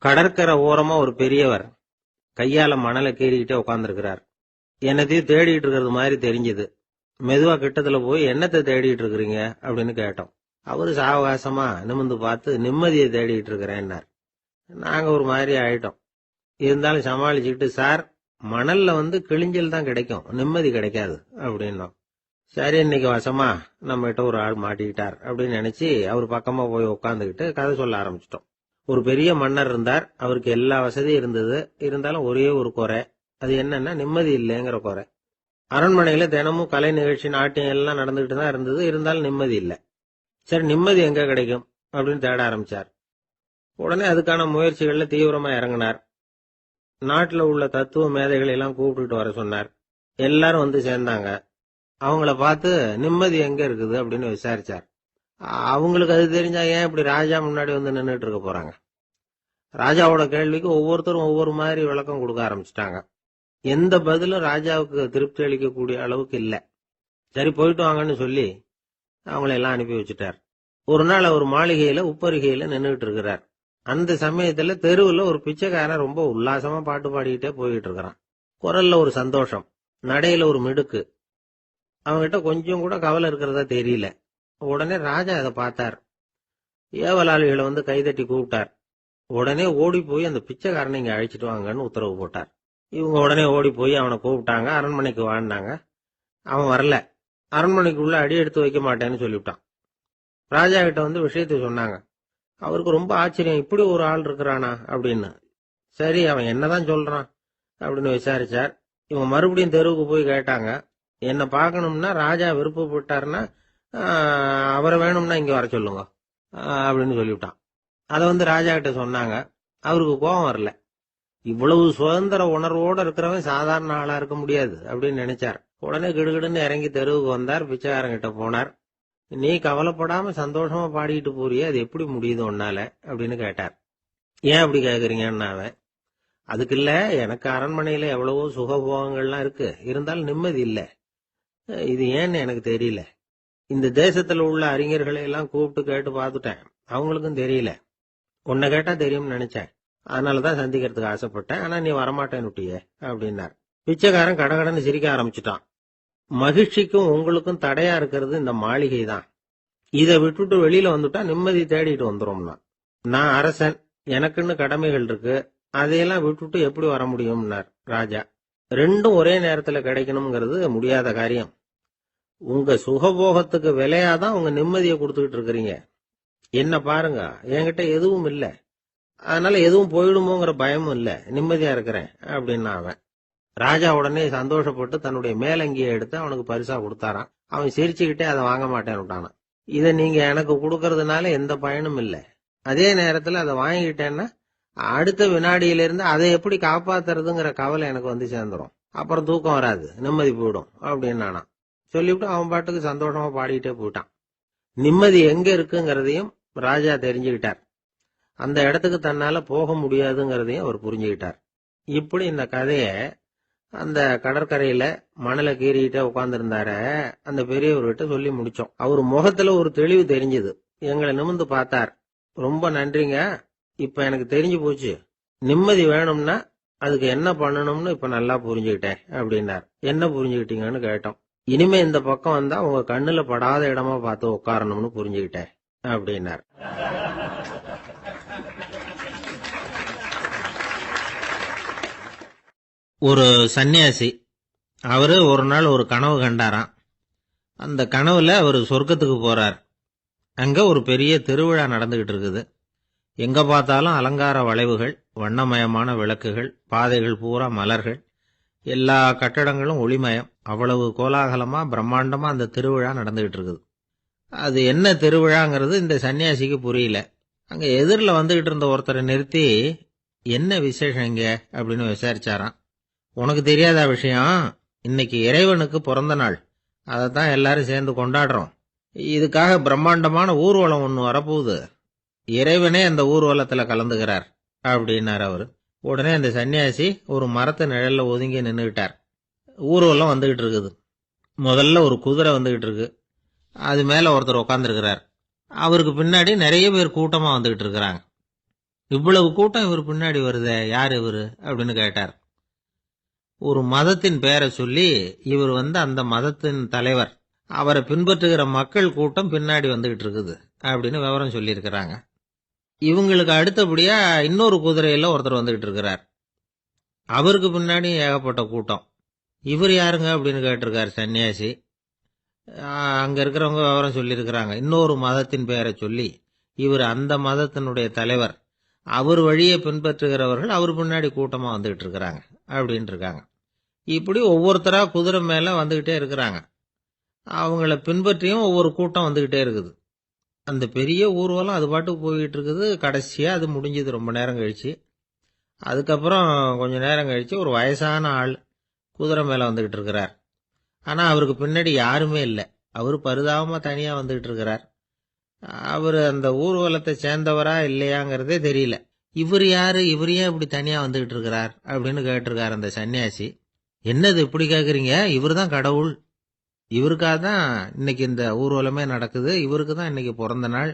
கடற்கரை ஓரமா ஒரு பெரியவர் கையால மணலை கீறிக்கிட்டே உட்காந்துருக்கிறார். என்னத்தையும் தேடிட்டு இருக்கிறது மாதிரி தெரிஞ்சது. மெதுவா கிட்டத்துல போய் என்னத்தை தேடிட்டு இருக்கிறீங்க அப்படின்னு கேட்டோம். அவரு சாவகாசமா நிமிந்து பார்த்து நிம்மதியை தேடிட்டு இருக்கிறேன்னார். நாங்க ஒரு மாதிரி ஆயிட்டோம். இருந்தாலும் சமாளிச்சுக்கிட்டு, சார், மணல்ல கிழிஞ்சல் தான் கிடைக்கும், நிம்மதி கிடைக்காது அப்படின்னோம். சரி, இன்னைக்கு வசமா நம்ம கிட்ட ஒரு ஆள் மாட்டிக்கிட்டார் அப்படின்னு நினைச்சு அவர் பக்கமா போய் உட்காந்துக்கிட்டு கதை சொல்ல ஆரம்பிச்சிட்டோம். ஒரு பெரிய மன்னர் இருந்தார். அவருக்கு எல்லா வசதியும் இருந்தது. இருந்தாலும் ஒரே ஒரு குறை. அது என்னன்னா நிம்மதி இல்லைங்கிற குறை. அரண்மனையில தினமும் கலை நிகழ்ச்சி, நாட்டியம் எல்லாம் நடந்துகிட்டு தான் இருந்தது. இருந்தாலும் நிம்மதி இல்லை. சரி, நிம்மதி எங்க கிடைக்கும் அப்படின்னு தேட ஆரம்பிச்சார். உடனே அதுக்கான முயற்சிகள்ல தீவிரமா இறங்கினார். நாட்டுல உள்ள தத்துவ மேதைகளை எல்லாம் கூப்பிட்டுட்டு வர சொன்னார். எல்லாரும் சேர்ந்தாங்க. அவங்கள பார்த்து நிம்மதி எங்க இருக்குது அப்படின்னு விசாரிச்சார். அவங்களுக்கு அது தெரிஞ்சா ஏன் இப்படி ராஜா முன்னாடி நின்றுட்டு இருக்க போறாங்க? ராஜாவோட கேள்விக்கு ஒவ்வொருத்தரும் ஒவ்வொரு மாதிரி விளக்கம் கொடுக்க ஆரம்பிச்சிட்டாங்க. எந்த பதிலும் ராஜாவுக்கு திருப்தி அளிக்கக்கூடிய அளவுக்கு இல்ல. சரி, போயிட்டு வாங்கன்னு சொல்லி அவங்கள எல்லாம் அனுப்பி வச்சுட்டார். ஒரு நாள் அவர் மாளிகையில உப்பரிகையில நின்றுட்டு இருக்கிறார். அந்த சமயத்துல தெருவுல ஒரு பிச்சைக்காரன் ரொம்ப உல்லாசமா பாட்டு பாடிக்கிட்டே போயிட்டு இருக்கிறான். குரல்ல ஒரு சந்தோஷம், நடையில ஒரு மிடுக்கு. அவன்கிட்ட கொஞ்சம் கூட கவலை இருக்கிறதா தெரியல. உடனே ராஜா அதை பார்த்தார். ஏவலாளிகளை கைதட்டி கூப்பிட்டார். உடனே ஓடி போய் அந்த பிச்சைக்காரனை இங்க அழைச்சிட்டு வாங்கன்னு உத்தரவு போட்டார். இவங்க உடனே ஓடி போய் அவனை கூப்பிட்டாங்க. அரண்மனைக்கு வாழ்ந்தாங்க. அவன் வரல. அரண்மனைக்குள்ள அடி எடுத்து வைக்க மாட்டேன்னு சொல்லிவிட்டான். ராஜா கிட்ட விஷயத்தை சொன்னாங்க. அவருக்கு ரொம்ப ஆச்சரியம், இப்படி ஒரு ஆள் இருக்கிறானா அப்படின்னு. சரி, அவன் என்னதான் சொல்றான் அப்படின்னு விசாரிச்சார். இவங்க மறுபடியும் தெருவுக்கு போய் கேட்டாங்க. என்ன பார்க்கணும்னா, ராஜா விருப்பப்பட்டாருன்னா அவரை வேணும்னா இங்க வர சொல்லுங்க அப்படின்னு சொல்லிவிட்டான். அதை ராஜா கிட்ட சொன்னாங்க. அவருக்கு கோபம் வரல. இவ்வளவு சுதந்திர உணர்வோட இருக்கிறவன் சாதாரண ஆளா இருக்க முடியாது அப்படின்னு நினைச்சார். உடனே கிடுகிடுன்னு இறங்கி தெருவுக்கு வந்தார். பிச்சைக்காரங்கிட்ட போனார். நீ கவலைப்படாம சந்தோஷமா பாடிக்கிட்டு போறியே, அது எப்படி முடியுது உன்னால அப்படின்னு கேட்டார். ஏன் அப்படி கேக்குறீங்கன்னா, அவன் அதுக்கு இல்ல, எனக்கு அரண்மனையில எவ்வளவோ சுகபோகங்கள்லாம் இருக்கு, இருந்தாலும் நிம்மதி இல்ல. இது ஏன்னு எனக்கு தெரியல. இந்த தேசத்துல உள்ள அறிஞர்களை எல்லாம் கூப்பிட்டு கேட்டு பார்த்துட்டேன், அவங்களுக்கும் தெரியல. உன்னை கேட்டா தெரியும்னு நினைச்சேன், அதனாலதான் சந்திக்கிறதுக்கு ஆசைப்பட்டேன். ஆனா நீ வரமாட்டேன்னுட்டியே அப்படின்னார். பிச்சைக்காரன் கடகடன்னு சிரிக்க ஆரம்பிச்சுட்டான். மகிழ்ச்சிக்கும் உங்களுக்கும் தடையா இருக்கிறது இந்த மாளிகை தான். இதை விட்டுட்டு வெளியில வந்துட்டா நிம்மதி தேடிட்டு வந்துரும்னா. நான் அரசன், எனக்குன்னு கடமைகள் இருக்கு, அதையெல்லாம் விட்டுட்டு எப்படி வர முடியும்னார் ராஜா. ரெண்டும் ஒரே நேரத்துல கிடைக்கணுங்கிறது முடியாத காரியம். உங்க சுகபோகத்துக்கு விலையாதான் உங்க நிம்மதியை கொடுத்துக்கிட்டு இருக்கிறீங்க. என்ன பாருங்க, என்கிட்ட எதுவும் இல்ல, அதனால எதுவும் போயிடுமோங்கிற பயமும் இல்ல, நிம்மதியா இருக்கிறேன் அப்படின்னா அவன். ராஜா உடனே சந்தோஷப்பட்டு தன்னுடைய மேலங்கியை எடுத்து அவனுக்கு பரிசா கொடுத்தாராம். அவன் சிரிச்சுக்கிட்டே அதை வாங்க மாட்டேன்னு விட்டானான். இதை நீங்க எனக்கு கொடுக்கறதுனால எந்த பயனும் இல்ல, அதே நேரத்துல அதை வாங்கிட்டேன்னா அடுத்த வினாடியிலிருந்து அதை எப்படி காப்பாத்துறதுங்கிற கவலை எனக்கு சேர்ந்துரும். அப்புறம் தூக்கம் வராது, நிம்மதி போயிடும் அப்படின்னு சொல்லிவிட்டு அவன் பாட்டுக்கு சந்தோஷமா பாடிக்கிட்டே போயிட்டான். நிம்மதி எங்க இருக்குங்கிறதையும் ராஜா தெரிஞ்சுக்கிட்டார். அந்த இடத்துக்கு தன்னால போக முடியாதுங்கிறதையும் அவர் புரிஞ்சுக்கிட்டார். இப்படி இந்த கதைய அந்த கடற்கரையில மணலை கீறிக்கிட்டே உட்கார்ந்துருந்தார அந்த பெரியவர்கிட்ட சொல்லி முடிச்சோம். அவர் முகத்துல ஒரு தெளிவு தெரிஞ்சது. எங்களை நிமிர்ந்து பார்த்தார். ரொம்ப நன்றிங்க, இப்ப எனக்கு தெரிஞ்சு போச்சு. நிம்மதி வேணும்னா அதுக்கு என்ன பண்ணணும்னு இப்ப நல்லா புரிஞ்சுக்கிட்டேன் அப்படின்னார். என்ன புரிஞ்சுக்கிட்டீங்கன்னு கேட்டோம். இனிமே இந்த பக்கம் வந்தா உங்க கண்ணுல படாத இடமா பார்த்து உட்காரணும்னு புரிஞ்சுக்கிட்டேன் அப்படின்னார். ஒரு சன்னியாசி, அவரு ஒரு நாள் ஒரு கனவு கண்டாராம். அந்த கனவுல அவர் சொர்க்கத்துக்கு போறார். அங்க ஒரு பெரிய திருவிழா நடந்துகிட்டு இருக்குது. எங்க பார்த்தாலும் அலங்கார வளைவுகள், வண்ணமயமான விளக்குகள், பாதைகள் பூரா மலர்கள், எல்லா கட்டடங்களும் ஒளிமயம். அவ்வளவு கோலாகலமா பிரம்மாண்டமா அந்த திருவிழா நடந்துகிட்டு இருக்குது. அது என்ன திருவிழாங்கிறது இந்த சன்னியாசிக்கு புரியல. அங்க எதிரில் வந்துகிட்டு இருந்த ஒருத்தரை நிறுத்தி, என்ன விசேஷம் இங்க அப்படின்னு விசாரிச்சாராம். உனக்கு தெரியாத விஷயம், இன்னைக்கு இறைவனுக்கு பிறந்த நாள், அதைத்தான் எல்லாரும் சேர்ந்து கொண்டாடுறோம். இதுக்காக பிரம்மாண்டமான ஊர்வலம் ஒண்ணு வரப்போகுது. இறைவனே அந்த ஊர்வலத்துல கலந்துகிறார் அப்படின்னார் அவரு. உடனே அந்த சன்னியாசி ஒரு மரத்து நிழல்ல ஒதுங்கி நின்றுகிட்டார். ஊர்வலம் வந்துகிட்டு இருக்குது. முதல்ல ஒரு குதிரை வந்துகிட்டு இருக்கு. அது மேல ஒருத்தர் உட்காந்துருக்கிறார். அவருக்கு பின்னாடி நிறைய பேர் கூட்டமா வந்துகிட்டு இருக்கிறாங்க. இவ்வளவு கூட்டம் இவர் பின்னாடி வருதே, யார் இவரு அப்படின்னு கேட்டார். ஒரு மதத்தின் பெயரை சொல்லி இவர் அந்த மதத்தின் தலைவர், அவரை பின்பற்றுகிற மக்கள் கூட்டம் பின்னாடி வந்துகிட்டு இருக்குது அப்படின்னு விவரம் சொல்லியிருக்கிறாங்க. இவங்களுக்கு அடுத்தபடியா இன்னொரு குதிரையில ஒருத்தர் வந்துகிட்டு இருக்கிறார். அவருக்கு பின்னாடி ஏகப்பட்ட கூட்டம். இவர் யாருங்க அப்படின்னு கேட்டிருக்காரு சன்னியாசி. அங்க இருக்கிறவங்க விவரம் சொல்லியிருக்கிறாங்க. இன்னொரு மதத்தின் பெயரை சொல்லி இவர் அந்த மதத்தினுடைய தலைவர், அவர் வழியை பின்பற்றுகிறவர்கள் அவர் பின்னாடி கூட்டமா வந்துகிட்டு இருக்கிறாங்க அப்படின்னு இருக்காங்க. இப்படி ஒவ்வொருத்தரா குதிரை மேல வந்துகிட்டே இருக்கிறாங்க. அவங்கள பின்பற்றியும் ஒவ்வொரு கூட்டம் வந்துகிட்டே இருக்குது. அந்த பெரிய ஊர்வலம் அது பாட்டுக்கு போயிட்டு இருக்குது. கடைசியா அது முடிஞ்சது ரொம்ப நேரம் கழிச்சு. அதுக்கப்புறம் கொஞ்ச நேரம் கழிச்சு ஒரு வயசான ஆள் குதிரை மேல வந்துகிட்டு இருக்கிறார். ஆனா அவருக்கு பின்னாடி யாருமே இல்லை. அவர் பரிதாபமா தனியா வந்துகிட்டு இருக்கிறார். அவர் அந்த ஊர்வலத்தை சேர்ந்தவரா இல்லையாங்கிறதே தெரியல. இவர் யாரு, இவர் ஏன் இப்படி தனியா வந்துகிட்டு இருக்கிறார் அப்படின்னு கேட்டிருக்காரு அந்த சன்னியாசி. என்னது இப்படி கேக்குறீங்க? இவர் தான் கடவுள். இவருக்காக தான் இன்னைக்கு இந்த ஊர்வலமே நடக்குது. இவருக்கு தான் இன்னைக்கு பிறந்த நாள்.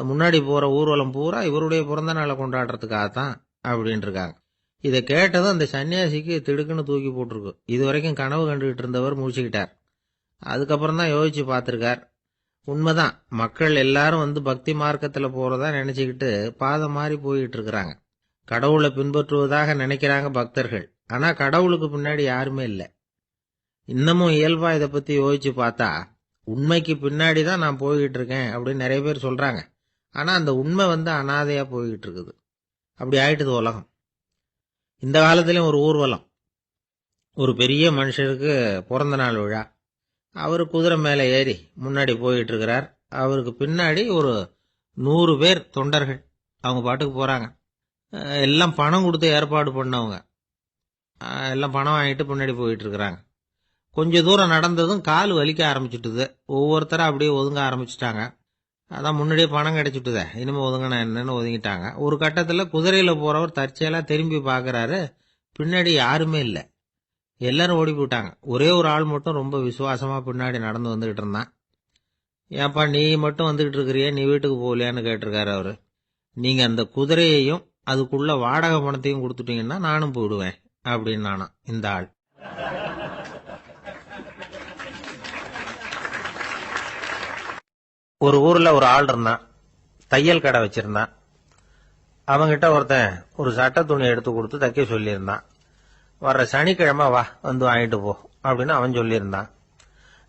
முன்னாடி போற ஊர்வலம் பூரா இவருடைய பிறந்த நாளை கொண்டாடுறதுக்காகத்தான் அப்படின்னு இருக்காங்க. இதை கேட்டதும் அந்த சன்னியாசிக்கு திடுக்குன்னு தூக்கி போட்டிருக்கு. இது வரைக்கும் கனவு கண்டுகிட்டு இருந்தவர் முடிச்சுக்கிட்டார். அதுக்கப்புறம் தான் யோசிச்சு பார்த்திருக்கார். உண்மைதான், மக்கள் எல்லாரும் பக்தி மார்க்கத்துல போறதா நினைச்சுக்கிட்டு பாதம் மாறி போயிட்டு இருக்கிறாங்க. கடவுளை பின்பற்றுவதாக நினைக்கிறாங்க பக்தர்கள். ஆனா கடவுளுக்கு பின்னாடி யாருமே இல்லை. இன்னமும் இயல்பா இதை பத்தி யோசிச்சு பார்த்தா உண்மைக்கு பின்னாடி தான் நான் போய்கிட்டு இருக்கேன் அப்படின்னு நிறைய பேர் சொல்றாங்க. ஆனா அந்த உண்மை அனாதையா போய்கிட்டு இருக்குது. அப்படி ஆயிட்டுது உலகம். இந்த காலத்திலயும் ஒரு ஊர்வலம். ஒரு பெரிய மனுஷருக்கு பிறந்த நாள் விழா. அவரு குதிரை மேல ஏறி முன்னாடி போயிட்டு இருக்கிறார். அவருக்கு பின்னாடி ஒரு 100 பேர் தொண்டர்கள். அவங்க பாட்டுக்கு போறாங்க. எல்லாம் பணம் கொடுத்து ஏற்பாடு பண்ணவங்க. எல்லாம் பணம் வாங்கிட்டு பின்னாடி போயிட்டு இருக்கிறாங்க. கொஞ்ச தூரம் நடந்ததும் கால் வலிக்க ஆரம்பிச்சுட்டுது. ஒவ்வொருத்தரா அப்படியே ஒதுங்க ஆரம்பிச்சுட்டாங்க. அதான் முன்னாடியே பணம் கிடைச்சிட்டுதே, இனிமே ஒதுங்கினா என்னன்னு ஒதுங்கிட்டாங்க. ஒரு கட்டத்துல குதிரையில போறவர் தற்செயலா திரும்பி பாக்குறாரு. பின்னாடி யாருமே இல்லை. எல்லாரும் ஓடி போயிட்டாங்க. ஒரே ஒரு ஆள் மட்டும் ரொம்ப விசுவாசமா பின்னாடி நடந்து வந்துகிட்டு இருந்தான். ஏன்பா நீ மட்டும் வந்துகிட்டு இருக்கிறிய, நீ வீட்டுக்கு போகலையான்னு கேட்டிருக்காரு அவரு. நீங்க அந்த குதிரையையும் அதுக்குள்ள வாடகை பணத்தையும் கொடுத்துட்டீங்கன்னா நானும் போயிடுவேன் அப்படின்னு நானா இந்த ஆள். ஒரு ஊர்ல ஒரு ஆள் இருந்தான். தையல் கடை வச்சிருந்தான். அவங்கிட்ட ஒருத்தன் ஒரு சட்டை துணி எடுத்து கொடுத்து தைக்க சொல்லியிருந்தான். வர்ற சனிக்கிழமை வா வாங்கிட்டு போ அப்படின்னு அவன் சொல்லியிருந்தான்.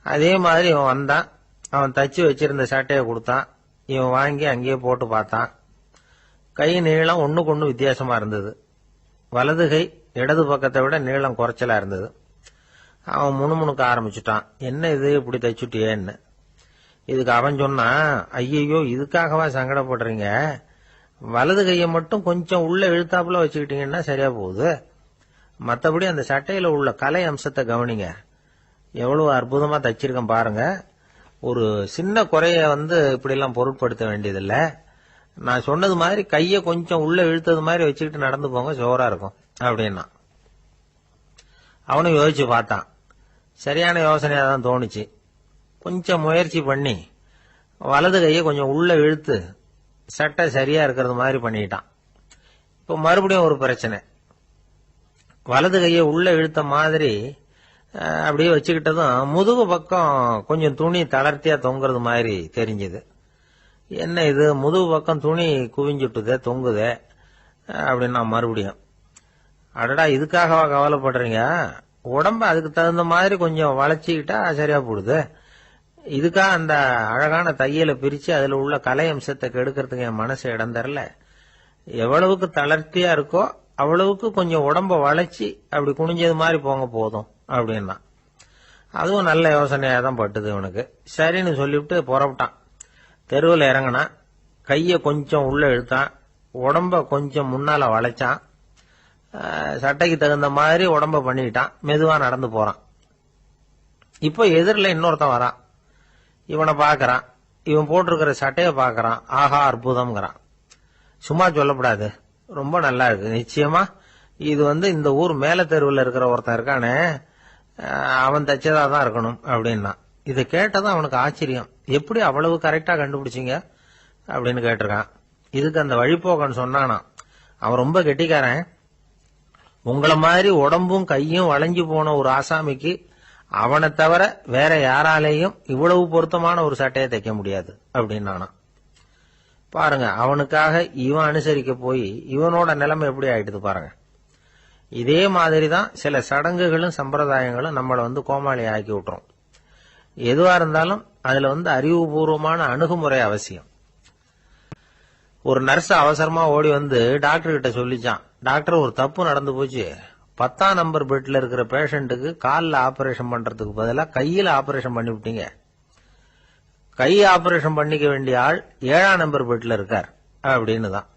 அதே மாதிரி இவன் வந்தான். அவன் தச்சு வச்சிருந்த சட்டையை கொடுத்தான். இவன் வாங்கி அங்கேயே போட்டு பார்த்தான். கை நீளம் ஒண்ணுக்கு ஒண்ணு வித்தியாசமா இருந்தது. வலது கை இடது பக்கத்தை விட நீளம் குறைச்சலா இருந்தது. அவன் முணுமுணுக்க ஆரம்பிச்சுட்டான். என்ன இது இப்படி தைச்சுட்டியேன்னு. இதுக்கு அவன் சொன்னான், ஐயோ இதுக்காகவா சங்கடப்படுறீங்க? வலது கையை மட்டும் கொஞ்சம் உள்ள இழுத்தாப்புல வச்சுக்கிட்டீங்கன்னா சரியா போகுது. மற்றபடி அந்த சட்டையில உள்ள கலை அம்சத்தை கவனிங்க. எவ்வளவு அற்புதமா தச்சிருக்கேன் பாருங்க. ஒரு சின்ன குறைய இப்படி எல்லாம் பொருட்படுத்த வேண்டியதில்ல. நான் சொன்னது மாதிரி கைய கொஞ்சம் உள்ள இழுத்தது மாதிரி வச்சுக்கிட்டு நடந்து போங்க, ஜோரா இருக்கும் அப்படின்னா. அவனும் யோசிச்சு பார்த்தான். சரியான யோசனையா தான் தோணுச்சு. கொஞ்சம் முயற்சி பண்ணி வலது கையை கொஞ்சம் உள்ள இழுத்து சட்டை சரியா இருக்கிறது மாதிரி பண்ணிட்டான். இப்ப மறுபடியும் ஒரு பிரச்சனை. வலது கையை உள்ள இழுத்த மாதிரி அப்படியே வச்சுக்கிட்டதும் முதுகு பக்கம் கொஞ்சம் துணி தளர்த்தியா தொங்குறது மாதிரி தெரிஞ்சது. என்ன இது, முதுகு பக்கம் துணி குவிஞ்சுட்டுதே, தொங்குதே அப்படின்னா மறுபடியும், அடடா இதுக்காகவா கவலைப்படுறீங்க? உடம்ப அதுக்கு தகுந்த மாதிரி கொஞ்சம் வளைச்சிக்கிட்டா சரியா போடுது. இதுக்காக அந்த அழகான தையலை பிரிச்சு அதுல உள்ள கலை அம்சத்தை கெடுக்கிறதுக்கு என் மனசு இடம் தரல. எவ்வளவுக்கு தளர்த்தியா இருக்கோ அவ்வளவுக்கு கொஞ்சம் உடம்ப வளைச்சி அப்படி குனிஞ்சது மாதிரி போங்க போதும் அப்படின்னா. அதுவும் நல்ல யோசனையா தான் பட்டுது இவனுக்கு. சரின்னு சொல்லிவிட்டு புறப்பட்டான். தெருவில் இறங்கினான். கைய கொஞ்சம் உள்ள இழுத்தான். உடம்ப கொஞ்சம் முன்னால வளைச்சான். சட்டைக்கு தகுந்த மாதிரி உடம்ப பண்ணிக்கிட்டான். மெதுவா நடந்து போறான். இப்ப எதிரில் இன்னொருத்தன் வரான். இவனை பாக்குறான். இவன் போட்டிருக்கிற சட்டையை பாக்குறான். ஆஹா அற்புதம்ங்கிறான். சும்மா சொல்லக்கூடாது, ரொம்ப நல்லா இருக்கு. நிச்சயமா இது இந்த ஊர் மேல தெருவில் இருக்கிற ஒருத்தன் இருக்கானே, அவன் தச்சதா தான் இருக்கணும் அப்படின்னா. இதை கேட்டதான் அவனுக்கு ஆச்சரியம். எப்படி அவ்வளவு கரெக்டா கண்டுபிடிச்சிங்க அப்படின்னு கேட்டிருக்கான். இதுக்கு அந்த வழிபோக்கன் சொன்னானா, அவன் ரொம்ப கெட்டிக்காரன், உங்களை மாதிரி உடம்பும் கையும் வளைஞ்சு போன ஒரு ஆசாமிக்கு அவனை தவிர வேற யாராலேயும் இவ்வளவு பொருத்தமான ஒரு சட்டையை தைக்க முடியாது அப்படின்னானா. பாருங்க, அவனுக்காக இவன் அனுசரிக்க போய் இவனோட நிலைமை எப்படி ஆயிடுது பாருங்க. இதே மாதிரிதான் சில சடங்குகளும் சம்பிரதாயங்களும் நம்மளை கோமாளி ஆக்கி விட்டுரும். எதுவா இருந்தாலும் அதுல அறிவுபூர்வமான அணுகுமுறை அவசியம். ஒரு நர்ஸ் அவசரமா ஓடி டாக்டர் கிட்ட சொல்லிச்சான், டாக்டர் ஒரு தப்பு நடந்து போச்சு, 10ஆம் நம்பர் பெட்ல இருக்கிற பேஷண்ட்டுக்கு காலில் ஆபரேஷன் பண்றதுக்கு பதிலா கையில ஆபரேஷன் பண்ணிவிட்டீங்க. கை ஆபரேஷன் பண்ணிக்க வேண்டிய ஆள் 7ஆம் நம்பர் பெட்ல இருக்கார் அப்படின்னு தான்.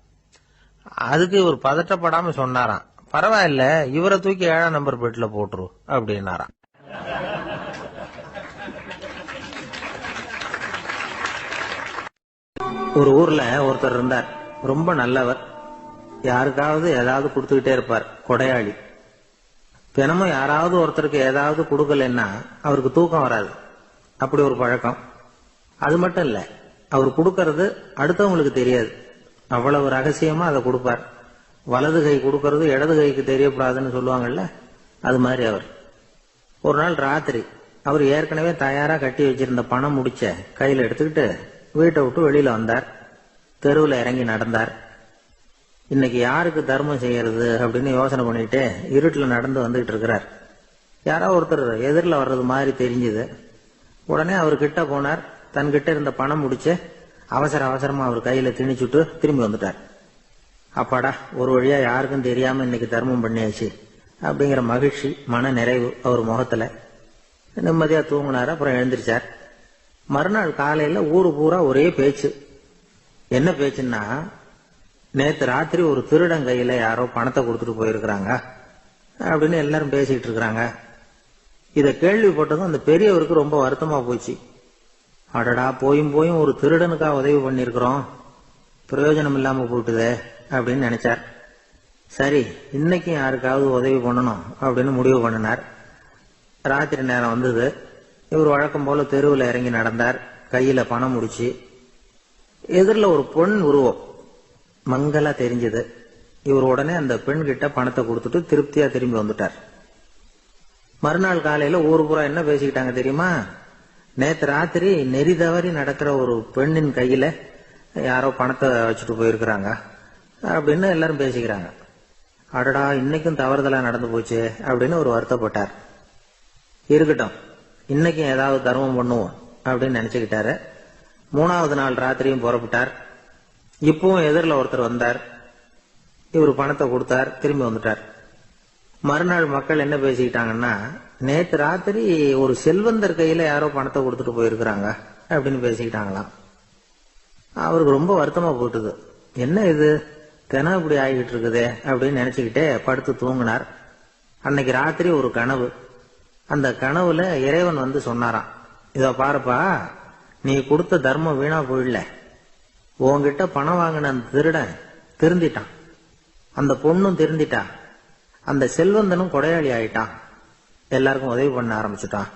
அதுக்கு இவர் பதட்டப்படாம சொன்னாராம், பரவாயில்ல, இவரை தூக்கி 7ஆம் நம்பர் பெட்ல போட்டுரு அப்படின்னாராம். ஒரு ஊர்ல ஒருத்தர் இருந்தார், ரொம்ப நல்லவர், யாருக்காவது ஏதாவது கொடுத்துக்கிட்டே இருப்பார், கொடையாளி. தினமும் யாராவது ஒருத்தருக்கு ஏதாவது கொடுக்கலன்னா அவருக்கு தூக்கம் வராது, அப்படி ஒரு பழக்கம். அது மட்டும் இல்ல, அவர் கொடுக்கறது அடுத்தவங்களுக்கு தெரியாது, அவ்வளவு ரகசியமா அதை கொடுப்பார். வலது கை கொடுக்கறது இடது கைக்கு தெரியக்கூடாதுன்னு சொல்லுவாங்கல்ல, அது மாதிரி அவர். ஒரு நாள் ராத்திரி அவர் ஏற்கனவே தயாரா கட்டி வச்சிருந்த பணம் முடிச்ச கையில எடுத்துக்கிட்டு வீட்டை விட்டு வெளியில வந்தார். தெருவில் இறங்கி நடந்தார். இன்னைக்கு யாருக்கு தர்மம் செய்யறது அப்படின்னு யோசனை பண்ணிட்டு இருட்டுல நடந்து வந்துகிட்டு இருக்கிறார். யாரோ ஒருத்தர் எதிரில் வர்றது மாதிரி தெரிஞ்சுது. உடனே அவர் கிட்ட போனார். தன்கிட்ட இருந்த பணம் முடிச்சு அவசரமா அவர் கையில திணிச்சுட்டு திரும்பி வந்துட்டார். அப்பாடா, ஒரு வழியா யாருக்கும் தெரியாம இன்னைக்கு தர்மம் பண்ணியாச்சு அப்படிங்கிற மகிழ்ச்சி, மன நிறைவு அவர் முகத்துல. நிம்மதியா தூங்கினார். அப்புறம் எழுந்திருச்சார். மறுநாள் காலையில ஊரு பூரா ஒரே பேச்சு. என்ன பேச்சுன்னா, நேத்து ராத்திரி ஒரு திருடன் கையில யாரோ பணத்தை கொடுத்துட்டு போயிருக்கிறாங்க அப்படின்னு எல்லாரும் பேசிட்டு இருக்கிறாங்க. இத கேள்விப்பட்டதும் அந்த பெரியவருக்கு ரொம்ப வருத்தமா போச்சு. அடடா, போயும் ஒரு திருடனுக்கா உதவி பண்ணிருக்கிறோம், பிரயோஜனம் இல்லாம போயிட்டுதே அப்படின்னு நினைச்சார். சரி, இன்னைக்கும் யாருக்காவது உதவி பண்ணணும் அப்படின்னு முடிவு பண்ணினார். ராத்திரி நேரம் வந்தது. இவர் வழக்கம் போல தெருவில் இறங்கி நடந்தார். கையில பணம் முடிச்சு. எதிரில் ஒரு பெண் உருவம் மங்களா தெரிஞ்சது. இவர் உடனே அந்த பெண் கிட்ட பணத்தை கொடுத்துட்டு திருப்தியா திரும்பி வந்துட்டார். மறுநாள் காலையில ஊரு பூரா என்ன பேசிக்கிட்டாங்க தெரியுமா? நேத்து ராத்திரி நெறி தவறி நடக்கிற ஒரு பெண்ணின் கையில யாரோ பணத்தை வச்சுட்டு போயிருக்கிறாங்க அப்படின்னு எல்லாரும் பேசிக்கிறாங்க. அடடா, இன்னைக்கும் தவறுதலா நடந்து போச்சு அப்படின்னு ஒரு வருத்தப்பட்டார். இருக்கட்டும், இன்னைக்கும் ஏதாவது தர்மம் பண்ணுவோம் அப்படின்னு நினைச்சுக்கிட்டாரு. 3வது நாள் ராத்திரியும் புறப்பட்டார். இப்பவும் எதிரில் ஒருத்தர் வந்தார். இவர் பணத்தை கொடுத்தார், திரும்பி வந்துட்டார். மறுநாள் மக்கள் என்ன பேசிக்கிட்டாங்கன்னா, நேற்று ராத்திரி ஒரு செல்வந்தர் கையில யாரோ பணத்தை கொடுத்துட்டு போயிருக்கிறாங்க அப்படின்னு பேசிக்கிட்டாங்களாம். அவருக்கு ரொம்ப வருத்தமா போட்டுது. என்ன இது, தினம் இப்படி ஆகிட்டு இருக்குதே அப்படின்னு நினைச்சுக்கிட்டே படுத்து தூங்கினார். அன்னைக்கு ராத்திரி ஒரு கனவு. அந்த கனவுல இறைவன் சொன்னாராம், இத பாருப்பா, நீ கொடுத்த தர்மம் வீணா போயிடல, உன்கிட்ட பணம் வாங்கின அந்த திருடன் திருந்திட்டான், அந்த பொண்ணும் திருந்திட்டா, அந்த செல்வந்தனும் கொடையாளி ஆயிட்டான், எல்லாருக்கும் உதவி பண்ண ஆரம்பிச்சுட்டான்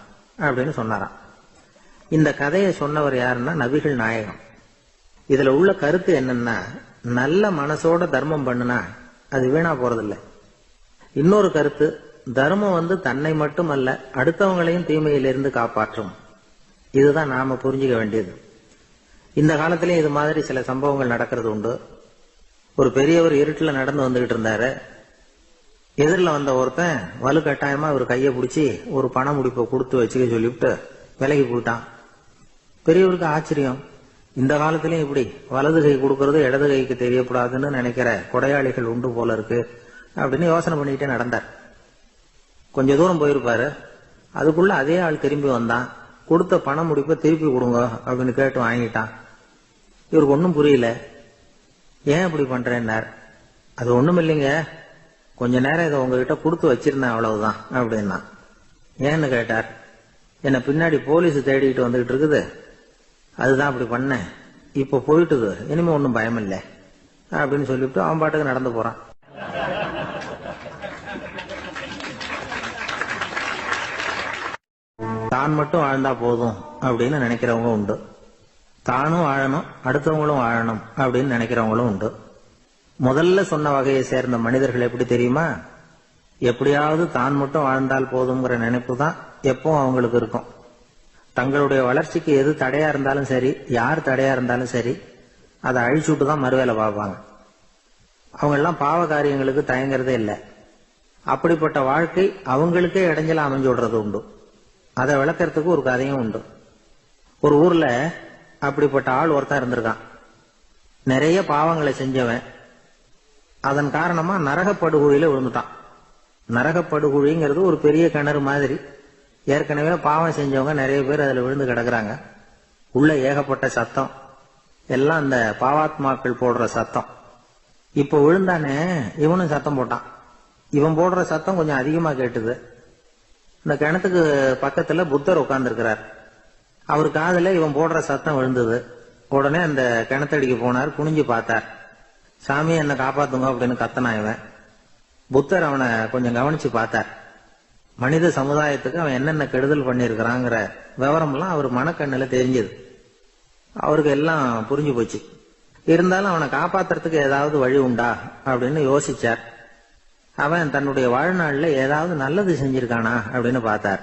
அப்படின்னு சொன்னாராம். இந்த கதையை சொன்னவர் யாருன்னா நபிகள் நாயகம். இதுல உள்ள கருத்து என்னன்னா, நல்ல மனசோட தர்மம் பண்ணுனா அது வீணா போறதில்லை. இன்னொரு கருத்து, தர்மம் தன்னை மட்டும் அல்ல, அடுத்தவங்களையும் தீமையிலிருந்து காப்பாற்றும். இதுதான் நாம புரிஞ்சுக்க வேண்டியது. இந்த காலத்திலேயும் இது மாதிரி சில சம்பவங்கள் நடக்கிறது உண்டு. ஒரு பெரியவர் இருட்டுல நடந்து வந்துகிட்டு இருந்தாரு. எதிரில் வந்த ஒருத்தன் வலுக்கட்டாயமா ஒரு கையை பிடிச்சி ஒரு பண முடிப்பை கொடுத்து வச்சுக்க சொல்லிவிட்டு விலகி போயிட்டான். பெரியவருக்கு ஆச்சரியம், இந்த காலத்திலயும் இப்படி வலது கை கொடுக்கறது இடது கைக்கு தெரியக்கூடாதுன்னு நினைக்கிற கொடையாளிகள் உண்டு போல இருக்கு அப்படின்னு யோசனை பண்ணிக்கிட்டே நடந்தார். கொஞ்ச தூரம் போயிருப்பாரு. அதுக்குள்ள அதே ஆள் திரும்பி வந்தான். கொடுத்த பண முடிப்பை திருப்பி கொடுங்க அப்படின்னு கேட்டு வாங்கிட்டான். இவருக்கு ஒன்னும் புரியல. ஏன் இப்படி பண்றேன்னார். அது ஒண்ணும் இல்லைங்க, கொஞ்ச நேரம் இதை உங்ககிட்ட கொடுத்து வச்சிருந்தேன், அவ்வளவுதான் அப்படின்னா. ஏன்னு கேட்டார். என்ன பின்னாடி போலீஸ் தேடிக்கிட்டு வந்துகிட்டு இருக்குது, அதுதான் அப்படி பண்ணேன், இப்ப போயிட்டுது, இனிமே ஒன்னும் பயம் இல்லை அப்படின்னு சொல்லிவிட்டு அவன் பாட்டுக்கு நடந்து போறான். தான் மட்டும் வாழ்ந்தா போதும் அப்படின்னு நினைக்கிறவங்க உண்டு. தானும் வாழணும், அடுத்தவங்களும் வாழணும் அப்படின்னு நினைக்கிறவங்களும் உண்டு. முதல்ல சொன்ன வகையை சேர்ந்த மனிதர்கள் எப்படி தெரியுமா? எப்படியாவது தான் மட்டும் வாழ்ந்தால் போதுங்கிற நினைப்பு தான் எப்பவும் அவங்களுக்கு இருக்கும். தங்களுடைய வளர்ச்சிக்கு எது தடையா இருந்தாலும் சரி, யார் தடையா இருந்தாலும் சரி, அதை அழிச்சுட்டு தான் மறுவேலை பார்ப்பாங்க. அவங்க எல்லாம் பாவ காரியங்களுக்கு தயங்குறதே இல்லை. அப்படிப்பட்ட வாழ்க்கை அவங்களுக்கே இடைஞ்சல அமைஞ்சு விடுறது உண்டு. அதை விளக்கறதுக்கு ஒரு கதையும் உண்டு. ஒரு ஊர்ல அப்படிப்பட்ட ஆள் ஒருத்தன் இருந்திருக்கான். நிறைய பாவங்களை செஞ்சவன். அதன் காரணமா நரகப்படுகொழியில விழுந்துட்டான். நரகப்படுகொழிங்கிறது ஒரு பெரிய கிணறு மாதிரி. ஏற்கனவே பாவம் செஞ்சவங்க நிறைய பேர் அதுல விழுந்து கிடக்குறாங்க. உள்ள ஏகப்பட்ட சத்தம், எல்லாம் அந்த பாவாத்மாக்கள் போடுற சத்தம். இப்ப விழுந்தானே இவனும் சத்தம் போட்டான். இவன் போடுற சத்தம் கொஞ்சம் அதிகமா கேட்டுது. இந்த கிணத்துக்கு பக்கத்துல புத்தர் உட்கார்ந்து இருக்கிறார். அவர் காதுல இவன் போடுற சத்தம் விழுந்தது. உடனே அந்த கிணத்தடிக்கு போனார். குனிஞ்சு பார்த்தார். சாமி என்ன காப்பாத்துங்க அப்படின்னு கத்தனா இவன். புத்தர் அவனை கொஞ்சம் கவனிச்சு பார்த்தார். மனித சமுதாயத்துக்கு அவன் என்னென்ன கெடுதல் பண்ணிருக்கிறாங்கிற விவரம் எல்லாம் அவர் மனக்கண்ணுல தெரிஞ்சது. அவருக்கு எல்லாம் புரிஞ்சு போச்சு. இருந்தாலும் அவனை காப்பாத்துறதுக்கு ஏதாவது வழி உண்டா அப்படின்னு யோசிச்சார். அவன் தன்னுடைய வாழ்நாள்ல ஏதாவது நல்லது செஞ்சிருக்கானா அப்படின்னு பார்த்தார்.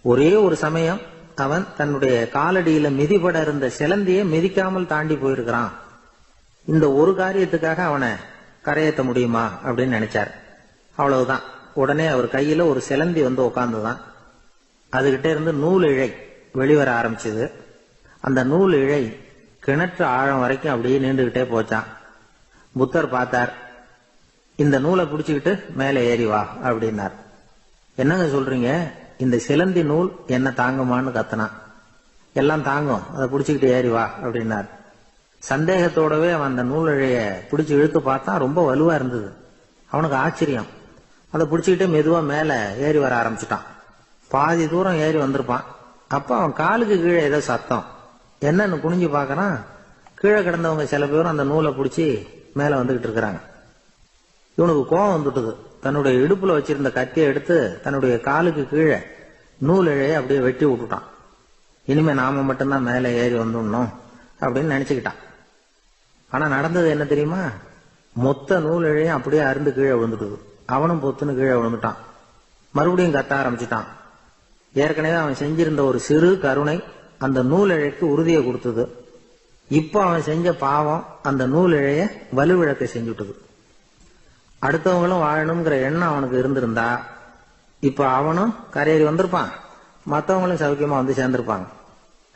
ஒரே ஒரு சமயம் அவன் தன்னுடைய காலடியில மிதிபட இருந்த சிலந்தியை மிதிக்காமல் தாண்டி போயிருக்கிறான். இந்த ஒரு காரியத்துக்காக அவனை கரையேற்ற முடியுமா அப்படின்னு நினைச்சார். அவ்வளவுதான். உடனே அவர் கையில ஒரு சிலந்தி வந்து உட்கார்ந்துதான். அதுகிட்ட இருந்து நூல் இழை வெளிவர ஆரம்பிச்சது. அந்த நூல் இழை கிணற்று ஆழம் வரைக்கும் அப்படியே நீண்டுகிட்டே போச்சான். புத்தர் பார்த்தார். இந்த நூலை பிடிச்சுக்கிட்டு மேலே ஏறி வா அப்படின்னார். என்னங்க சொல்றீங்க? இந்த சிலந்தி நூல் என்ன தாங்குமான்னு கத்தனான். எல்லாம் தாங்கும், அதை பிடிச்சுக்கிட்டு ஏறி வா அப்படின்னார். சந்தேகத்தோடவே அவன் அந்த நூல் இழைய பிடிச்சு இழுத்து பார்த்தான். ரொம்ப வலுவா இருந்தது. அவனுக்கு ஆச்சரியம். அதை பிடிச்சுக்கிட்டே மெதுவா மேல ஏறி வர ஆரம்பிச்சுட்டான். பாதி தூரம் ஏறி வந்திருப்பான். அப்ப அவன் காலுக்கு கீழே ஏதோ சத்தம். என்னன்னு குனிஞ்சு பார்க்கறான். கீழே கிடந்தவங்க சில பேரும் அந்த நூலை பிடிச்சி மேல வந்துகிட்டு இருக்கிறாங்க. இவனுக்கு கோபம் வந்துட்டுது. தன்னுடைய இடுப்புல வச்சிருந்த கத்தியை எடுத்து தன்னுடைய காலுக்கு கீழே நூல் இழைய அப்படியே வெட்டி விட்டுட்டான். இனிமே நாம மட்டும்தான் மேல ஏறி வந்துடணும் அப்படின்னு நினைச்சுக்கிட்டான். ஆனா நடந்தது என்ன தெரியுமா? மொத்த நூல் இழையும் அப்படியே அருந்து கீழே விழுந்துட்டுது. அவனும் பொத்துன்னு கீழே விழுந்துட்டான். மறுபடியும் கத்த ஆரம்பிச்சுட்டான். ஏற்கனவே அவன் செஞ்சிருந்த ஒரு சிறு கருணை அந்த நூல் இழைக்கு உறுதியை கொடுத்தது. இப்ப அவன் செஞ்ச பாவம் அந்த நூல் இழைய வலுவிழக்க செஞ்சுட்டது. அடுத்தவங்களும் வாழணுங்கிற எண்ணம் அவனுக்கு இருந்திருந்தா இப்ப அவனும் கரையேறி வந்திருப்பான், மற்றவங்களும் சௌக்கியமா வந்து சேர்ந்திருப்பாங்க.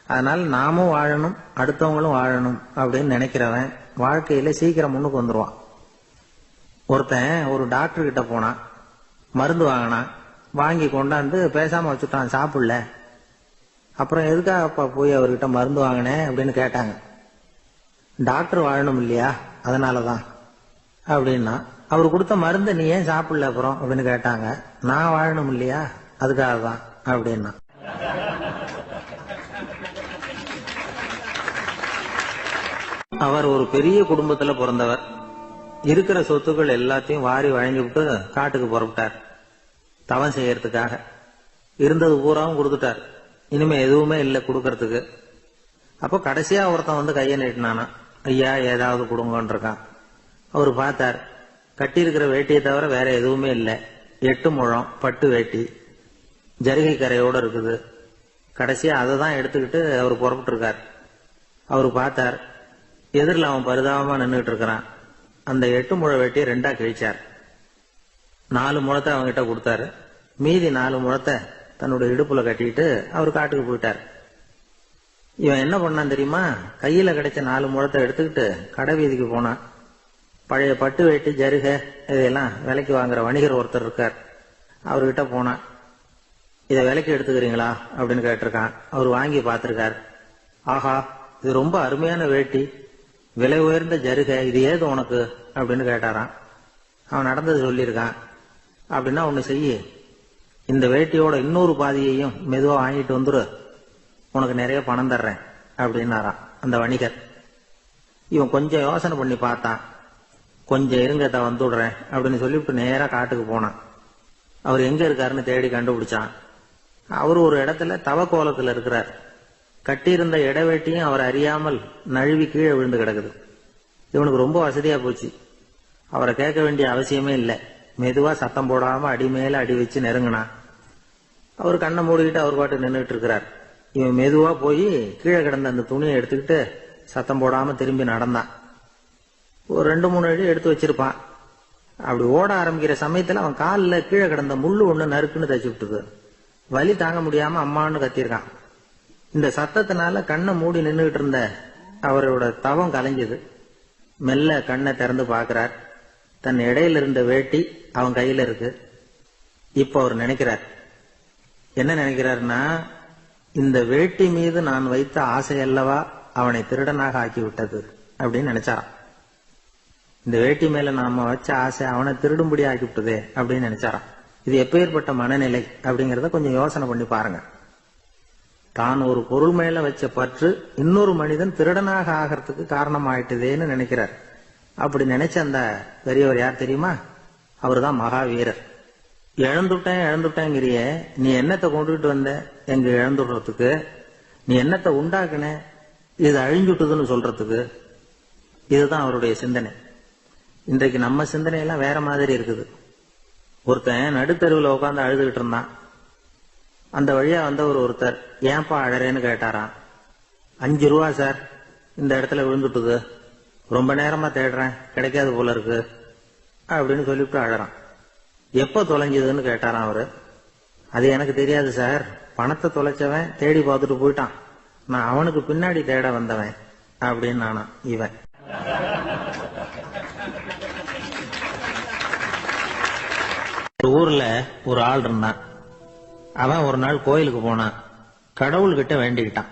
அதனால நாமும் வாழணும், அடுத்தவங்களும் வாழணும் அப்படின்னு நினைக்கிறவன் வாழ்க்கையில சீக்கிரம் முன்னுக்கு வந்துருவான். ஒருத்தன் ஒரு டாக்டர் கிட்ட போனான். மருந்து வாங்கினான். வாங்கி கொண்டாந்து பேசாம வச்சுட்டான், சாப்பிடல. அப்புறம் எதுக்காகப்பா போய் அவர்கிட்ட மருந்து வாங்கினேன் அப்படின்னு கேட்டாங்க. டாக்டர் வாழணும் இல்லையா, அதனாலதான் அப்படின்னா. அவர் கொடுத்த மருந்து நீ ஏன் சாப்பிடல அப்புறம் அப்படின்னு கேட்டாங்க. நான் வாழணும் இல்லையா, அதுக்காக தான் அப்படின்னா. அவர் ஒரு பெரிய குடும்பத்துல பிறந்தவர். இருக்கிற சொத்துக்கள் எல்லாத்தையும் வாரி வழங்கி விட்டு காட்டுக்கு புறப்பட்டார் தவம் செய்யறதுக்காக. இருந்தது பூராவும் கொடுத்துட்டார். இனிமே எதுவுமே இல்லை கொடுக்கறதுக்கு. அப்போ கடைசியா ஒருத்தன் வந்து கையை நீட்டினானா, ஐயா ஏதாவது கொடுங்கன்னு இருக்கான். அவர் பார்த்தார். கட்டி இருக்கிற வேட்டியை தவிர வேற எதுவுமே இல்லை. 8 முழம் பட்டு வேட்டி, ஜரிகை கரையோட இருக்குது. கடைசியா அதை தான் எடுத்துக்கிட்டு அவர் புறப்பட்டு இருக்கார். அவர் பார்த்தார். எதிரில் அவன் பரிதாபமா நின்றுட்டு இருக்கிறான். அந்த 8 முழ வேட்டியை 2ஆ கிழிச்சார். 4 முழத்தை அவங்ககிட்ட கொடுத்தாரு. மீதி 4 முழத்தை தன்னுடைய இடுப்புல கட்டிட்டு அவர் காட்டுக்கு போயிட்டார். இவன் என்ன பண்ணான் தெரியுமா? கையில கிடைச்ச 4 முழத்தை எடுத்துக்கிட்டு கடை வீதிக்கு போனான். பழைய பட்டு வேட்டி ஜருகை இதெல்லாம் விலைக்கு வாங்குற வணிகர் ஒருத்தர் இருக்கார். அவர்கிட்ட போனான். இதை விலைக்கு எடுத்துக்கிறீங்களா அப்படின்னு கேட்டிருக்கான். அவர் வாங்கி பார்த்திருக்கார். ஆஹா, இது ரொம்ப அருமையான வேட்டி, விலை உயர்ந்த ஜருகை, இது ஏது உனக்கு அப்படின்னு கேட்டாரான். அவன் நடந்தது சொல்லியிருக்கான். அப்படின்னா ஒண்ணு செய்ய, இந்த வேட்டியோட இன்னொரு பாதியையும் மெதுவா வாங்கிட்டு வந்துரு, உனக்கு நிறைய பணம் தர்றேன் அப்படின்னாரான் அந்த வணிகர். இவன் கொஞ்சம் யோசனை பண்ணி பார்த்தான். கொஞ்சம் இருங்க, வந்துடுறேன் அப்படின்னு சொல்லிவிட்டு நேரா காட்டுக்கு போனான். அவர் எங்க இருக்காருன்னு தேடி கண்டுபிடிச்சான். அவர் ஒரு இடத்துல தவக்கோலத்துல இருக்கிறார். கட்டியிருந்த இடைவேட்டியும் அவர் அறியாமல் நழுவி கீழே விழுந்து கிடக்குது. இவனுக்கு ரொம்ப வசதியா போச்சு. அவரை கேட்க வேண்டிய அவசியமே இல்லை. மெதுவா சத்தம் போடாம அடி மேல அடி வச்சு நெருங்கினா. அவர் கண்ணை மூடிக்கிட்டு அவர் பாட்டு நின்றுட்டு இருக்கிறார். இவன் மெதுவா போய் கீழே கிடந்த அந்த துணியை எடுத்துக்கிட்டு சத்தம் போடாம திரும்பி நடந்தான். ஒரு 2-3 அடி எடுத்து வச்சிருப்பான். அப்படி ஓட ஆரம்பிக்கிற சமயத்துல அவன் காலில் கீழே கிடந்த முள்ளு ஒண்ணு நறுக்குன்னு தச்சு விட்டுது. வலி தாங்க முடியாம அம்மான்னு கத்திருக்கான். இந்த சத்தத்தினால கண்ணை மூடி நின்றுகிட்டு இருந்த அவரோட தவம் கலைஞ்சது. மெல்ல கண்ணை திறந்து பார்க்கிறார். தன் இடையில இருந்த வேட்டி அவன் கையில இருக்கு. இப்ப அவர் நினைக்கிறார், என்ன நினைக்கிறாருன்னா, இந்த வேட்டி மீது நான் வைத்த ஆசை அல்லவா அவனை திருடனாக ஆக்கி விட்டது அப்படின்னு நினைச்சாராம். இந்த வேட்டி மேல நாம வச்ச ஆசை அவனை திருடும்படி ஆக்கி விட்டதே அப்படின்னு நினைச்சாராம். இது எப்பேற்பட்ட மனநிலை அப்படிங்கறத கொஞ்சம் யோசனை பண்ணி பாருங்க. தான் ஒரு பொருள் மேல வச்ச பற்று இன்னொரு மனிதன் திருடனாக ஆகிறதுக்கு காரணம் ஆயிட்டுதேன்னு நினைக்கிறார். அப்படி நினைச்ச அந்த பெரியவர் யார் தெரியுமா? அவருதான் மகாவீரர். இழந்துட்டேங்கிறிய, நீ என்னத்தை கொண்டுகிட்டு வந்த எங்க இழந்துடுறதுக்கு? நீ என்னத்தை உண்டாக்குன இது அழிஞ்சுட்டுதுன்னு சொல்றதுக்கு? இதுதான் அவருடைய சிந்தனை. இன்றைக்கு நம்ம சிந்தனை எல்லாம் வேற மாதிரி இருக்குது. ஒருத்தன் நடுத்தருவில் உட்காந்து அழுதுகிட்டு இருந்தான். அந்த வழியா வந்தவர் ஒருத்தர், ஏன்பா அழறேன்னு கேட்டாராம். 5 ரூபா சார், இந்த இடத்துல விழுந்துட்டுது, ரொம்ப நேரமா தேடுறேன், கிடைக்காது போல இருக்கு அப்படின்னு சொல்லிவிட்டு அழறான். எப்ப தொலைஞ்சதுன்னு கேட்டாராம் அவரு. அது எனக்கு தெரியாது சார், பணத்தை தொலைச்சவன் தேடி பார்த்துட்டு போயிட்டான், நான் அவனுக்கு பின்னாடி தேட வந்தவன் அப்படின்னு நானா இவன். ஒரு ஊர்ல ஒரு ஆள் இருந்தான். அவன் ஒரு நாள் கோயிலுக்கு போனான். கடவுள்கிட்ட வேண்டிக்கிட்டான்,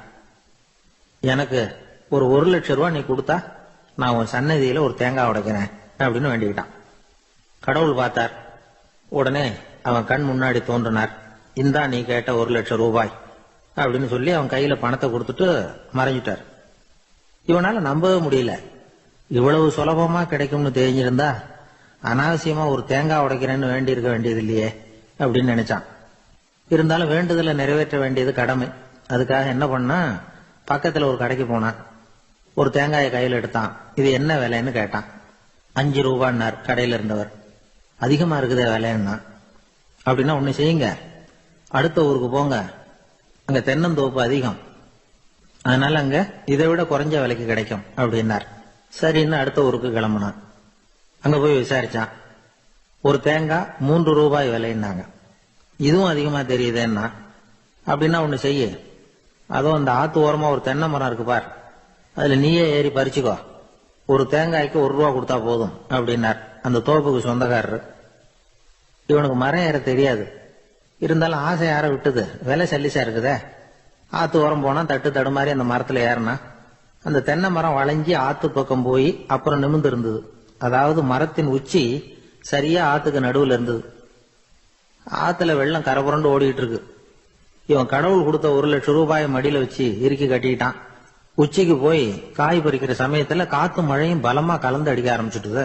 எனக்கு ஒரு 1,00,000 ரூபாய் நீ கொடுத்தா நான் உன் சன்னதியில ஒரு தேங்காய் உடைக்கிறேன் அப்படின்னு வேண்டிக்கிட்டான். கடவுள் பார்த்தார். உடனே அவன் கண் முன்னாடி தோன்றினார். இந்தா நீ கேட்ட 1,00,000 ரூபாய் அப்படின்னு சொல்லி அவன் கையில பணத்தை கொடுத்துட்டு மறைஞ்சிட்டார். இவனால நம்பவே முடியல. இவ்வளவு சுலபமா கிடைக்கும்னு தெரிஞ்சிருந்தா அனாவசியமா ஒரு தேங்காய் உடைக்கிறேன்னு வேண்டி இருக்க வேண்டியது இல்லையே அப்படின்னு நினைச்சான். இருந்தாலும் வேண்டுதலை நிறைவேற்ற வேண்டியது கடமை. அதுக்காக என்ன பண்ணா, பக்கத்துல ஒரு கடைக்கு போனான். ஒரு தேங்காயை கையில் எடுத்தான். இது என்ன விலைன்னு கேட்டான். 5 ரூபான்னார் கடையில இருந்தவர். அதிகமா இருக்குதே விலைன்னா. அப்படின்னா ஒண்ணு செய்யுங்க, அடுத்த ஊருக்கு போங்க, அங்க தென்னந்தோப்பு அதிகம், அதனால அங்க இதை விட குறைஞ்ச விலைக்கு கிடைக்கும் அப்படின்னார். சரின்னு அடுத்த ஊருக்கு கிளம்புனான். அங்க போய் விசாரிச்சான். ஒரு தேங்காய் 3 ரூபாய் விலைன்னாங்க. இதுவும் அதிகமா தெரியுதேன்னா. அப்படின்னா ஒண்ணு செய்ய, அதுவும் அந்த ஆத்து ஓரமா ஒரு தென்னை மரம் இருக்கு பார், அதுல நீயே ஏறி பறிச்சுக்கோ, ஒரு தேங்காய்க்கு 1 ரூபா கொடுத்தா போதும் அப்படின்னார் அந்த தோப்புக்கு சொந்தக்காரரு. இவனுக்கு மரம் ஏற தெரியாது. இருந்தாலும் ஆசை யார விட்டுது, விலை சல்லிசா இருக்குதே. ஆத்து ஓரம் போனா தட்டு தடுமாறி அந்த மரத்துல ஏறினா அந்த தென்னை மரம் வளைஞ்சி ஆத்து பக்கம் போய் அப்புறம் நிமிர்ந்து இருந்தது. அதாவது மரத்தின் உச்சி சரியா ஆத்துக்கு நடுவுல இருந்தது. ஆத்துல வெள்ளம் கரபுரண்டு ஓடிட்டு இருக்கு. இவன் கடவுள் கொடுத்த 1,00,000 ரூபாயை மடியில வச்சு இறுக்கி கட்டிக்கிட்டான். உச்சிக்கு போய் காய் பறிக்கிற சமயத்துல காத்து மழையும் பலமா கலந்து அடிக்க ஆரம்பிச்சுட்டுது.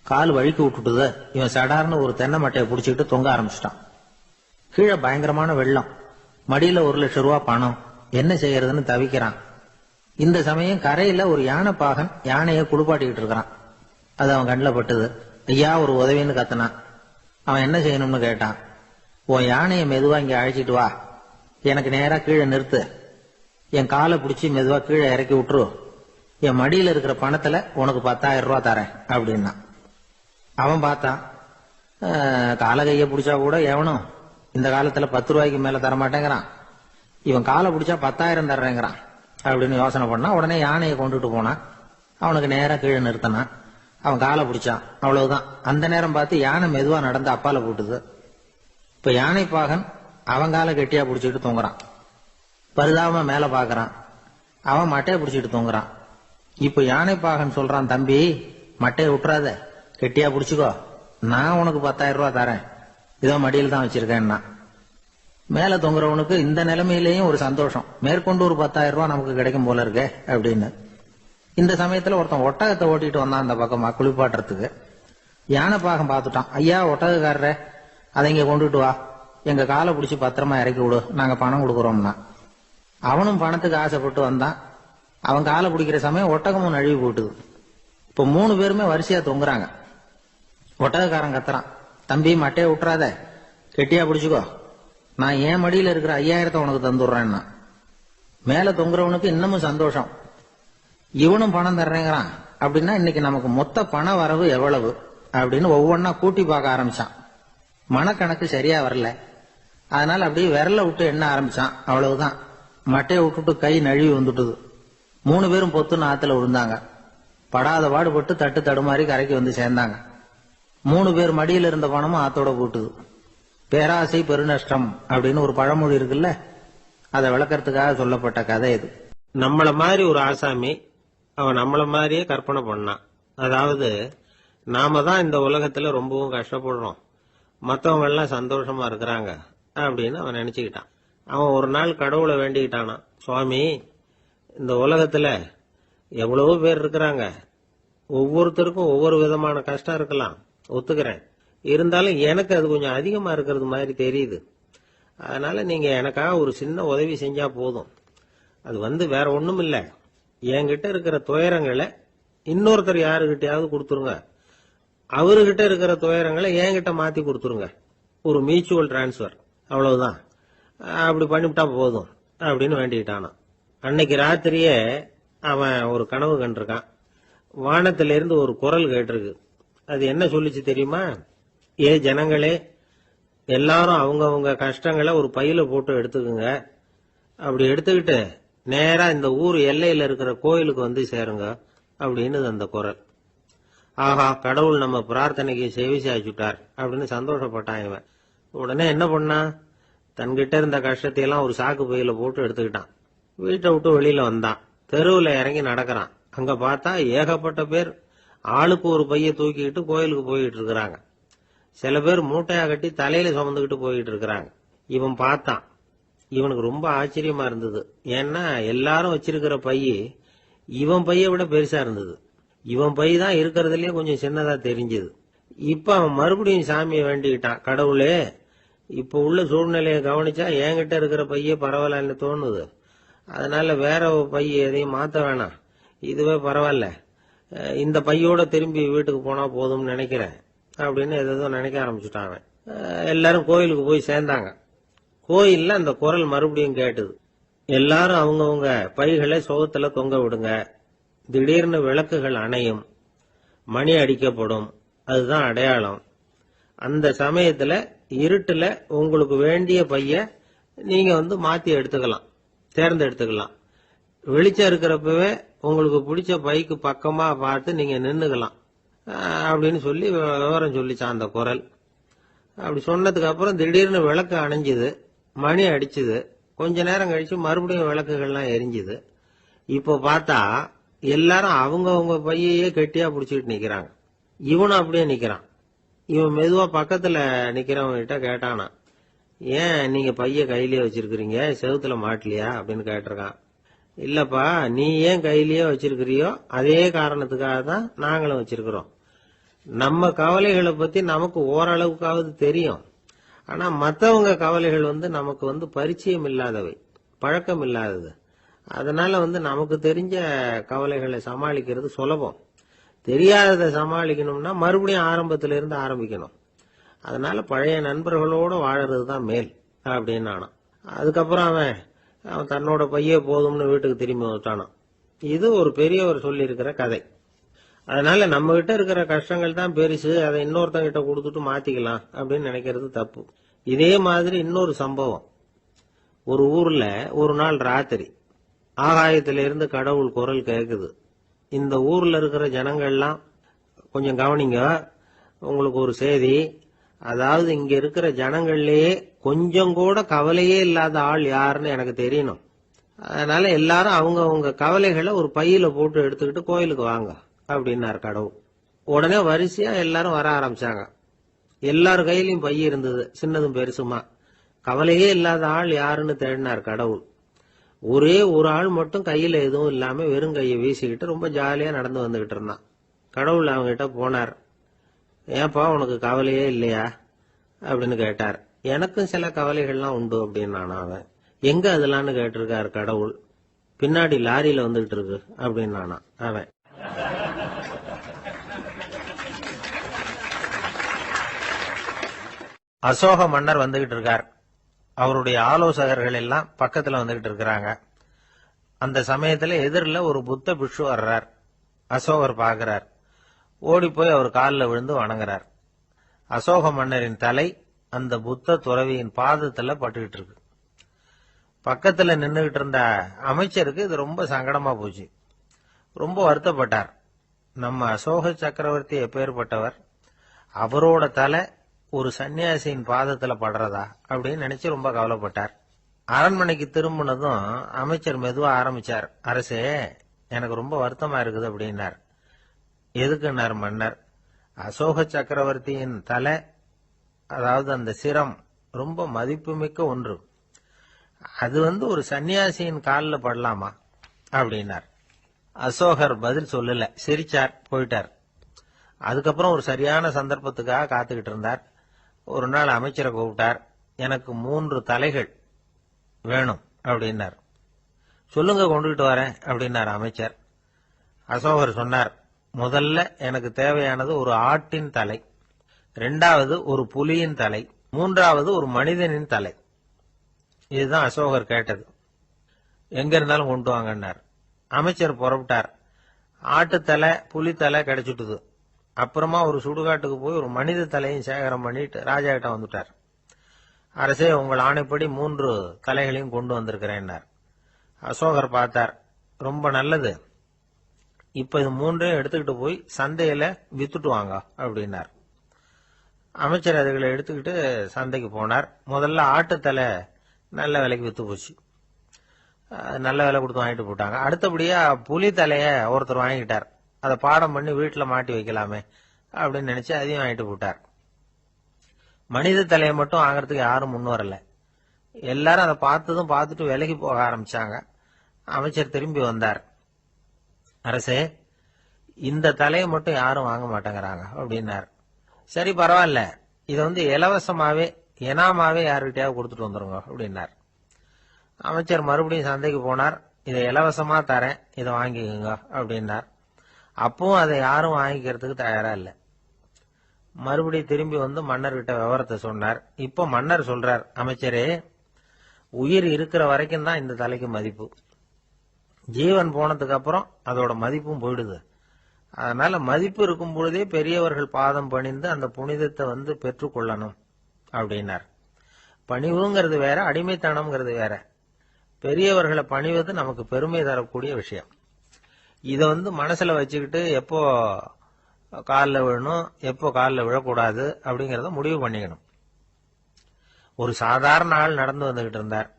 கால் வழுக்கி விட்டுட்டுது. இவன் சடார்னு ஒரு தென்னை மட்டையை பிடிச்சிக்கிட்டு தொங்க ஆரம்பிச்சிட்டான். கீழே பயங்கரமான வெள்ளம், மடியில 1,00,000 ரூபாய் பணம், என்ன செய்யறதுன்னு தவிக்கிறான். இந்த சமயம் கரையில ஒரு யானை பாகன் யானையை குளிப்பாட்டிக்கிட்டு இருக்கிறான். அது அவன் கண்ணில் பட்டுது. ஐயா ஒரு உதவின்னு கத்துனான். அவன் என்ன செய்யணும்னு கேட்டான். உன் யானையை மெதுவா இங்க அழைச்சிட்டு வா, எனக்கு நேரா கீழே நிறுத்து, என் காலை பிடிச்சி மெதுவா கீழே இறக்கி விட்டுரு, என் மடியில இருக்கிற பணத்துல உனக்கு 10,000 ரூபாய் தரேன் அப்படின்னா. அவன் பார்த்தான், காலை கைய பிடிச்சா கூட எவனும் இந்த காலத்துல 10 ரூபாய்க்கு மேல தரமாட்டேங்கிறான், இவன் காலை பிடிச்சா 10,000 தர்றேங்கிறான் அப்படின்னு யோசனை பண்ணா. உடனே யானையை கொண்டுட்டு போனான். அவனுக்கு நேரா கீழே நிறுத்தினான். அவன் காலை பிடிச்சான். அவ்வளவுதான். அந்த நேரம் பார்த்து யானை மெதுவா நடந்து அப்பால போட்டுது. இப்ப யானை பாகன் அவன் காலை கெட்டியா பிடிச்சிட்டு தூங்குறான். பரிதாபமா மேல பாக்குறான். அவன் மட்டையை பிடிச்சிட்டு தூங்குறான். இப்ப யானை பாகன் சொல்றான், தம்பி மட்டையை விட்டுறாத, கெட்டியா பிடிச்சுக்கோ, நான் உனக்கு 10,000 ரூபாய் தரேன், இதோ மடியில் தான் வச்சிருக்கேன்னா. மேல தொங்குறவனுக்கு இந்த நிலைமையிலேயும் ஒரு சந்தோஷம், மேற்கொண்டு ஒரு 10,000 ரூபாய் நமக்கு கிடைக்கும் போல இருக்கே அப்படின்னு. இந்த சமயத்துல ஒருத்தன் ஒட்டகத்தை ஓட்டிட்டு வந்தான் அந்த பக்கமா குளிப்பாட்டுறதுக்கு. யானை பாகம் பார்த்துட்டான். ஐயா ஒட்டகக்காரரே, அதை இங்க கொண்டுட்டு வா, எங்க காலை பிடிச்சி பத்திரமா இறக்கி விடு, நாங்க பணம் கொடுக்குறோம்னா. அவனும் பணத்துக்கு ஆசைப்பட்டு வந்தான். அவன் காலை பிடிக்கிற சமயம் ஒட்டகமும் நழுவி போட்டுது. இப்ப 3 பேருமே வரிசையா தொங்குறாங்க. ஒட்டகக்காரன் கத்துறான், தம்பி மட்டையை விட்டுறாத, கெட்டியா பிடிச்சுக்கோ, நான் என் மடியில இருக்கிற 5000 உனக்கு தந்துடுறேன்னா. மேல தொங்குறவனுக்கு இன்னமும் சந்தோஷம். இவனும் பணம் தர்றேங்கிறான். அப்படின்னா இன்னைக்கு நமக்கு மொத்த பண வரவு எவ்வளவு அப்படின்னு ஒவ்வொன்னா கூட்டி பார்க்க ஆரம்பிச்சான். மனக்கணக்கு சரியா வரல. அதனால அப்படியே விரல விட்டு எண்ண ஆரம்பிச்சான். அவ்வளவுதான், மட்டையை விட்டுட்டு கை நழுவி வந்துட்டுது. 3 பேரும் பொத்துன்னு ஆத்துல விழுந்தாங்க. படாத பாடுபட்டு தட்டு தடுமாறி கரைக்கு வந்து சேர்ந்தாங்க. 3 பேர் மடியில் இருந்த பணமும் ஆத்தோட போட்டுது. பேராசை பெருநஷ்டம் அப்படின்னு ஒரு பழமொழி இருக்குல்ல, அதை விளக்கறதுக்காக சொல்லப்பட்ட கதை இது. நம்மள மாதிரி ஒரு ஆசாமி அவன் நம்மள மாதிரியே கற்பனை பண்ணான். அதாவது நாம தான் இந்த உலகத்துல ரொம்பவும் கஷ்டப்படுறோம், மத்தவங்க எல்லாம் சந்தோஷமா இருக்கிறாங்க அப்படின்னு அவன் நினைச்சுக்கிட்டான். அவன் ஒரு நாள் கடவுளை வேண்டிக்கிட்டானா, சுவாமி, இந்த உலகத்துல எவ்வளவோ பேர் இருக்கிறாங்க, ஒவ்வொருத்தருக்கும் ஒவ்வொரு விதமான கஷ்டம் இருக்கலாம், ஒத்துக்கிறேன். இருந்தாலும் எனக்கு அது கொஞ்சம் அதிகமா இருக்கிறது மாதிரி தெரியுது. அதனால நீங்க எனக்காக ஒரு சின்ன உதவி செஞ்சா போதும். அது வேற ஒண்ணும் இல்ல, என்கிட்ட இருக்கிற துயரங்களை இன்னொருத்தர் யாருகிட்டயாவது கொடுத்துருங்க, அவர்கிட்ட இருக்கிற துயரங்களை என்கிட்ட மாத்தி கொடுத்துருங்க. ஒரு மியூச்சுவல் டிரான்ஸ்பர், அவ்வளவுதான். அப்படி பண்ணிவிட்டா போதும் அப்படின்னு வேண்டிக்கிட்டானா. அன்னைக்கு ராத்திரியே அவன் ஒரு கனவு கண்டிருக்கான். வானத்திலிருந்து ஒரு குரல் கேட்டிருக்கு. அது என்ன சொல்லிச்சு தெரியுமா? ஏ ஜனங்களே, எல்லாரும் அவங்கவங்க கஷ்டங்களை ஒரு பையில போட்டு எடுத்துக்குங்க. அப்படி எடுத்துக்கிட்டு நேரா இந்த ஊர் எல்லையில இருக்கிற கோயிலுக்கு வந்து சேருங்க அப்படின்னு அந்த குரல். ஆஹா, கடவுள் நம்ம பிரார்த்தனைக்கு செவி சாய்ச்சுட்டார் அப்படின்னு சந்தோஷப்பட்டான் இவன். உடனே என்ன பண்ணான், தன்கிட்ட இருந்த கஷ்டத்தையெல்லாம் ஒரு சாக்கு பையில போட்டு எடுத்துக்கிட்டான். வீட்டை விட்டு வெளியில வந்தான். தெருவுல இறங்கி நடக்கிறான். அங்க பார்த்தா ஏகப்பட்ட பேர் ஆளுக்கு ஒரு பைய தூக்கிக்கிட்டு கோயிலுக்கு போயிட்டு இருக்கிறாங்க. சில பேர் மூட்டையா கட்டி தலையில சுமந்துக்கிட்டு போயிட்டு இருக்கிறாங்க. இவன் பார்த்தான். இவனுக்கு ரொம்ப ஆச்சரியமா இருந்தது. ஏன்னா எல்லாரும் வச்சிருக்கிற பைய இவன் பைய விட பெருசா இருந்தது. இவன் பை தான் இருக்கிறதுலயே கொஞ்சம் சின்னதா தெரிஞ்சது. இப்ப அவன் மறுபடியும் சாமியை வேண்டிக்கிட்டான், கடவுளே, இப்ப உள்ள சூழ்நிலையை கவனிச்சா என்கிட்ட இருக்கிற பைய பரவாயில்லன்னு தோணுது. அதனால வேற பைய எதையும் மாத்த வேணாம், இதுவே பரவாயில்ல, இந்த பையோட திரும்பி வீட்டுக்கு போனா போதும்னு நினைக்கிறேன் அப்படின்னு ஏதோ நினைக்க ஆரம்பிச்சுட்டான் அவன். எல்லாரும் கோயிலுக்கு போய் சேர்ந்தாங்க. கோயில்ல அந்த குரல் மறுபடியும் கேட்டுது. எல்லாரும் அவங்கவுங்க பைகளை சுகத்துல தொங்க விடுங்க, திடீர்னு விளக்குகள் அணையும், மணி அடிக்கப்படும், அதுதான் அடையாளம். அந்த சமயத்துல இருட்டுல உங்களுக்கு வேண்டிய பைய நீங்க மாத்தி எடுத்துக்கலாம், தேர்ந்தெடுத்துக்கலாம். வெளிச்சம் இருக்கிறப்பவே உங்களுக்கு பிடிச்ச பைக்கு பக்கமா பார்த்து நீங்க நின்னுக்கலாம் அப்படின்னு சொல்லி விவரம் சொல்லிச்சான் அந்த குரல். அப்படி சொன்னதுக்கு அப்புறம் திடீர்னு விளக்கு அணைஞ்சுது, மணி அடிச்சுது. கொஞ்ச நேரம் கழிச்சு மறுபடியும் விளக்குகள்லாம் எரிஞ்சுது. இப்போ பார்த்தா எல்லாரும் அவங்கவுங்க பையையே கெட்டியா பிடிச்சிட்டு நிக்கிறாங்க. இவனும் அப்படியே நிக்கிறான். இவன் மெதுவா பக்கத்துல நிக்கிறவங்க கிட்ட கேட்டானா, ஏன் நீங்க பைய கையிலேயே வச்சிருக்கிறீங்க, செவுத்துல மாட்டலையா அப்படின்னு கேட்டிருக்கான். இல்லப்பா, நீ ஏன் கையிலேயே வச்சிருக்கிறியோ அதே காரணத்துக்காக தான் நாங்களும் வச்சிருக்கிறோம். நம்ம கவலைகளை பத்தி நமக்கு ஓரளவுக்காவது தெரியும். ஆனா மத்தவங்க கவலைகள் நமக்கு பரிச்சயம் இல்லாதவை, பழக்கம் இல்லாதது. அதனால நமக்கு தெரிஞ்ச கவலைகளை சமாளிக்கிறது சுலபம். தெரியாததை சமாளிக்கணும்னா மறுபடியும் ஆரம்பத்தில இருந்து ஆரம்பிக்கணும். அதனால பழைய நண்பர்களோட வாழறதுதான் மேல் அப்படின்னு ஆனான். அதுக்கப்புறம் அவன் தன்னோட பைய போதும்னு வீட்டுக்கு திரும்பி வந்துட்டானான். இது ஒரு பெரியவர் சொல்லி இருக்கிற கதை. அதனால நம்ம கிட்ட இருக்கிற கஷ்டங்கள் தான் பெருசு, அதை இன்னொருத்தங்கிட்ட கொடுத்துட்டு மாத்திக்கலாம் அப்படின்னு நினைக்கிறது தப்பு. இதே மாதிரி இன்னொரு சம்பவம். ஒரு ஊர்ல ஒரு நாள் ராத்திரி ஆகாயத்திலிருந்து கடவுள் குரல் கேக்குது. இந்த ஊர்ல இருக்கிற ஜனங்கள்லாம் கொஞ்சம் கவனிங்க, உங்களுக்கு ஒரு செய்தி. அதாவது இங்க இருக்கிற ஜனங்கள்லயே கொஞ்சம் கூட கவலையே இல்லாத ஆள் யாருன்னு எனக்கு தெரியணும். அதனால எல்லாரும் அவங்க கவலைகளை ஒரு பையில போட்டு எடுத்துக்கிட்டு கோயிலுக்கு வாங்க அப்படின்னாரு கடவுள். உடனே வரிசையா எல்லாரும் வர ஆரம்பிச்சாங்க. எல்லார் கையிலயும் பை இருந்தது, சின்னதும் பெருசுமா. கவலையே இல்லாத ஆள் யாருன்னு தேடினார் கடவுள். ஒரே ஒரு ஆள் மட்டும் கையில எதுவும் இல்லாம வெறும் கையை வீசிக்கிட்டு ரொம்ப ஜாலியா நடந்து வந்துகிட்டு இருந்தான். கடவுள் அவங்க கிட்ட போனார். ஏன்பா, உனக்கு கவலையே இல்லையா அப்படின்னு கேட்டார். எனக்கும் சில கவலைகள்லாம் உண்டு அப்படின்னு அவன். எங்க அதெல்லாம்னு கேட்டிருக்காரு கடவுள். பின்னாடி லாரியில வந்துகிட்டு இருக்கு அப்படின்னு அவன். அசோக மன்னர் வந்துகிட்டு இருக்கார். அவருடைய ஆலோசகர்கள் எல்லாம் பக்கத்துல வந்துகிட்டு இருக்கிறாங்க. அந்த சமயத்துல எதிரில ஒரு புத்த பிக்ஷு வர்றார். அசோகர் பாக்குறார். ஓடி போய் அவர் காலில் விழுந்து வணங்குறார். அசோக மன்னரின் தலை அந்த புத்த துறவியின் பாதத்துல பட்டுக்கிட்டு இருக்கு. பக்கத்துல நின்றுகிட்டு இருந்த அமைச்சருக்கு இது ரொம்ப சங்கடமா போச்சு. ரொம்ப வருத்தப்பட்டார். நம்ம அசோக சக்கரவர்த்தி எப்பேற்பட்டவர், அவரோட தலை ஒரு சன்னியாசியின் பாதத்துல படுறதா அப்படின்னு நினைச்சு ரொம்ப கவலைப்பட்டார். அரண்மனைக்கு திரும்பினதும் அமைச்சர் மெதுவா ஆரம்பிச்சார். அரசே, எனக்கு ரொம்ப வருத்தமா இருக்குது அப்படின்னார். எதுக்குன்னார் மன்னர். அசோக சக்கரவர்த்தியின் தலை, அதாவது அந்த சிரம், ரொம்ப மதிப்புமிக்க ஒன்று. அது ஒரு சன்னியாசியின் காலில் படலாமா அப்படின்னார். அசோகர் பதில் சொல்லல, சிரிச்சார், போயிட்டார். அதுக்கப்புறம் ஒரு சரியான சந்தர்ப்பத்துக்காக காத்துக்கிட்டு இருந்தார். ஒரு நாள் அமைச்சரை கூப்பிட்டார். எனக்கு 3 தலைகள் வேணும் அப்படின்னார். சொல்லுங்க, கொண்டுகிட்டு வரேன் அப்படின்னார் அமைச்சர். அசோகர் சொன்னார், முதல்ல எனக்கு தேவையானது ஒரு ஆட்டின் தலை, 2வது ஒரு புலியின் தலை, 3வது ஒரு மனிதனின் தலை. இதுதான் அசோகர் கேட்டது. எங்க இருந்தாலும் கொண்டு வாங்கன்னார். அமைச்சர் புறப்பட்டார். ஆட்டுத்தலை, புலித்தலை கிடைச்சிட்டுது. அப்புறமா ஒரு சுடுகாட்டுக்கு போய் ஒரு மனித தலையும் சேகரம் பண்ணிட்டு ராஜா கிட்ட வந்துட்டார். அரசே, உங்கள் ஆணைப்படி 3 தலைகளையும் கொண்டு வந்திருக்கிறேன்னார். அசோகர் பார்த்தார். ரொம்ப நல்லது, இப்ப இது 3ஐயும் எடுத்துக்கிட்டு போய் சந்தையில வித்துட்டு வாங்க அப்படின்னார். அமைச்சர் அதுகளை எடுத்துக்கிட்டு சந்தைக்கு போனார். முதல்ல ஆட்டுத்தலை நல்ல விலைக்கு வித்து போச்சு. நல்ல விலை கொடுத்து வாங்கிட்டு போட்டாங்க. அடுத்தபடியா புலி தலைய ஒருத்தர் வாங்கிட்டார். அதை பாடம் பண்ணி வீட்டுல மாட்டி வைக்கலாமே அப்படின்னு நினைச்சு அதையும் வாங்கிட்டு போட்டார். மனித தலையை மட்டும் வாங்கறதுக்கு யாரும் முன் வரல. எல்லாரும் அதை பார்த்துட்டு விலைக்கு போக ஆரம்பிச்சாங்க. அமைச்சர் திரும்பி வந்தார். அரசே, இந்த தலையை மட்டும் யாரும் வாங்க மாட்டேங்கிறாங்க அப்படின்னார். சரி, பரவாயில்ல, இதை இலவசமாவே எனாமாவே யாருக்கிட்டையாவது கொடுத்துட்டு வந்துருங்க அப்படின்னார். அமைச்சர் மறுபடியும் சந்தைக்கு போனார். இதை இலவசமா தரேன், இதை வாங்கிக்கோங்க அப்படின்னார். அப்பவும் அதை யாரும் வாங்கிக்கிறதுக்கு தயாரா இல்லை. மறுபடியும் திரும்பி மன்னர்கிட்ட விவரத்தை சொன்னார். இப்ப மன்னர் சொல்றார், அமைச்சரே, உயிர் இருக்கிற வரைக்கும் தான் இந்த தலைக்கு மதிப்பு. ஜீவன் போனதுக்கு அப்புறம் அதோட மதிப்பும் போயிடுது. அதனால மதிப்பு இருக்கும் பொழுதே பெரியவர்கள் பாதம் பணிந்து அந்த புனிதத்தை பெற்றுக்கொள்ளணும் அப்படின்னார். பணிவுங்கிறது வேற, அடிமைத்தனம்ங்கிறது வேற. பெரியவர்களை பணிவது நமக்கு பெருமை தரக்கூடிய விஷயம். இதை மனசுல வச்சுக்கிட்டு எப்போ காலில் விழணும், எப்போ காலில் விழக்கூடாது அப்படிங்கறத முடிவு பண்ணிக்கணும். ஒரு சாதாரண ஆள் நடந்து வந்துகிட்டு இருந்தார்.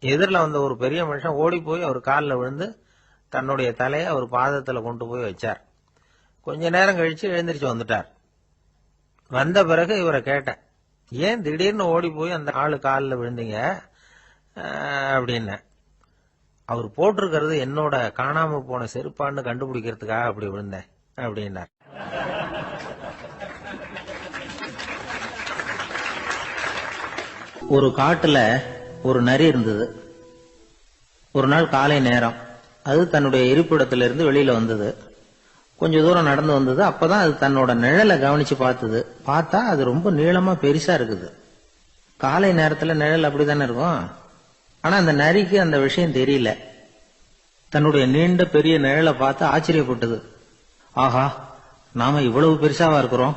எதிரில் வந்த ஒரு பெரிய மனுஷன் ஓடி போய் அவர் காலில் விழுந்து தன்னுடைய தலையை அவர் பாதத்தில் கொண்டு போய் வச்சார். கொஞ்ச நேரம் கழிச்சு எழுந்திரிச்சு வந்துட்டார். வந்த பிறகு இவரை கேட்டேன், ஏன் திடீர்னு ஓடி போய் அந்த ஆளு காலில் விழுந்தீங்க அப்படின்னு. அவர் போட்டிருக்கிறது என்னோட காணாம போன செருப்பான்னு கண்டுபிடிக்கிறதுக்காக அப்படி விழுந்தேன் அப்படின்னார். ஒரு காட்டுல ஒரு நரி இருந்தது. ஒரு நாள் காலை நேரம் அது தன்னுடைய இருப்பிடத்திலிருந்து வெளியில வந்தது. கொஞ்ச தூரம் நடந்து வந்தது. அப்பதான் அது தன்னோட நிழலை கவனிச்சு பார்த்தது. பார்த்தா அது ரொம்ப நீளமா பெருசா இருக்குது. காலை நேரத்துல நிழல் அப்படித்தானே இருக்கும். ஆனா அந்த நரிக்கு அந்த விஷயம் தெரியல. தன்னுடைய நீண்ட பெரிய நிழலை பார்த்து ஆச்சரியப்பட்டது. ஆஹா, நாம இவ்வளவு பெருசாவா இருக்கிறோம்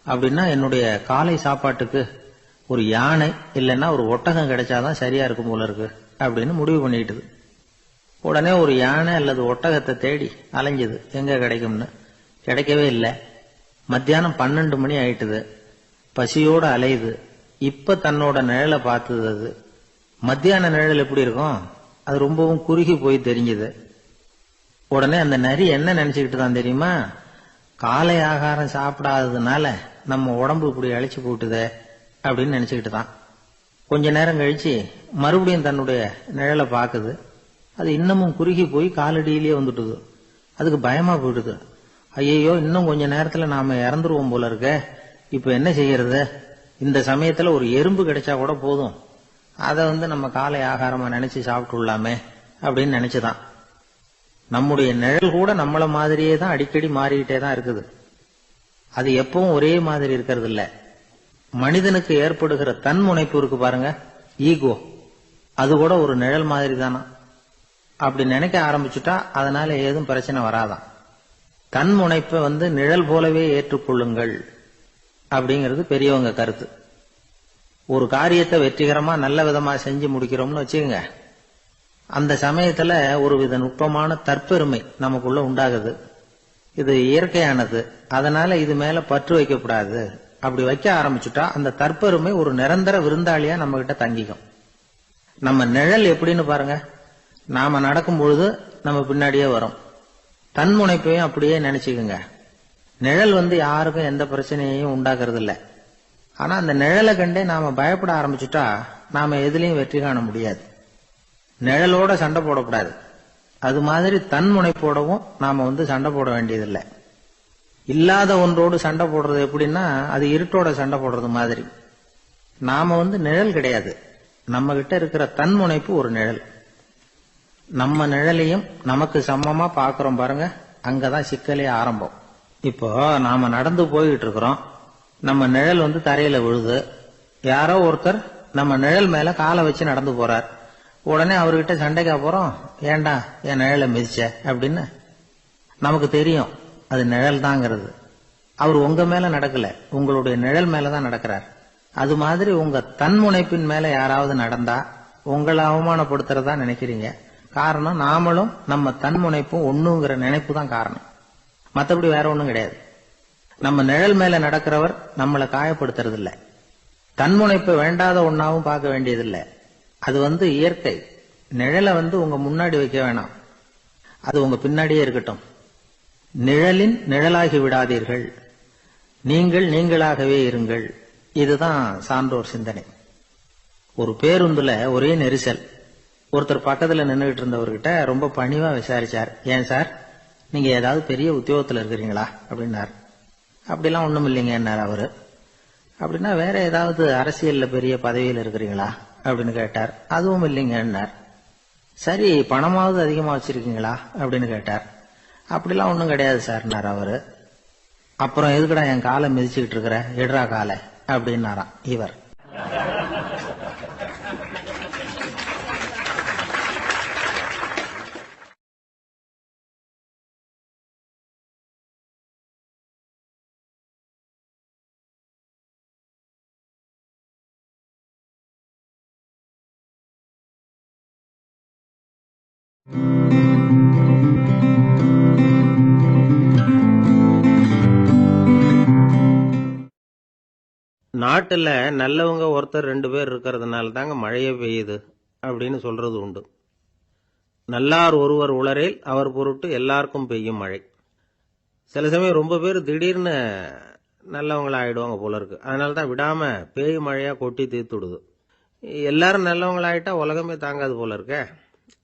அப்படின்னா என்னுடைய காலை சாப்பாட்டுக்கு ஒரு யானை இல்லைன்னா ஒரு ஒட்டகம் கிடைச்சாதான் சரியா இருக்கும் போல இருக்கு அப்படின்னு முடிவு பண்ணிட்டுது. உடனே ஒரு யானை அல்லது ஒட்டகத்தை தேடி அலைஞ்சது, எங்க கிடைக்கும்னு. கிடைக்கவே இல்லை. மத்தியானம் 12 மணி ஆயிட்டுது. பசியோட அலையுது. இப்ப தன்னோட நிழலை பார்த்தது. அது மத்தியான நிழல் எப்படி இருக்கும், அது ரொம்பவும் குறுகி போய் தெரிஞ்சது. உடனே அந்த நரி என்ன நினைச்சுக்கிட்டு தான் தெரியுமா, காலை ஆகாரம் சாப்பிடாததுனால நம்ம உடம்பு இப்படி அழிச்சு போட்டுதே அப்படின்னு நினைச்சுக்கிட்டு தான். கொஞ்ச நேரம் கழிச்சு மறுபடியும் தன்னுடைய நிழலை பார்க்குது. அது இன்னமும் குறுகி போய் காலடியிலேயே வந்துட்டுது. அதுக்கு பயமா போயிடுது. ஐயோ, இன்னும் கொஞ்ச நேரத்துல நாம இறந்துருவோம் போல இருக்க. இப்ப என்ன செய்யறது? இந்த சமயத்துல ஒரு எறும்பு கிடைச்சா கூட போதும், அதை நம்ம காலை ஆகாரமா நினைச்சு சாப்பிட்டுள்ளாமே அப்படின்னு நினைச்சுதான். நம்முடைய நிழல் கூட நம்மள மாதிரியே தான் அடிக்கடி மாறிக்கிட்டே தான் இருக்குது. அது எப்பவும் ஒரே மாதிரி இருக்கிறது இல்ல. மனிதனுக்கு ஏற்படுகிற தன்முனைப்பு இருக்கு பாருங்க, ஈகோ, அது கூட ஒரு நிழல் மாதிரி தானா. அப்படி நினைக்க ஆரம்பிச்சுட்டா அதனால ஏதும் பிரச்சனை வராதான். தன்முனைப்பை நிழல் போலவே ஏற்றுக்கொள்ளுங்கள் அப்படிங்கிறது பெரியவங்க கருத்து. ஒரு காரியத்தை வெற்றிகரமா நல்ல விதமா செஞ்சு முடிக்கிறோம்னு வச்சுக்கோங்க, அந்த சமயத்துல ஒரு வித நுட்பமான தற்பெருமை நமக்குள்ள உண்டாகுது. இது இயற்கையானது, அதனால இது மேல பற்று வைக்கக்கூடாது. அப்படி வைக்க ஆரம்பிச்சுட்டா அந்த தற்பெருமை ஒரு நிரந்தர விருந்தாளியா நம்ம கிட்ட தங்கிக்கும். நம்ம நிழல் எப்படின்னு பாருங்க, நாம நடக்கும் பொழுது நம்ம பின்னாடியே வரும். தன்முனைப்பையும் அப்படியே நினைச்சுக்குங்க. நிழல் யாருக்கும் எந்த பிரச்சனையையும் உண்டாக்குறது இல்ல. ஆனா அந்த நிழலை கண்டே நாம பயப்பட ஆரம்பிச்சுட்டா நாம எதுலயும் வெற்றி காண முடியாது. நிழலோட சண்டை போடக்கூடாது. அது மாதிரி தன்முனைப்போடவும் நாம சண்டை போட வேண்டியதில்லை. இல்லாத ஒன்றோடு சண்டை போடுறது எப்படின்னா, அது இருட்டோட சண்டை போடுறது மாதிரி. நாம நிழல் கிடையாது, நம்ம கிட்ட இருக்கிற தன்முனைப்பு ஒரு நிழல். நம்ம நிழலையும் நமக்கு சமமா பாக்குறோம் பாருங்க, அங்கதான் சிக்கலே ஆரம்பம். இப்போ நாம நடந்து போயிட்டு இருக்கிறோம், நம்ம நிழல் தரையில விழுது. யாரோ ஒருத்தர் நம்ம நிழல் மேல காலை வச்சு நடந்து போறார். உடனே அவர்கிட்ட சண்டைக்கா போறோம், ஏண்டா என் நிழலை மிதிச்ச அப்படின்னு. நமக்கு தெரியும் அது நிழல் தாங்கிறது. அவர் உங்க மேல நடக்கல, உங்களுடைய நிழல் மேலதான் நடக்கிறார். அது மாதிரி உங்க தன்முனைப்பின் மேல யாராவது நடந்தா உங்களை அவமானப்படுத்துறதா நினைக்கிறீங்க. காரணம், நாமளும் நம்ம தன்முனைப்பும் ஒண்ணுங்கிற நினைப்பு தான் காரணம், மற்றபடி வேற ஒண்ணும் கிடையாது. நம்ம நிழல் மேல நடக்கிறவர் நம்மளை காயப்படுத்துறது இல்ல. தன்முனைப்பை வேண்டாத ஒன்னாவும் பார்க்க வேண்டியதில்லை. அது இயற்கை. நிழலை உங்க முன்னாடி வைக்க வேணாம், அது உங்க பின்னாடியே இருக்கட்டும். நிழலின் நிழலாகி விடாதீர்கள், நீங்கள் நீங்களாகவே இருங்கள். இதுதான் சான்றோர் சிந்தனை. ஒரு பேருந்துல ஒரே நெரிசல். ஒருத்தர் பக்கத்துல நின்றுகிட்டு இருந்தவர்கிட்ட ரொம்ப பணிவா விசாரிச்சார், ஏன் சார் நீங்க ஏதாவது பெரிய உத்தியோகத்துல இருக்கிறீங்களா அப்படின்னார். அப்படிலாம் ஒண்ணும் இல்லைங்க என்னார் அவரு. அப்படின்னா வேற ஏதாவது அரசியல்ல பெரிய பதவியில் இருக்கிறீங்களா அப்படின்னு கேட்டார். அதுவும் இல்லைங்கன்னார். சரி, பணமாவது அதிகமா வச்சிருக்கீங்களா அப்படின்னு கேட்டார். அப்படிலாம் ஒண்ணும் கிடையாது சார்னார் அவரு. அப்புறம் எதுக்குடா என் காலை மிதிச்சுக்கிட்டு இருக்கிற, எடுறா காலை அப்படின்னாராம் இவர். நாட்டுல நல்லவங்க ஒருத்தர் 2 பேர் இருக்கிறதுனால தாங்க மழையே பெய்யுது அப்படின்னு சொல்றது உண்டு. நல்லார் ஒருவர் உளரேல் அவர் பொருட்டு எல்லாருக்கும் பெய்யும் மழை. சில சமயம் ரொம்ப பேர் திடீர்னு நல்லவங்களா ஆயிடுவாங்க போல இருக்கு. அதனாலதான் விடாம பேய் மழையா கொட்டி தீர்த்துடுது. எல்லாரும் நல்லவங்களாயிட்டா உலகமே தாங்காது போல இருக்க.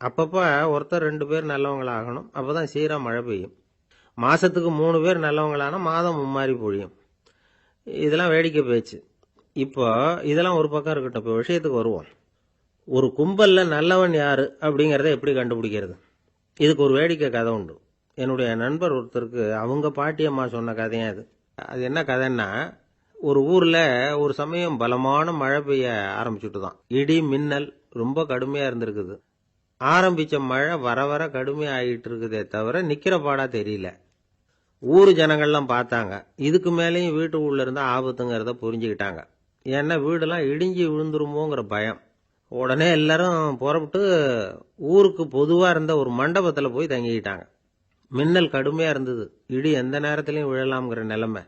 அப்பப்ப ஒருத்தர் 2 பேர் நல்லவங்களாகணும், அப்பதான் சீரா மழை பெய்யும். மாசத்துக்கு 3 பேர் நல்லவங்களானா மாதம் மும்மாரி பொழியும். இதெல்லாம் வேடிக்கை பேச்சு. இப்போ இதெல்லாம் ஒரு பக்கம் இருக்கட்டும், இப்போ விஷயத்துக்கு வருவோம். ஒரு கும்பல்ல நல்லவன் யாரு அப்படிங்கறத எப்படி கண்டுபிடிக்கிறது? இதுக்கு ஒரு வேடிக்கை கதை உண்டு. என்னுடைய நண்பர் ஒருத்தருக்கு அவங்க பாட்டியம்மா சொன்ன கதையா அது. அது என்ன கதைன்னா, ஒரு ஊர்ல ஒரு சமயம் பலமான மழை பெய்ய ஆரம்பிச்சுட்டு தான். இடி மின்னல் ரொம்ப கடுமையா இருந்திருக்குது. ஆரம்பிச்ச மழை வர வர கடுமையா ஆகிட்டு இருக்குதே தவிர நிக்கிற பாடா தெரியல. ஊரு ஜனங்கள்லாம் பார்த்தாங்க. இதுக்கு மேலேயும் வீட்டுக்குள்ள இருந்தா ஆபத்துங்கிறத புரிஞ்சுக்கிட்டாங்க. ஏன்னா வீடெல்லாம் இடிஞ்சு விழுந்துருமோங்கிற பயம். உடனே எல்லாரும் புறப்பட்டு ஊருக்கு பொதுவா இருந்த ஒரு மண்டபத்துல போய் தங்கிக்கிட்டாங்க. மின்னல் கடுமையா இருந்தது, இடி எந்த நேரத்திலையும் விழலாம்ங்கிற நிலைமை.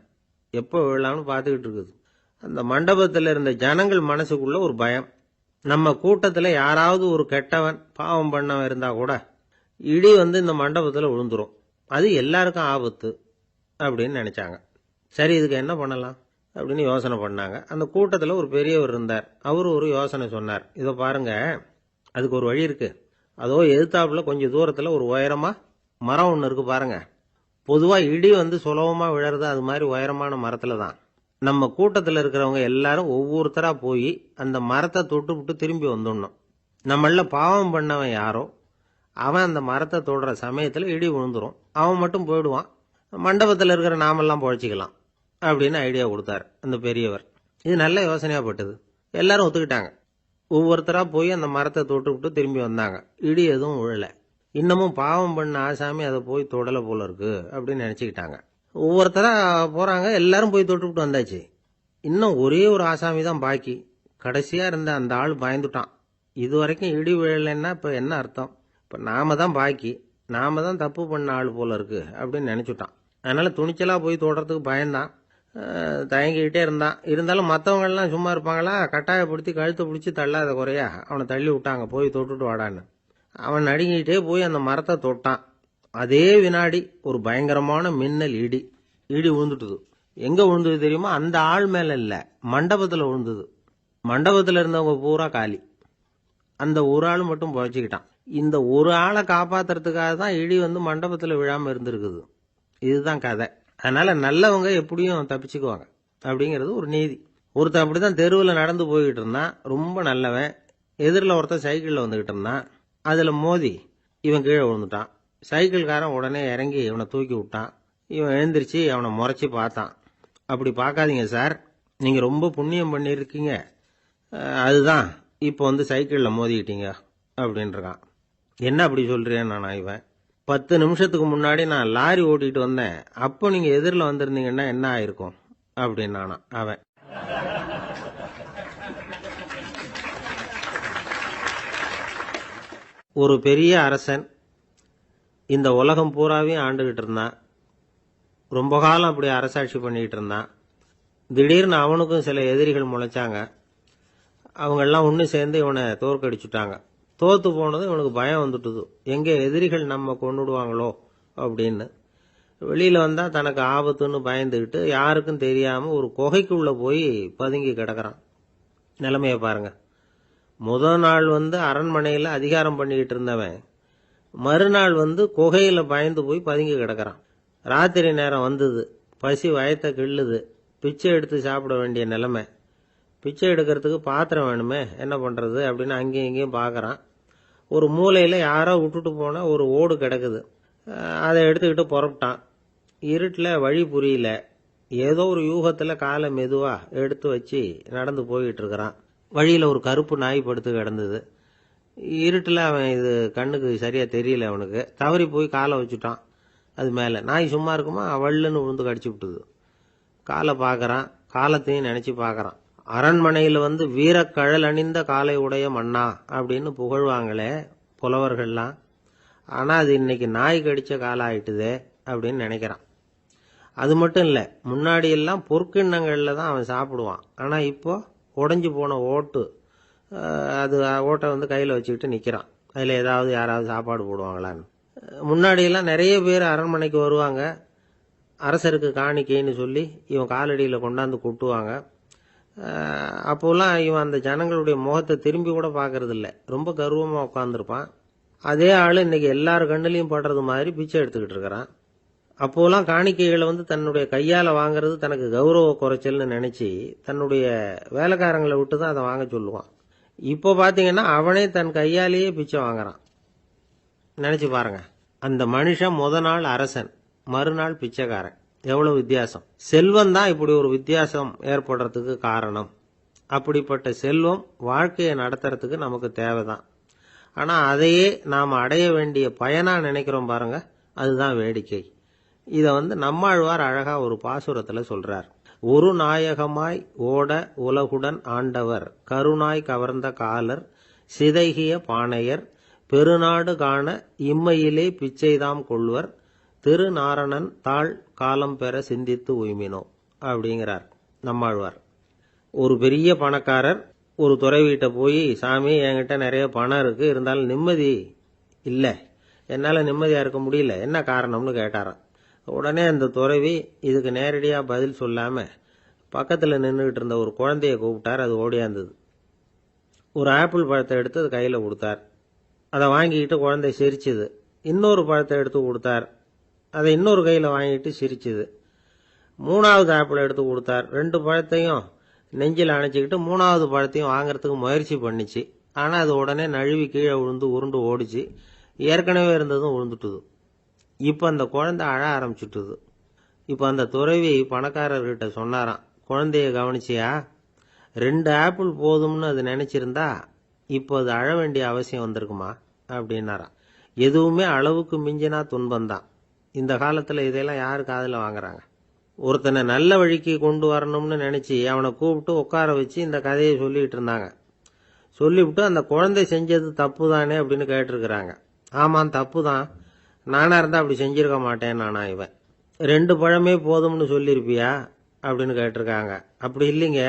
எப்போ விழலாம்னு பார்த்துக்கிட்டு இருக்குது. அந்த மண்டபத்துல இருந்த ஜனங்கள் மனசுக்குள்ள ஒரு பயம். நம்ம கூட்டத்துல யாராவது ஒரு கெட்டவன் பாவம் பண்ணவன் இருந்தா கூட இடி இந்த மண்டபத்துல விழுந்துரும், அது எல்லாருக்கும் ஆபத்து அப்படின்னு நினைச்சாங்க. சரி, இதுக்கு என்ன பண்ணலாம் அப்படின்னு யோசனை பண்ணாங்க. அந்த கூட்டத்தில் ஒரு பெரியவர் இருந்தார். அவரு ஒரு யோசனை சொன்னார். இதை பாருங்க, அதுக்கு ஒரு வழி இருக்கு. அதோ எதிர்த்தாப்புல கொஞ்சம் தூரத்தில் ஒரு உயரமா மரம் ஒன்று இருக்கு பாருங்க. பொதுவா இடி சுலபமா விழறது அது மாதிரி உயரமான மரத்துல தான். நம்ம கூட்டத்தில் இருக்கிறவங்க எல்லாரும் ஒவ்வொருத்தரா போய் அந்த மரத்தை தொட்டு விட்டு திரும்பி வந்துடணும். நம்மள பாவம் பண்ணவன் யாரோ அவன் அந்த மரத்தை தொடுற சமயத்துல இடி விழுந்துரும். அவன் மட்டும் போயிடுவான். மண்டபத்தில் இருக்கிற நாமெல்லாம் பொழைச்சிக்கலாம் அப்படின்னு ஐடியா கொடுத்தாரு அந்த பெரியவர். இது நல்ல யோசனையா பட்டது. எல்லாரும் ஒத்துக்கிட்டாங்க. ஒவ்வொருத்தரா போய் அந்த மரத்தை தொட்டு விட்டு திரும்பி வந்தாங்க. இடி எதுவும் விழல. இன்னமும் பாவம் பண்ண ஆசாமி அதை போய் தொடல போல இருக்கு அப்படின்னு நினைச்சுக்கிட்டாங்க. ஒவ்வொருத்தரா போறாங்க. எல்லாரும் போய் தொட்டு விட்டு வந்தாச்சு. இன்னும் ஒரே ஒரு ஆசாமி தான் பாக்கி. கடைசியா இருந்த அந்த ஆள் பயந்துட்டான். இது வரைக்கும் இடி விழலைன்னா இப்ப என்ன அர்த்தம்? இப்ப நாம தான் பாக்கி, நாம தான் தப்பு பண்ண ஆள் போல இருக்கு அப்படின்னு நினைச்சுட்டான். அதனால துணிச்சலா போய் தொடுறதுக்கு பயந்தான். தயங்கிக்கிட்டே இருந்தான். இருந்தாலும் மற்றவங்க எல்லாம் சும்மா இருப்பாங்களா? கட்டாயப்படுத்தி கழுத்தை பிடிச்சி தள்ளாத குறையா அவனை தள்ளி விட்டாங்க. போய் தொட்டுட்டு வாடான்னு. அவன் நடுங்கிட்டே போய் அந்த மரத்தை தொட்டான். அதே வினாடி ஒரு பயங்கரமான மின்னல் இடி விழுந்துட்டுது. எங்க விழுந்தது தெரியுமா? அந்த ஆள் மேல இல்ல, மண்டபத்துல விழுந்தது. மண்டபத்துல இருந்தவங்க பூரா காலி. அந்த ஒரு ஆள் மட்டும் புழைச்சிக்கிட்டான். இந்த ஒரு ஆளை காப்பாத்துறதுக்காக தான் இடி மண்டபத்துல விழாம இருந்திருக்குது. இதுதான் கதை. அதனால நல்லவங்க எப்படியும் தப்பிச்சுக்குவாங்க அப்படிங்கிறது ஒரு நீதி. ஒருத்தன் அப்படிதான் தெருவில் நடந்து போய்கிட்டு இருந்தான். ரொம்ப நல்லவன். எதிரில் ஒருத்தன் சைக்கிளில் வந்துகிட்டு இருந்தான். அதுல மோதி இவன் கீழே விழுந்துட்டான். சைக்கிள்காரன் உடனே இறங்கி இவனை தூக்கி விட்டான். இவன் எழுந்திரிச்சு அவனை முறைச்சி பார்த்தான். அப்படி பார்க்காதீங்க சார், நீங்க ரொம்ப புண்ணியம் பண்ணியிருக்கீங்க, அதுதான் இப்போ சைக்கிளில் மோதிக்கிட்டீங்க அப்படின்றான். என்ன அப்படி சொல்றேன் நான்? இவன் 10 நிமிஷத்துக்கு முன்னாடி நான் லாரி ஓட்டிட்டு வந்தேன், அப்போ நீங்க எதிரில் வந்திருந்தீங்கன்னா என்ன ஆயிருக்கும் அப்படின்னானா அவன். ஒரு பெரிய அரசன் இந்த உலகம் பூராவையும் ஆண்டுகிட்டு இருந்தான். ரொம்ப காலம் அப்படி அரசாட்சி பண்ணிக்கிட்டு இருந்தான். திடீர்னு அவனுக்கும் சில எதிரிகள் முளைச்சாங்க. அவங்கெல்லாம் ஒன்று சேர்ந்து இவனை தோற்கடிச்சுட்டாங்க. தோத்து போனது இவனுக்கு பயம் வந்துட்டுது. எங்க எதிரிகள் நம்ம கொண்டுடுவாங்களோ அப்படின்னு. வெளியில வந்தா தனக்கு ஆபத்துன்னு பயந்துகிட்டு யாருக்கும் தெரியாம ஒரு குகைக்குள்ள போய் பதுங்கி கிடக்கிறான். நிலைமைய பாருங்க. முதல் நாள் அரண்மனையில அதிகாரம் பண்ணிக்கிட்டு இருந்தவன் மறுநாள் குகையில பயந்து போய் பதுங்கி கிடக்கிறான். ராத்திரி நேரம் வந்தது. பசி வயத்தை கிள்ளுது. பிச்சை எடுத்து சாப்பிட வேண்டிய நிலைமை. பிச்சை எடுக்கிறதுக்கு பாத்திரம் வேணுமே, என்ன பண்றது அப்படின்னு அங்கேயும் இங்கேயும் பாக்குறான். ஒரு மூலையில யாரோ விட்டுட்டு போன ஒரு ஓடு கிடக்குது. அதை எடுத்துக்கிட்டு புறப்பட்டான். இருட்டுல வழி புரியல. ஏதோ ஒரு யூகத்துல காலை மெதுவா எடுத்து வச்சு நடந்து போயிட்டு இருக்கிறான். வழியில ஒரு கருப்பு நாய் படுத்து கிடந்தது. இருட்டுல அவன் இது கண்ணுக்கு சரியா தெரியல. அவனுக்கு தவறி போய் காலை வச்சுட்டான். அது மேல நாய் சும்மா இருக்குமா? வள்ளுன்னு விழுந்து கடிச்சு விட்டுது. காலை பாக்குறான். காலத்தையும் நினைச்சு பாக்குறான். அரண்மனையில வீரக்கழல் அணிந்த காலை உடைய மன்னா அப்படின்னு புகழ்வாங்களே புலவர்கள்லாம். ஆனா அது இன்னைக்கு நாய் கடிச்ச காலம் ஆயிட்டுதே அப்படின்னு நினைக்கிறான். அது மட்டும் இல்ல, முன்னாடி எல்லாம் பொற்கிண்ணங்கள்ல தான் அவன் சாப்பிடுவான். ஆனா இப்போ உடைஞ்சு போன ஓட்டு, அது ஓட்டை கையில வச்சுக்கிட்டு நிக்கிறான். அதுல ஏதாவது யாராவது சாப்பாடு போடுவாங்களான்னு. முன்னாடி எல்லாம் நிறைய பேர் அரண்மனைக்கு வருவாங்க. அரசருக்கு காணிக்கைன்னு சொல்லி இவன் காலடியில கொண்டாந்து கொட்டுவாங்க. அப்போலாம் இவன் அந்த ஜனங்களுடைய முகத்தை திரும்பி கூட பாக்குறது இல்ல. ரொம்ப கர்வமா உட்காந்துருப்பான். அதே ஆளு இன்னைக்கு எல்லார் கண்ணுலயும் படுறது மாதிரி பிச்சை எடுத்துக்கிட்டு இருக்கிறான். அப்போலாம் காணிக்கைகளை தன்னுடைய கையால வாங்குறது தனக்கு கௌரவ குறைச்சல்னு நினைச்சு தன்னுடைய வேலைக்காரங்களை விட்டு தான் அதை வாங்க சொல்லுவான். இப்போ பாத்தீங்கன்னா அவனே தன் கையாலேயே பிச்சை வாங்குறான். நினைச்சு பாருங்க. அந்த மனுஷன் முத நாள் அரசன், மறுநாள் பிச்சைக்காரன். எவ்வளவு வித்தியாசம்! செல்வம் தான் இப்படி ஒரு வித்தியாசம் ஏற்படுறதுக்கு காரணம். அப்படிப்பட்ட செல்வம் வாழ்க்கையை நடத்துறதுக்கு நமக்கு தேவைதான். ஆனா அதையே நாம் அடைய வேண்டிய பயனா நினைக்கிறோம் பாருங்க, அதுதான் வேடிக்கை. இத நம்மாழ்வார் அழகா ஒரு பாசுரத்துல சொல்றார். ஒரு நாயகமாய் ஓட உலகுடன் ஆண்டவர், கருணாய் கவர்ந்த காலர், சிதைகிய பானையர், பெருநாடு காண இம்மையிலே பிச்சைதாம் கொள்வர், திருநாரணன் தாழ் காலம் பெற சிந்தித்து உய்மினோ அப்படிங்கிறார் நம்மாழ்வார். ஒரு பெரிய பணக்காரர் ஒரு துறவிகிட்ட போய், சாமி என்கிட்ட நிறைய பணம் இருக்கு, இருந்தாலும் நிம்மதி இல்ல, என்னால நிம்மதியா இருக்க முடியல, என்ன காரணம்னு கேட்டாராம். உடனே அந்த துறவி இதுக்கு நேரடியா பதில் சொல்லாம பக்கத்துல நின்றுகிட்டு இருந்த ஒரு குழந்தைய கூப்பிட்டார். அது ஓடியாந்தது. ஒரு ஆப்பிள் பழத்தை எடுத்து அது கையில கொடுத்தார். அதை வாங்கிக்கிட்டு குழந்தை சிரிச்சுது. இன்னொரு பழத்தை எடுத்து கொடுத்தார். அதை இன்னொரு கையில வாங்கிட்டு சிரிச்சுது. மூணாவது ஆப்பிள் எடுத்து கொடுத்தார். 2 பழத்தையும் நெஞ்சில் அணைச்சிக்கிட்டு 3வது பழத்தையும் வாங்கறதுக்கு முயற்சி பண்ணிச்சு. ஆனா அது உடனே நழுவி கீழே விழுந்து உருண்டு ஓடிச்சு. ஏற்கனவே இருந்ததும் விழுந்துட்டுது. இப்ப அந்த குழந்தை அழ ஆரம்பிச்சுட்டுது. இப்ப அந்த துறவி பணக்காரர்கிட்ட சொன்னாராம், குழந்தைய கவனிச்சியா? 2 ஆப்பிள் போதும்னு அது நினைச்சிருந்தா இப்போ அது அழ வேண்டிய அவசியம் வந்திருக்குமா அப்படின்னாராம். எதுவுமே அளவுக்கு மிஞ்சினா துன்பம்தான். இந்த காலத்துல இதெல்லாம் யாரு காதுல வாங்குறாங்க? ஒருத்தனை நல்ல வழிக்கு கொண்டு வரணும்னு நினைச்சு அவனை கூப்பிட்டு உட்கார வச்சு இந்த கதையை சொல்லிட்டு இருந்தாங்க. சொல்லிவிட்டு அந்த குழந்தை செஞ்சது தப்பு தானே அப்படின்னு கேட்டிருக்கிறாங்க. ஆமாம், தப்பு தான். நானா இருந்தா அப்படி செஞ்சிருக்க மாட்டேன் நானா இவன். 2 பழமே போதும்னு சொல்லியிருப்பியா அப்படின்னு கேட்டிருக்காங்க. அப்படி இல்லைங்க,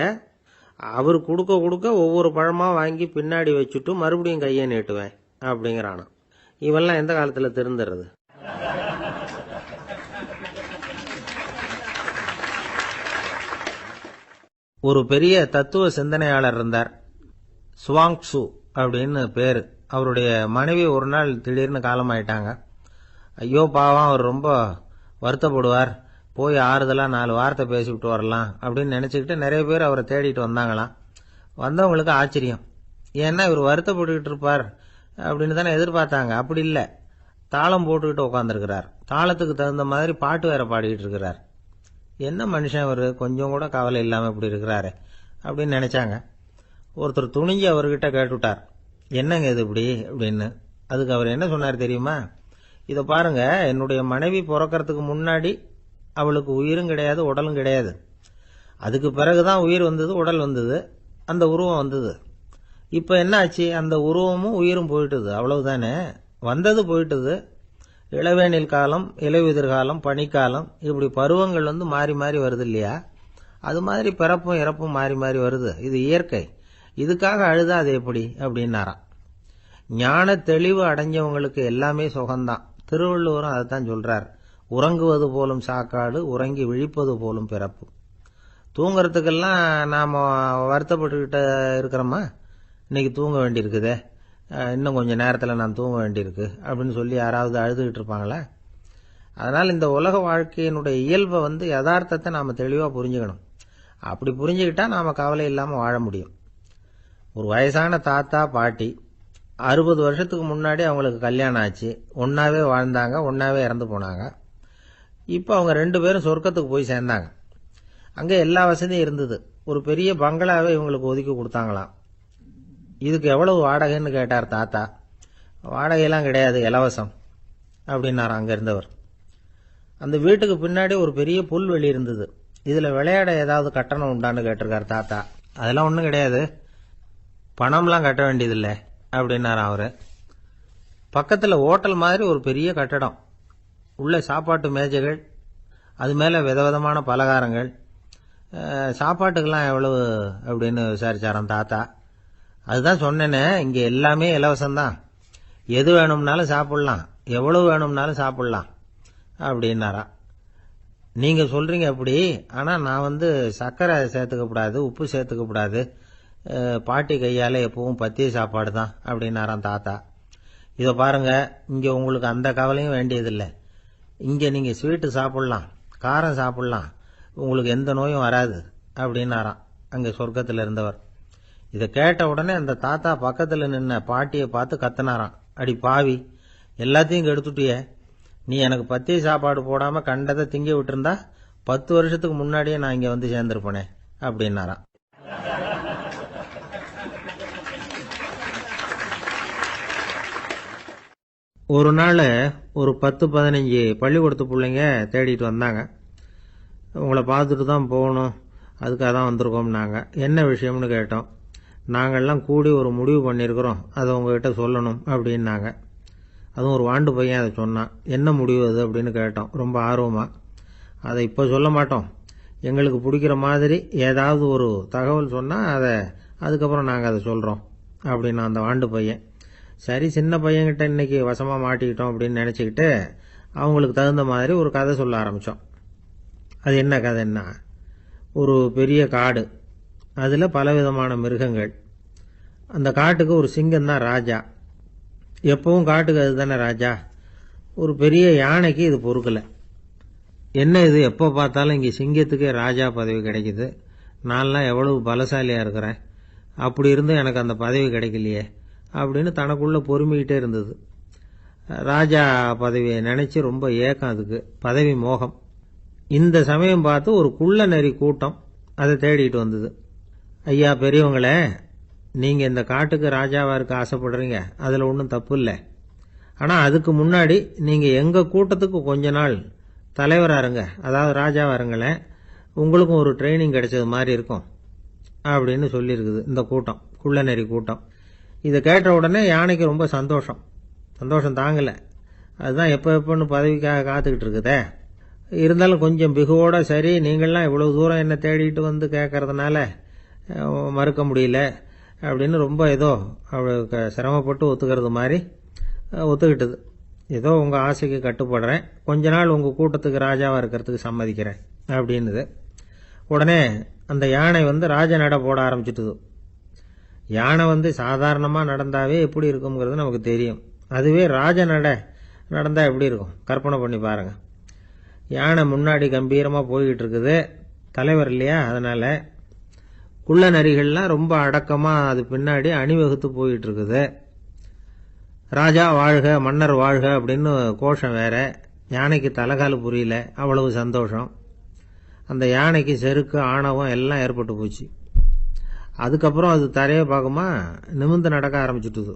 அவர் கொடுக்க கொடுக்க ஒவ்வொரு பழமா வாங்கி பின்னாடி வச்சுட்டு மறுபடியும் கையை நீட்டுவேன் அப்படிங்கிறானா. இவெல்லாம் எந்த காலத்துல திருந்துறது? ஒரு பெரிய தத்துவ சிந்தனையாளர் இருந்தார், சுவாங்சு அப்படின்னு பேரு. அவருடைய மனைவி ஒரு நாள் திடீர்னு காலமாயிட்டாங்க. ஐயோ பாவம், அவர் ரொம்ப வருத்தப்படுவார், போய் ஆறுதலா 4 வார்த்தை பேசிவிட்டு வரலாம் அப்படின்னு நினைச்சுக்கிட்டு நிறைய பேர் அவரை தேடிட்டு வந்தாங்களாம். வந்தவங்களுக்கு ஆச்சரியம். ஏன்னா இவர் வருத்தப்பட்டுக்கிட்டு இருப்பார் அப்படின்னு தானே எதிர்பார்த்தாங்க. அப்படி இல்லை, தாளம் போட்டுக்கிட்டு உட்காந்துருக்கிறார். தாளத்துக்கு தகுந்த மாதிரி பாட்டு வேற பாடிக்கிட்டு இருக்கிறார். என்ன மனுஷன் அவர், கொஞ்சம் கூட கவலை இல்லாம இப்படி இருக்கிறாரு அப்படின்னு நினைச்சாங்க. ஒருத்தர் துணிஞ்சு அவர்கிட்ட கேட்டுவிட்டார், என்னங்க இது இப்படி அப்படின்னு. அதுக்கு அவர் என்ன சொன்னார் தெரியுமா? இதை பாருங்க, என்னுடைய மனைவி பிறக்கிறதுக்கு முன்னாடி அவளுக்கு உயிரும் கிடையாது, உடலும் கிடையாது. அதுக்கு பிறகுதான் உயிர் வந்தது, உடல் வந்தது, அந்த உருவம் வந்தது. இப்ப என்ன ஆச்சு? அந்த உருவமும் உயிரும் போயிட்டுது, அவ்வளவுதானே. வந்தது போயிட்டுது. இளவேனில் காலம், இலையுதிர் காலம், பனிக்காலம், இப்படி பருவங்கள் மாறி மாறி வருது இல்லையா? அது மாதிரி பிறப்பும் இறப்பும் மாறி மாறி வருது. இது இயற்கை. இதுக்காக அழுதா அது எப்படி அப்படின்னாராம். ஞான தெளிவு அடைஞ்சவங்களுக்கு எல்லாமே சுகம்தான். திருவள்ளுவரும் அதைத்தான் சொல்றார், உறங்குவது போலும் சாக்காடு, உறங்கி விழிப்பது போலும் பிறப்பு. தூங்கறதுக்கெல்லாம் நாம வருத்தப்பட்டுக்கிட்ட இருக்கிறோமா? இன்னைக்கு தூங்க வேண்டியிருக்குதே, இன்னும் கொஞ்சம் நேரத்தில் நான் தூங்க வேண்டியிருக்கு அப்படின்னு சொல்லி யாராவது அழுதுகிட்டு இருப்பாங்களா? அதனால் இந்த உலக வாழ்க்கையினுடைய இயல்பை யதார்த்தத்தை நாம தெளிவாக புரிஞ்சுக்கணும். அப்படி புரிஞ்சுக்கிட்டா நாம கவலை இல்லாமல் வாழ முடியும். ஒரு வயசான தாத்தா பாட்டி 60 வருஷத்துக்கு முன்னாடி அவங்களுக்கு கல்யாணம் ஆச்சு. ஒன்னாவே வாழ்ந்தாங்க, ஒன்னாவே இறந்து போனாங்க. இப்போ அவங்க 2 பேரும் சொர்க்கத்துக்கு போய் சேர்ந்தாங்க. அங்கே எல்லா வசதியும் இருந்தது. ஒரு பெரிய பங்களாவே இவங்களுக்கு ஒதுக்கி கொடுத்தாங்களாம். இதுக்கு எவ்வளவு வாடகைன்னு கேட்டார் தாத்தா. வாடகையெல்லாம் கிடையாது, இலவசம் அப்படின்னார் அங்க இருந்தவர். அந்த வீட்டுக்கு பின்னாடி ஒரு பெரிய புல்வெளி இருந்தது. இதுல விளையாட ஏதாவது கட்டணம் உண்டான்னு கேட்டிருக்காரு தாத்தா. அதெல்லாம் ஒன்றும் கிடையாது, பணம்லாம் கட்ட வேண்டியதில்லை அப்படின்னார் அவரு. பக்கத்துல ஹோட்டல் மாதிரி ஒரு பெரிய கட்டடம், உள்ள சாப்பாட்டு மேஜைகள், அது மேல விதவிதமான பலகாரங்கள். சாப்பாட்டுக்கெல்லாம் எவ்வளவு அப்படின்னு விசாரிச்சாராம் தாத்தா. அதுதான் சொன்னேனே, இங்க எல்லாமே இலவசம்தான், எது வேணும்னாலும் சாப்பிடலாம், எவ்வளவு வேணும்னாலும் சாப்பிடலாம் அப்படின்னாரா. நீங்க சொல்றீங்க அப்படி, ஆனா நான் சர்க்கரை சேர்த்துக்க கூடாது, உப்பு சேர்த்துக்க கூடாது, பாட்டி கையால எப்பவும் பத்திய சாப்பாடு தான் அப்படின்னாராம் தாத்தா. இதை பாருங்க, இங்க உங்களுக்கு அந்த கவலையும் வேண்டியதில்லை. இங்க நீங்க ஸ்வீட்டு சாப்பிடலாம், காரம் சாப்பிடலாம், உங்களுக்கு எந்த நோயும் வராது அப்படின்னாராம் அங்க சொர்க்கத்தில் இருந்தவர். இதை கேட்ட உடனே அந்த தாத்தா பக்கத்துல நின்ன பாட்டியை பார்த்து கத்தினாராம், அடி பாவி, எல்லாத்தையும் கெடுத்துட்டிய, நீ எனக்கு பத்திய சாப்பாடு போடாம கண்டதை திங்க விட்டுருந்தா 10 வருஷத்துக்கு முன்னாடியே நான் இங்க சேர்ந்திருப்பேனே அப்படின்னாராம். ஒரு நாள் ஒரு 10-15 பள்ளிக்கூடத்து பிள்ளைங்க தேடிட்டு வந்தாங்க. உங்களை பார்த்துட்டு தான் போகணும், அதுக்காக தான் வந்திருக்கோம்னாங்க. என்ன விஷயம்னு கேட்டோம். நாங்கள்லாம் கூடி ஒரு முடிவு பண்ணியிருக்கிறோம், அதை உங்ககிட்ட சொல்லணும் அப்படின்னாங்க. அதுவும் ஒரு வாண்டு பையன் அதை சொன்னான். என்ன முடிவு அது அப்படின்னு கேட்டோம் ரொம்ப ஆர்வமா. அதை இப்போ சொல்ல மாட்டோம், எங்களுக்கு பிடிக்கிற மாதிரி ஏதாவது ஒரு தகவல் சொன்னால் அதுக்கப்புறம் நாங்கள் அதை சொல்கிறோம் அப்படின்னா அந்த வாண்டு பையன். சரி, சின்ன பையன்கிட்ட இன்னைக்கு வசமாக மாட்டிக்கிட்டோம் அப்படின்னு நினச்சிக்கிட்டு அவங்களுக்கு தகுந்த மாதிரி ஒரு கதை சொல்ல ஆரம்பித்தோம். அது என்ன கதைன்னா, ஒரு பெரிய காடு, அதில் பலவிதமான மிருகங்கள். அந்த காட்டுக்கு ஒரு சிங்கம் தான் ராஜா. எப்பவும் காட்டுக்கு அது தானே ராஜா. ஒரு பெரிய யானைக்கு இது பொறுக்கலை. என்ன இது எப்போ பார்த்தாலும் இங்கே சிங்கத்துக்கே ராஜா பதவி கிடைக்குது, நான்லாம் எவ்வளவு பலசாலியா இருக்கிறேன், அப்படி இருந்தும் எனக்கு அந்த பதவி கிடைக்கலையே அப்படின்னு தனக்குள்ள பொறுமிக்கிட்டே இருந்தது. ராஜா பதவியை நினைச்சு ரொம்ப ஏக்கம், அதுக்கு பதவி மோகம். இந்த சமயம் பார்த்து ஒரு குள்ள நரி கூட்டம் அதை தேடிட்டு வந்தது. ஐயா பெரியவங்களே, நீங்க இந்த காட்டுக்கு ராஜாவா இருக்க ஆசைப்படுறீங்க, அதுல ஒன்றும் தப்பு இல்லை. ஆனா அதுக்கு முன்னாடி நீங்க எங்க கூட்டத்துக்கு கொஞ்ச நாள் தலைவரா இருங்க, அதாவது ராஜாவா இருங்களேன், உங்களுக்கும் ஒரு ட்ரைனிங் கிடைச்சது மாதிரி இருக்கும் அப்படின்னு சொல்லியிருக்குது இந்த கூட்டம், குள்ள நரி கூட்டம். இதை கேட்ட உடனே யானைக்கு ரொம்ப சந்தோஷம் தாங்கலை. அதுதான் எப்பன்னு பதவிக்காக காத்துக்கிட்டு இருக்குதே. இருந்தாலும் கொஞ்சம் பிகுவோட, சரி நீங்கள்லாம் இவ்வளவு தூரம் என்ன தேடிட்டு வந்து கேட்கறதுனால மறுக்க முடியல அப்படின்னு ரொம்ப ஏதோ அவளுக்கு சிரமப்பட்டு ஒத்துக்கிறது மாதிரி ஒத்துக்கிட்டது. ஏதோ உங்க ஆசைக்கு கட்டுப்படுறேன், கொஞ்ச நாள் உங்க கூட்டத்துக்கு ராஜாவா இருக்கிறதுக்கு சம்மதிக்கிறேன் அப்படின்னுது. உடனே அந்த யானை ராஜ நட போட ஆரம்பிச்சுட்டுது. யானை சாதாரணமா நடந்தாவே எப்படி இருக்குங்கிறது நமக்கு தெரியும், அதுவே ராஜ நட நடந்தா எப்படி இருக்கும் கற்பனை பண்ணி பாருங்க. யானை முன்னாடி கம்பீரமா போய்கிட்டு இருக்குது, தலைவர் இல்லையா, அதனால குள்ள நரிகள்லாம் ரொம்ப அடக்கமா அது பின்னாடி அணிவகுத்து போயிட்டு இருக்குது. ராஜா வாழ்க, மன்னர் வாழ்க அப்படின்னு கோஷம் வேற. யானைக்கு தலைகால புரியல, அவ்வளவு சந்தோஷம். அந்த யானைக்கு செருக்கு, ஆணவம் எல்லாம் ஏற்பட்டு போச்சு. அதுக்கப்புறம் அது தரையை பார்க்குமா, நிமிர்ந்து நடக்க ஆரம்பிச்சுட்டுது.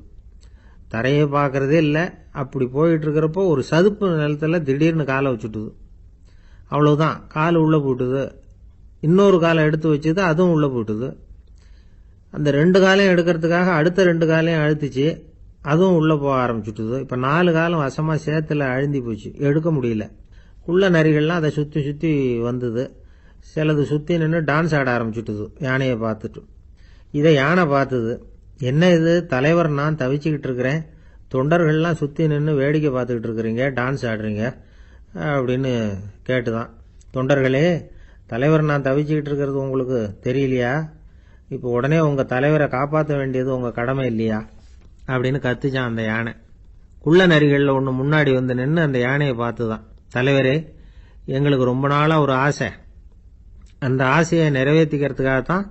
தரையை பார்க்கறதே இல்லை. அப்படி போயிட்டு இருக்கிறப்போ ஒரு சதுப்பு நிலத்துல திடீர்னு காலை வச்சுட்டுது. அவ்வளவுதான், கால் உள்ள போயிட்டுது. இன்னொரு காலை எடுத்து வச்சுது, அதுவும் உள்ள போயிட்டுது. அந்த 2 காலையும் எடுக்கிறதுக்காக அடுத்த 2 காலையும் அழுத்திச்சு, அதுவும் உள்ள போக ஆரம்பிச்சுட்டுது. இப்ப 4 காலம் வசமா சேத்துல அழுந்தி போச்சு, எடுக்க முடியல. குள்ள நரிகள்லாம் அதை சுத்தி சுத்தி வந்தது. சிலது சுத்தி நின்று டான்ஸ் ஆட ஆரம்பிச்சுட்டுது யானையை பார்த்துட்டு. இதை யானை பார்த்தது. என்ன இது தலைவர், நான் தவிச்சுக்கிட்டு இருக்கிறேன், தொண்டர்கள்லாம் சுத்தி நின்று வேடிக்கை பார்த்துக்கிட்டு இருக்கிறீங்க, டான்ஸ் ஆடுறீங்க அப்படின்னு கேட்டுதான். தொண்டர்களே, தலைவர் நான் தவிச்சுக்கிட்டு இருக்கிறது உங்களுக்கு தெரியலையா? இப்போ உடனே உங்க தலைவரை காப்பாற்ற வேண்டியது உங்க கடமை இல்லையா அப்படின்னு கத்துச்சான் அந்த யானை. குள்ள நரிகள்ல ஒண்ணு முன்னாடி நின்று அந்த யானையை பார்த்துதான், தலைவரே எங்களுக்கு ரொம்ப நாளா ஒரு ஆசை, அந்த ஆசையை நிறைவேற்றிக்கிறதுக்காகத்தான்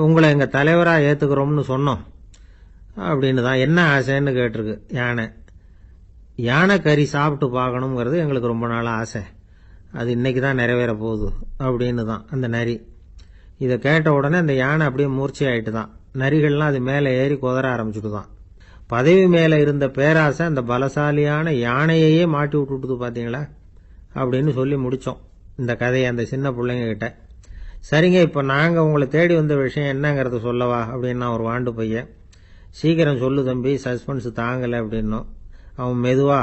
உங்களை எங்க தலைவரா ஏத்துக்கிறோம்னு சொன்னோம் அப்படின்னு தான். என்ன ஆசைன்னு கேட்டிருக்கு யானை. யானை கறி சாப்பிட்டு பார்க்கணுங்கிறது எங்களுக்கு ரொம்ப நாளா ஆசை, அது இன்னைக்கு தான் நிறைவேற போகுது அப்படின்னு தான் அந்த நரி. இதை கேட்ட உடனே அந்த யானை அப்படியே மூர்ச்சி ஆயிட்டு தான். நரிகள்லாம் அது மேலே ஏறி குதற ஆரம்பிச்சுட்டு தான். பதவி மேல இருந்த பேராசை அந்த பலசாலியான யானையையே மாட்டி விட்டுட்டுது பாத்தீங்களா அப்படின்னு சொல்லி முடிச்சோம் இந்த கதையை அந்த சின்ன பிள்ளைங்க கிட்ட. சரிங்க, இப்ப நாங்க உங்களை தேடி வந்த விஷயம் என்னங்கறத சொல்லவா அப்படின்னா ஒரு வாண்டு பையன். சீக்கிரம் சொல்லு தம்பி, சஸ்பென்ஸ் தாங்கல அப்படின்னும். அவன் மெதுவா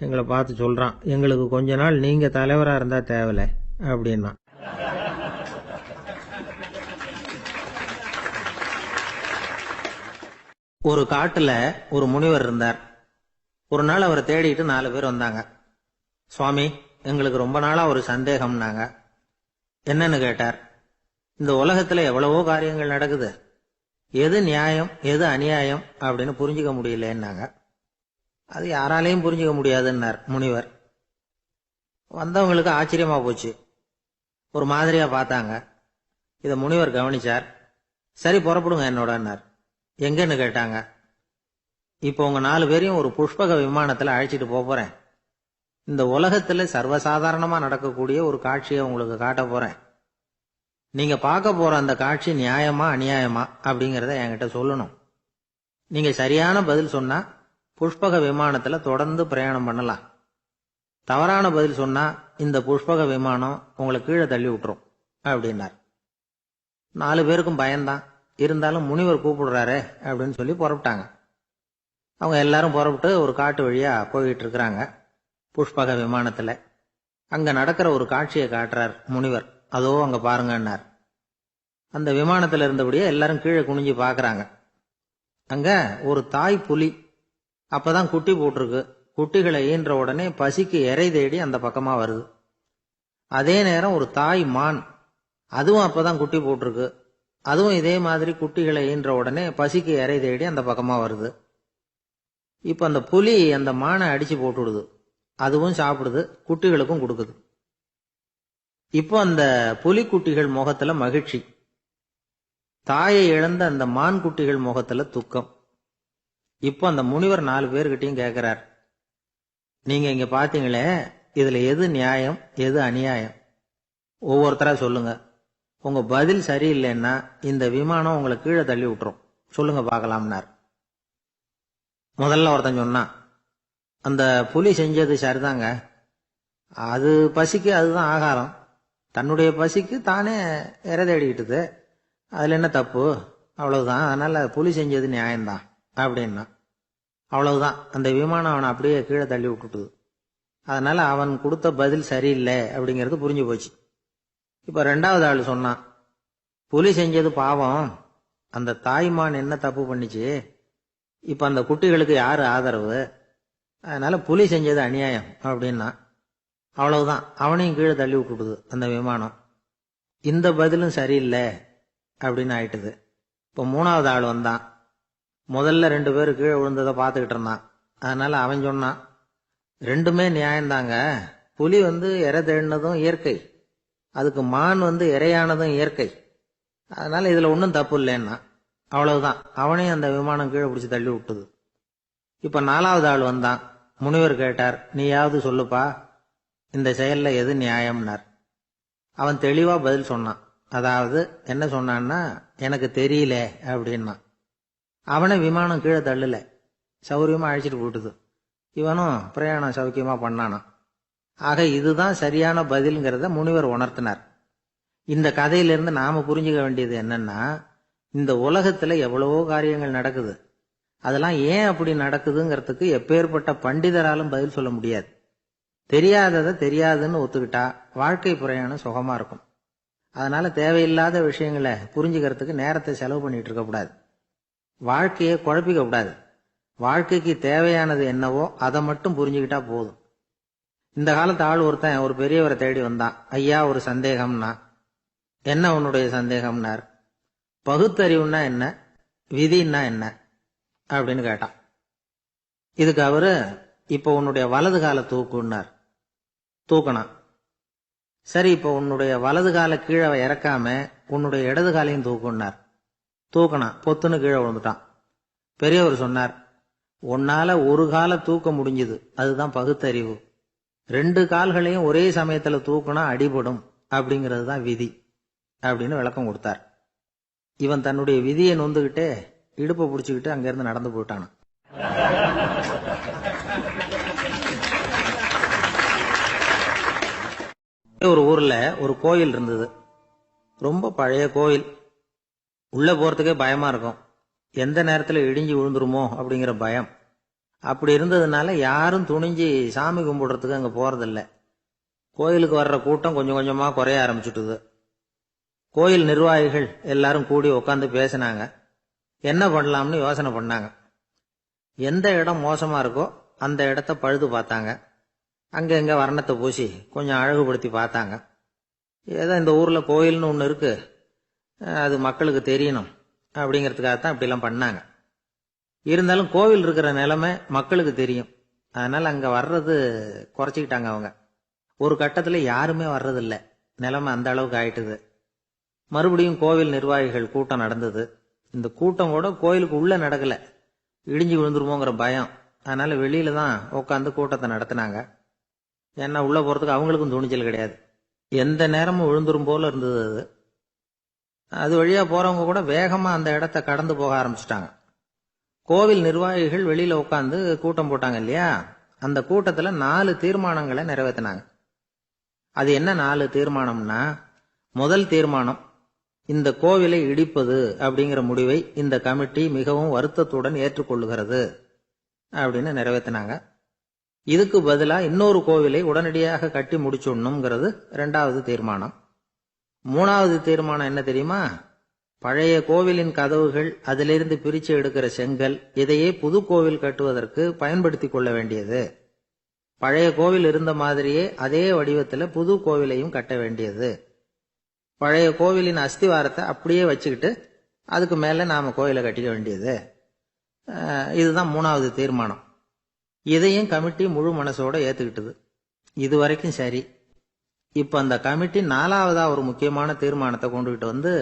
எங்களை பார்த்து சொல்றான், எங்களுக்கு கொஞ்ச நாள் நீங்க தலைவரா இருந்தா தேவல அப்படின்னா. ஒரு காட்டுல ஒரு முனிவர் இருந்தார். ஒரு நாள் அவரை தேடிட்டு 4 பேர் வந்தாங்க. சுவாமி, எங்களுக்கு ரொம்ப நாளா ஒரு சந்தேகம்னாங்க. என்னன்னு கேட்டார். இந்த உலகத்துல எவ்வளவோ காரியங்கள் நடக்குது, எது நியாயம் எது அநியாயம் அப்படின்னு புரிஞ்சுக்க முடியலன்னாங்க. அது யாராலையும் புரிஞ்சுக்க முடியாதுன்னார் முனிவர். வந்தவங்களுக்கு ஆச்சரியமா போச்சு, ஒரு மாதிரியா பார்த்தாங்க. இத முனிவர் கவனிச்சார். சரி புறப்படுங்க என்னோடன்னார். எங்கன்னு கேட்டாங்க. இப்போ உங்க 4 பேரையும் ஒரு புஷ்பக விமானத்துல அழைச்சிட்டு போறேன். இந்த உலகத்துல சர்வசாதாரணமா நடக்கக்கூடிய ஒரு காட்சியை உங்களுக்கு காட்ட போறேன். நீங்க பார்க்க போற அந்த காட்சி நியாயமா அநியாயமா அப்படிங்கறத என்கிட்ட சொல்லணும். நீங்க சரியான பதில் சொன்னா புஷ்பக விமானத்துல தொடர்ந்து பிரயாணம் பண்ணலாம். தவறான பதில் சொன்னா இந்த புஷ்பக விமானம் உங்களை கீழே தள்ளி விட்டுரும் அப்படின்னார். 4 பேருக்கும் பயம்தான், இருந்தாலும் முனிவர் கூப்பிடுறாரு அப்படின்னு சொல்லி புறப்பட்டாங்க. அவங்க எல்லாரும் புறப்பட்டு ஒரு காட்டு வழியா போயிட்டு இருக்கிறாங்க புஷ்பக விமானத்துல. அங்க நடக்கிற ஒரு காட்சியை காட்டுறார் முனிவர். அதோ அங்க பாருங்கன்னார். அந்த விமானத்துல இருந்தபடியே எல்லாரும் கீழே குனிஞ்சு பாக்குறாங்க. அங்க ஒரு தாய் புலி அப்பதான் குட்டி போட்டிருக்கு. குட்டிகளை ஈன்ற உடனே பசிக்கு இறை தேடி அந்த பக்கமா வருது. அதே நேரம் ஒரு தாய் மான், அதுவும் அப்பதான் குட்டி போட்டிருக்கு. அதுவும் இதே மாதிரி குட்டிகளை ஈன்ற உடனே பசிக்கு இறை தேடி அந்த பக்கமா வருது. இப்ப அந்த புலி அந்த மானை அடிச்சு போட்டுடுது, அதுவும் சாப்பிடுது, குட்டிகளுக்கும் கொடுக்குது. இப்போ அந்த புலிக்குட்டிகள் முகத்துல மகிழ்ச்சி, தாயை இழந்த அந்த மான் குட்டிகள் முகத்துல துக்கம். இப்போ அந்த முனிவர் 4 பேர்கிட்டையும் கேட்கிறார், நீங்க இங்க பாத்தீங்களே, இதுல எது நியாயம் எது அநியாயம்? ஒவ்வொருத்தரா சொல்லுங்க. உங்க பதில் சரியில்லைன்னா இந்த விமானம் உங்களை கீழே தள்ளி விட்டுரும், சொல்லுங்க பார்க்கலாம்னார். முதல்ல ஒருத்தன் சொன்னான், அந்த புலி செஞ்சது சரிதாங்க, அது பசிக்கு அதுதான் ஆகாரம், தன்னுடைய பசிக்கு தானே இறை தேடிக்கிட்டுது, அதுல என்ன தப்பு, அவ்வளவுதான், அதனால புலி செஞ்சது நியாயம்தான் அப்படின்னா. அவ்வளவுதான், அந்த விமானம் அவனை அப்படியே கீழே தள்ளி விட்டுட்டுது. அதனால அவன் கொடுத்த பதில் சரியில்லை அப்படிங்கிறது புரிஞ்சு போச்சு. இப்ப 2வது ஆள் சொன்னான், புலி செஞ்சது பாவம், அந்த தாய்மான் என்ன தப்பு பண்ணிச்சு, இப்ப அந்த குட்டிகளுக்கு யாரு ஆதரவு, அதனால புலி செஞ்சது அநியாயம் அப்படின்னா. அவ்வளவுதான், அவனையும் கீழே தள்ளி விட்டுடுது அந்த விமானம். இந்த பதிலும் சரியில்லை அப்படின்னு ஆயிட்டுது. இப்ப 3வது ஆள் வந்தான். முதல்ல 2 பேர் கீழே விழுந்ததை பார்த்துக்கிட்டு இருந்தான். அதனால அவன் சொன்னான், ரெண்டுமே நியாயம்தாங்க, புலி இறை தேடினதும் இயற்கை, அதுக்கு மான் இரையானதும் இயற்கை, அதனால இதுல ஒன்றும் தப்பு இல்லைன்னா. அவ்வளவுதான், அவனையும் அந்த விமானம் கீழே பிடிச்சி தள்ளி விட்டுது. இப்ப 4வது ஆள் வந்தான். முனிவர் கேட்டார், நீயாவது சொல்லுப்பா, இந்த செயல்ல எது நியாயம்னார். அவன் தெளிவா பதில் சொன்னான். அதாவது என்ன சொன்னான்னா, எனக்கு தெரியல அப்படின்னா. அவனை விமானம் கீழே தள்ளல, சௌரியமா அழைச்சிட்டு போட்டுது. இவனும் பிரயாணம் சௌக்கியமா பண்ணானா. ஆக இதுதான் சரியான பதில்ங்கிறத முனிவர் உணர்த்தினார். இந்த கதையிலிருந்து நாம புரிஞ்சுக்க வேண்டியது என்னன்னா, இந்த உலகத்துல எவ்வளவோ காரியங்கள் நடக்குது, அதெல்லாம் ஏன் அப்படி நடக்குதுங்கிறதுக்கு எப்பேற்பட்ட பண்டிதராலும் பதில் சொல்ல முடியாது. தெரியாததை தெரியாதுன்னு ஒத்துக்கிட்டா வாழ்க்கை பிரயாணம் சுகமா இருக்கும். அதனால தேவையில்லாத விஷயங்களை புரிஞ்சுக்கிறதுக்கு நேரத்தை செலவு பண்ணிட்டு இருக்க கூடாது, வாழ்க்கையை குழப்பிக்க கூடாது. வாழ்க்கைக்கு தேவையானது என்னவோ அதை மட்டும் புரிஞ்சுக்கிட்டா போதும். இந்த காலத்து ஆள் ஒருத்தன் ஒரு பெரியவரை தேடி வந்தான். ஐயா, ஒரு சந்தேகம்னா. என்ன உன்னுடைய சந்தேகம்னார். பகுத்தறிவுன்னா என்ன, விதின்னா என்ன அப்படின்னு கேட்டான். இதுக்கு அவரு, இப்ப உன்னுடைய வலது கால தூக்குன்னார். தூக்கணான். சரி, இப்ப உன்னுடைய வலது கால கீழே இறக்காம உன்னுடைய இடது காலையும் தூக்குன்னார். தூக்கணான். பொத்துன்னு கீழே விழுந்துட்டான். பெரியவர் சொன்னார், உன்னால ஒரு காலை தூக்க முடிஞ்சுது, அதுதான் பகுத்தறிவு. 2 கால்களையும் ஒரே சமயத்துல தூக்குனா அடிபடும், அப்படிங்கிறது தான் விதி அப்படின்னு விளக்கம் கொடுத்தார். இவன் தன்னுடைய விதியை நொந்துகிட்டே இடுப்பை பிடிச்சுக்கிட்டு அங்கிருந்து நடந்து போயிட்டான். ஒரு ஊர்ல ஒரு கோயில் இருந்தது. ரொம்ப பழைய கோயில். உள்ள போறதுக்கே பயமா இருக்கும், எந்த நேரத்துல இடிஞ்சு விழுந்துருமோ அப்படிங்கிற பயம். அப்படி இருந்ததுனால யாரும் துணிஞ்சு சாமி கும்பிடுறதுக்கு அங்க போறதில்ல. கோயிலுக்கு வர்ற கூட்டம் கொஞ்சம் கொஞ்சமா குறைய ஆரம்பிச்சுட்டுது. கோயில் நிர்வாகிகள் எல்லாரும் கூடி உட்காந்து பேசினாங்க. என்ன பண்ணலாம்னு யோசனை பண்ணாங்க. எந்த இடம் மோசமா இருக்கோ அந்த இடத்த பழுது பார்த்தாங்க. அங்க எங்க வர்ணத்தை பூசி கொஞ்சம் அழகுபடுத்தி பார்த்தாங்க. ஏதோ இந்த ஊர்ல கோயில்னு ஒண்ணு இருக்கு, அது மக்களுக்கு தெரியணும் அப்படிங்கிறதுக்காகத்தான் இப்படிலாம் பண்ணாங்க. இருந்தாலும் கோவில் இருக்கிற நிலைமை மக்களுக்கு தெரியும், அதனால அங்க வர்றது குறைச்சிக்கிட்டாங்க அவங்க. ஒரு கட்டத்துல யாருமே வர்றதில்ல, நிலைமை அந்த அளவுக்கு ஆயிட்டுது. மறுபடியும் கோவில் நிர்வாகிகள் கூட்டம் நடந்தது. இந்த கூட்டம் கூட கோயிலுக்கு உள்ள நடக்கல, இடிஞ்சு விழுந்துருமோங்கிற பயம். அதனால வெளியில தான் உட்காந்து கூட்டத்தை நடத்தினாங்க. ஏன்னா உள்ள போறதுக்கு அவங்களுக்கும் துணிச்சல் கிடையாது, எந்த நேரமும் விழுந்துரும் போல இருந்தது அது. அது வழியா போறவங்க கூட வேகமா அந்த இடத்த கடந்து போக ஆரம்பிச்சுட்டாங்க. கோவில் நிர்வாகிகள் வெளியில உட்காந்து கூட்டம் போட்டாங்க இல்லையா, அந்த கூட்டத்துல 4 தீர்மானங்களை நிறைவேற்றினாங்க. அது என்ன 4 தீர்மானம்னா, முதல் தீர்மானம், இந்த கோவிலை இடிப்பது அப்படிங்கிற முடிவை இந்த கமிட்டி மிகவும் வருத்தத்துடன் ஏற்றுக்கொள்ளுகிறது அப்படின்னு நிறைவேற்றினாங்க. இதுக்கு பதிலா இன்னொரு கோவிலை உடனடியாக கட்டி முடிச்சுடணுங்கிறது 2வது தீர்மானம். 3வது தீர்மானம் என்ன தெரியுமா, பழைய கோவிலின் கதவுகள், அதிலிருந்து பிரிச்சு எடுக்கிற செங்கல், இதையே புது கோவில் கட்டுவதற்கு பயன்படுத்தி கொள்ள வேண்டியது. பழைய கோவில் இருந்த மாதிரியே அதே வடிவத்துல புது கோவிலையும் கட்ட வேண்டியது. பழைய கோவிலின் அஸ்திவாரத்தை அப்படியே வச்சுக்கிட்டு அதுக்கு மேல நாம கோயிலை கட்டிக்க வேண்டியது. இதுதான் 3வது தீர்மானம். இதையும் கமிட்டி முழு மனசோட ஏத்துக்கிட்டது. இது வரைக்கும் சரி. இப்ப அந்த கமிட்டி 4வதா ஒரு முக்கியமான தீர்மானத்தை கொண்டுகிட்டு வந்து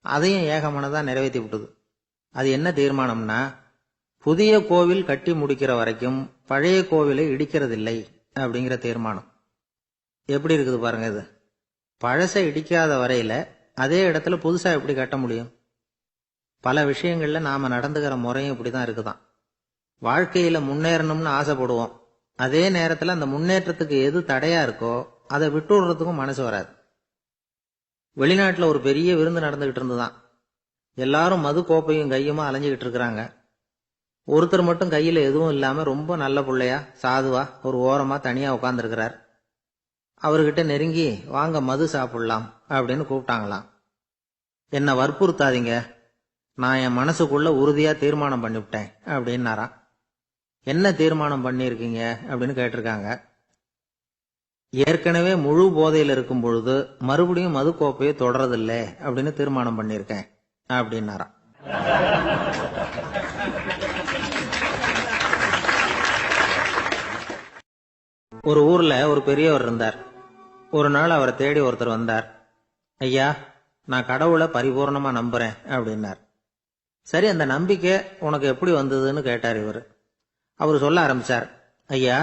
அதையும் ஏகமனதா நிறைவேற்றி விட்டது. அது என்ன தீர்மானம்னா, புதிய கோவில் கட்டி முடிக்கிற வரைக்கும் பழைய கோவிலை இடிக்கிறதில்லை அப்படிங்கிற தீர்மானம். எப்படி இருக்குது பாருங்க இது. பழசை இடிக்காத வரையில அதே இடத்துல புதுசா எப்படி கட்ட முடியும்? பல விஷயங்கள்ல நாம நடந்துகிற முறையும் இப்படிதான் இருக்குதான். வாழ்க்கையில முன்னேறணும்னு ஆசைப்படுவோம். அதே நேரத்துல அந்த முன்னேற்றத்துக்கு எது தடையா இருக்கோ அதை விட்டு விடுறதுக்கும் மனசு வராது. வெளிநாட்டுல ஒரு பெரிய விருந்து நடந்துகிட்டு இருந்துதான். எல்லாரும் மது கோப்பையும் கையுமா அலைஞ்சுகிட்டு இருக்கிறாங்க. ஒருத்தர் மட்டும் கையில எதுவும் இல்லாம ரொம்ப நல்ல பிள்ளையா சாதுவா ஒரு ஓரமா தனியா உட்கார்ந்துருக்கிறார். அவர்கிட்ட நெருங்கி வாங்க மது சாப்பிடலாம் அப்படின்னு கூப்பிட்டாங்களாம். என்ன வற்புறுத்தாதீங்க, நான் என் மனசுக்குள்ள உறுதியா தீர்மானம் பண்ணிவிட்டேன் அப்படின்னாராம். என்ன தீர்மானம் பண்ணியிருக்கீங்க அப்படின்னு கேட்டிருக்காங்க. ஏற்கனவே முழு போதையில் இருக்கும் பொழுது மறுபடியும் மது கோப்பையை தொடரதில்லை அப்படின்னு தீர்மானம் பண்ணியிருக்கேன் அப்படின்னாராம். ஒரு ஊர்ல ஒரு பெரியவர் இருந்தார். ஒரு நாள் அவரை தேடி ஒருத்தர் வந்தார். ஐயா, நான் கடவுளை பரிபூர்ணமா நம்புறேன் அப்படின்னார். சரி, அந்த நம்பிக்கை உனக்கு எப்படி வந்ததுன்னு கேட்டார் இவர். அவர் சொல்ல ஆரம்பிச்சார். ஐயா,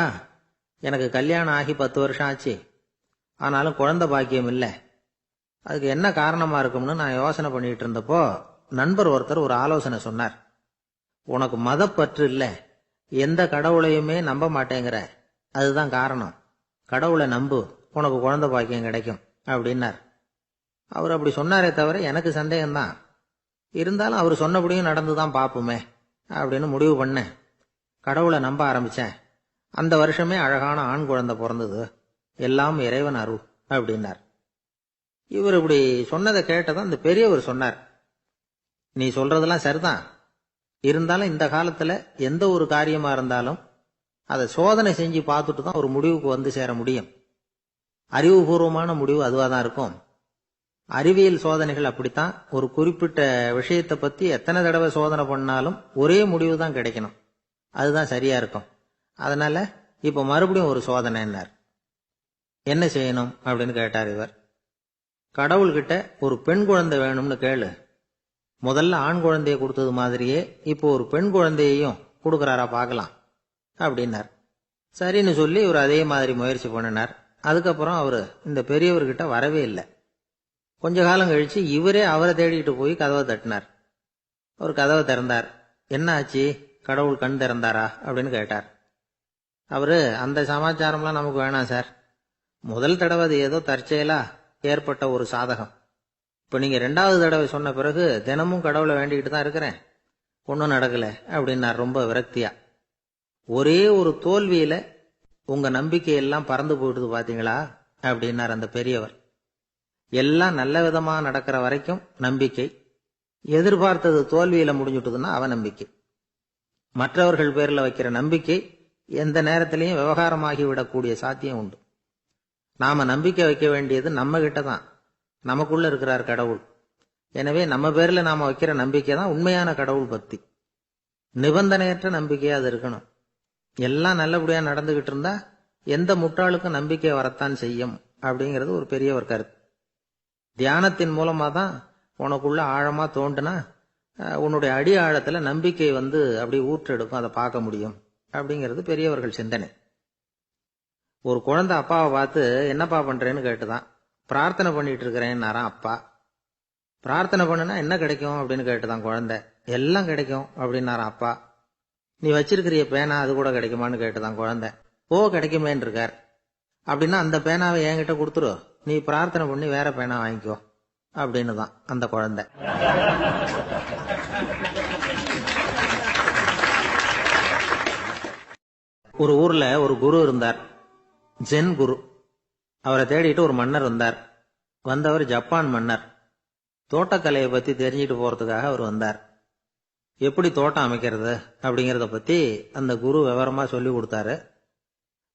எனக்கு கல்யாணம் ஆகி 10 வருஷம் ஆச்சு. ஆனாலும் குழந்தை பாக்கியம் இல்லை. அதுக்கு என்ன காரணமா இருக்கும்னு நான் யோசனை பண்ணிட்டு இருந்தப்போ நண்பர் ஒருத்தர் ஒரு ஆலோசனை சொன்னார். உனக்கு மதப்பற்று இல்லை, எந்த கடவுளையுமே நம்ப மாட்டேங்கிற, அதுதான் காரணம். கடவுளை நம்பு, உனக்கு குழந்தை பாக்கியம் கிடைக்கும் அப்படின்னார். அவர் அப்படி சொன்னாரே தவிர எனக்கு சந்தேகம்தான். இருந்தாலும் அவர் சொன்னபடியும் நடந்துதான் பார்ப்போமே அப்படின்னு முடிவு பண்ணேன். கடவுளை நம்ப ஆரம்பிச்சேன். அந்த வருஷமே அழகான ஆண் குழந்தை பிறந்தது. எல்லாம் இறைவன் அருள் அப்படின்னார். இவர் இப்படி சொன்னதை கேட்டதான் இந்த பெரியவர் சொன்னார். நீ சொல்றதெல்லாம் சரிதான். இருந்தாலும் இந்த காலத்துல எந்த ஒரு காரியமா இருந்தாலும் அதை சோதனை செஞ்சு பார்த்துட்டு தான் ஒரு முடிவுக்கு வந்து சேர முடியும். அறிவுபூர்வமான முடிவு அதுவாக தான் இருக்கும். அறிவியல் சோதனைகள் அப்படித்தான். ஒரு குறிப்பிட்ட விஷயத்தை பத்தி எத்தனை தடவை சோதனை பண்ணாலும் ஒரே முடிவு தான் கிடைக்கணும். அதுதான் சரியா இருக்கும். அதனால இப்ப மறுபடியும் ஒரு சோதனைன்னார். என்ன செய்யணும் அப்படின்னு கேட்டார் இவர். கடவுள்கிட்ட ஒரு பெண் குழந்தை வேணும்னு கேளு. முதல்ல ஆண் குழந்தைய கொடுத்தது மாதிரியே இப்போ ஒரு பெண் குழந்தையையும் கொடுக்கறாரா பார்க்கலாம் அப்படின்னார். சரின்னு சொல்லி இவர் அதே மாதிரி முயற்சி பண்ணினார். அதுக்கப்புறம் அவரு இந்த பெரியவர்கிட்ட வரவே இல்லை. கொஞ்ச காலம் கழிச்சு இவரே அவரை தேடிட்டு போய் கதவை தட்டினார். அவர் கதவை திறந்தார். என்ன ஆச்சு, கடவுள் கண் திறந்தாரா அப்படின்னு கேட்டார். அவரு, அந்த சமாச்சாரம்லாம் நமக்கு வேணாம் சார். முதல் தடவை அது ஏதோ தற்செயலா ஏற்பட்ட ஒரு சாதகம். இப்ப நீங்க 2வது தடவை சொன்ன பிறகு தினமும் கடவுளை வேண்டிக்கிட்டு தான் இருக்கிறேன், ஒன்னும் நடக்கல அப்படின்னார் ரொம்ப விரக்தியா. ஒரே ஒரு தோல்வியில உங்க நம்பிக்கையெல்லாம் பறந்து போயிடுது பாத்தீங்களா அப்படின்னார் அந்த பெரியவர். எல்லாம் நல்ல விதமா நடக்கிற வரைக்கும் நம்பிக்கை, எதிர்பார்த்தது தோல்வியில முடிஞ்சுட்டுதுன்னா அவநம்பிக்கை. மற்றவர்கள் பேர்ல வைக்கிற நம்பிக்கை எந்த நேரத்திலையும் விவகாரமாகி விடக்கூடிய சாத்தியம் உண்டு. நாம நம்பிக்கை வைக்க வேண்டியது நம்ம கிட்ட தான். நமக்குள்ள இருக்கிறார் கடவுள். எனவே நம்ம பேர்ல நாம வைக்கிற நம்பிக்கை தான் உண்மையான கடவுள் பக்தி. நிபந்தனையற்ற நம்பிக்கையா அது இருக்கணும். எல்லாம் நல்லபடியா நடந்துகிட்டு இருந்தா எந்த முட்டாளுக்கும் நம்பிக்கை வரத்தான் செய்யும் அப்படிங்கிறது ஒரு பெரியவர் கருத்து. தியானத்தின் மூலமா தான் உனக்குள்ள ஆழமா தோண்டுனா உன்னுடைய அடி ஆழத்துல நம்பிக்கை வந்து அப்படி ஊற்றெடுக்கும், அதை பார்க்க முடியும் அப்படிங்கிறது பெரியவர்கள் சிந்தனை. ஒரு குழந்தை அப்பாவை பார்த்து என்னப்பா பண்றேன்னு கேட்டுதான். பிரார்த்தனை பண்ணிட்டு இருக்கிறேன்னாராம் அப்பா. பிரார்த்தனை பண்ணுனா என்ன கிடைக்கும் அப்படின்னு கேட்டுதான் குழந்தை. எல்லாம் கிடைக்கும் அப்படின்னாராம் அப்பா. நீ வச்சிருக்கிறிய பேனா அது கூட கிடைக்குமான்னு கேட்டுதான் குழந்தை. ஓ, கிடைக்குமேன்னு இருக்கார். அப்படின்னா அந்த பேனாவை என்கிட்ட கொடுத்துரு, நீ பிரார்த்தனை பண்ணி வேற பேனா வாங்கிக்கோ அப்படின்னு தான் அந்த குழந்தை. ஒரு ஊர்ல ஒரு குரு இருந்தார், ஜென் குரு. அவரை தேடிட்டு ஒரு மன்னர் வந்தார். வந்தவர் ஜப்பான் மன்னர். தோட்டக்கலையை பத்தி தெரிஞ்சுட்டு போறதுக்காக அவர் வந்தார். எப்படி தோட்டம் அமைக்கிறது அப்படிங்கறத பத்தி அந்த குரு விவரமா சொல்லி கொடுத்தாரு.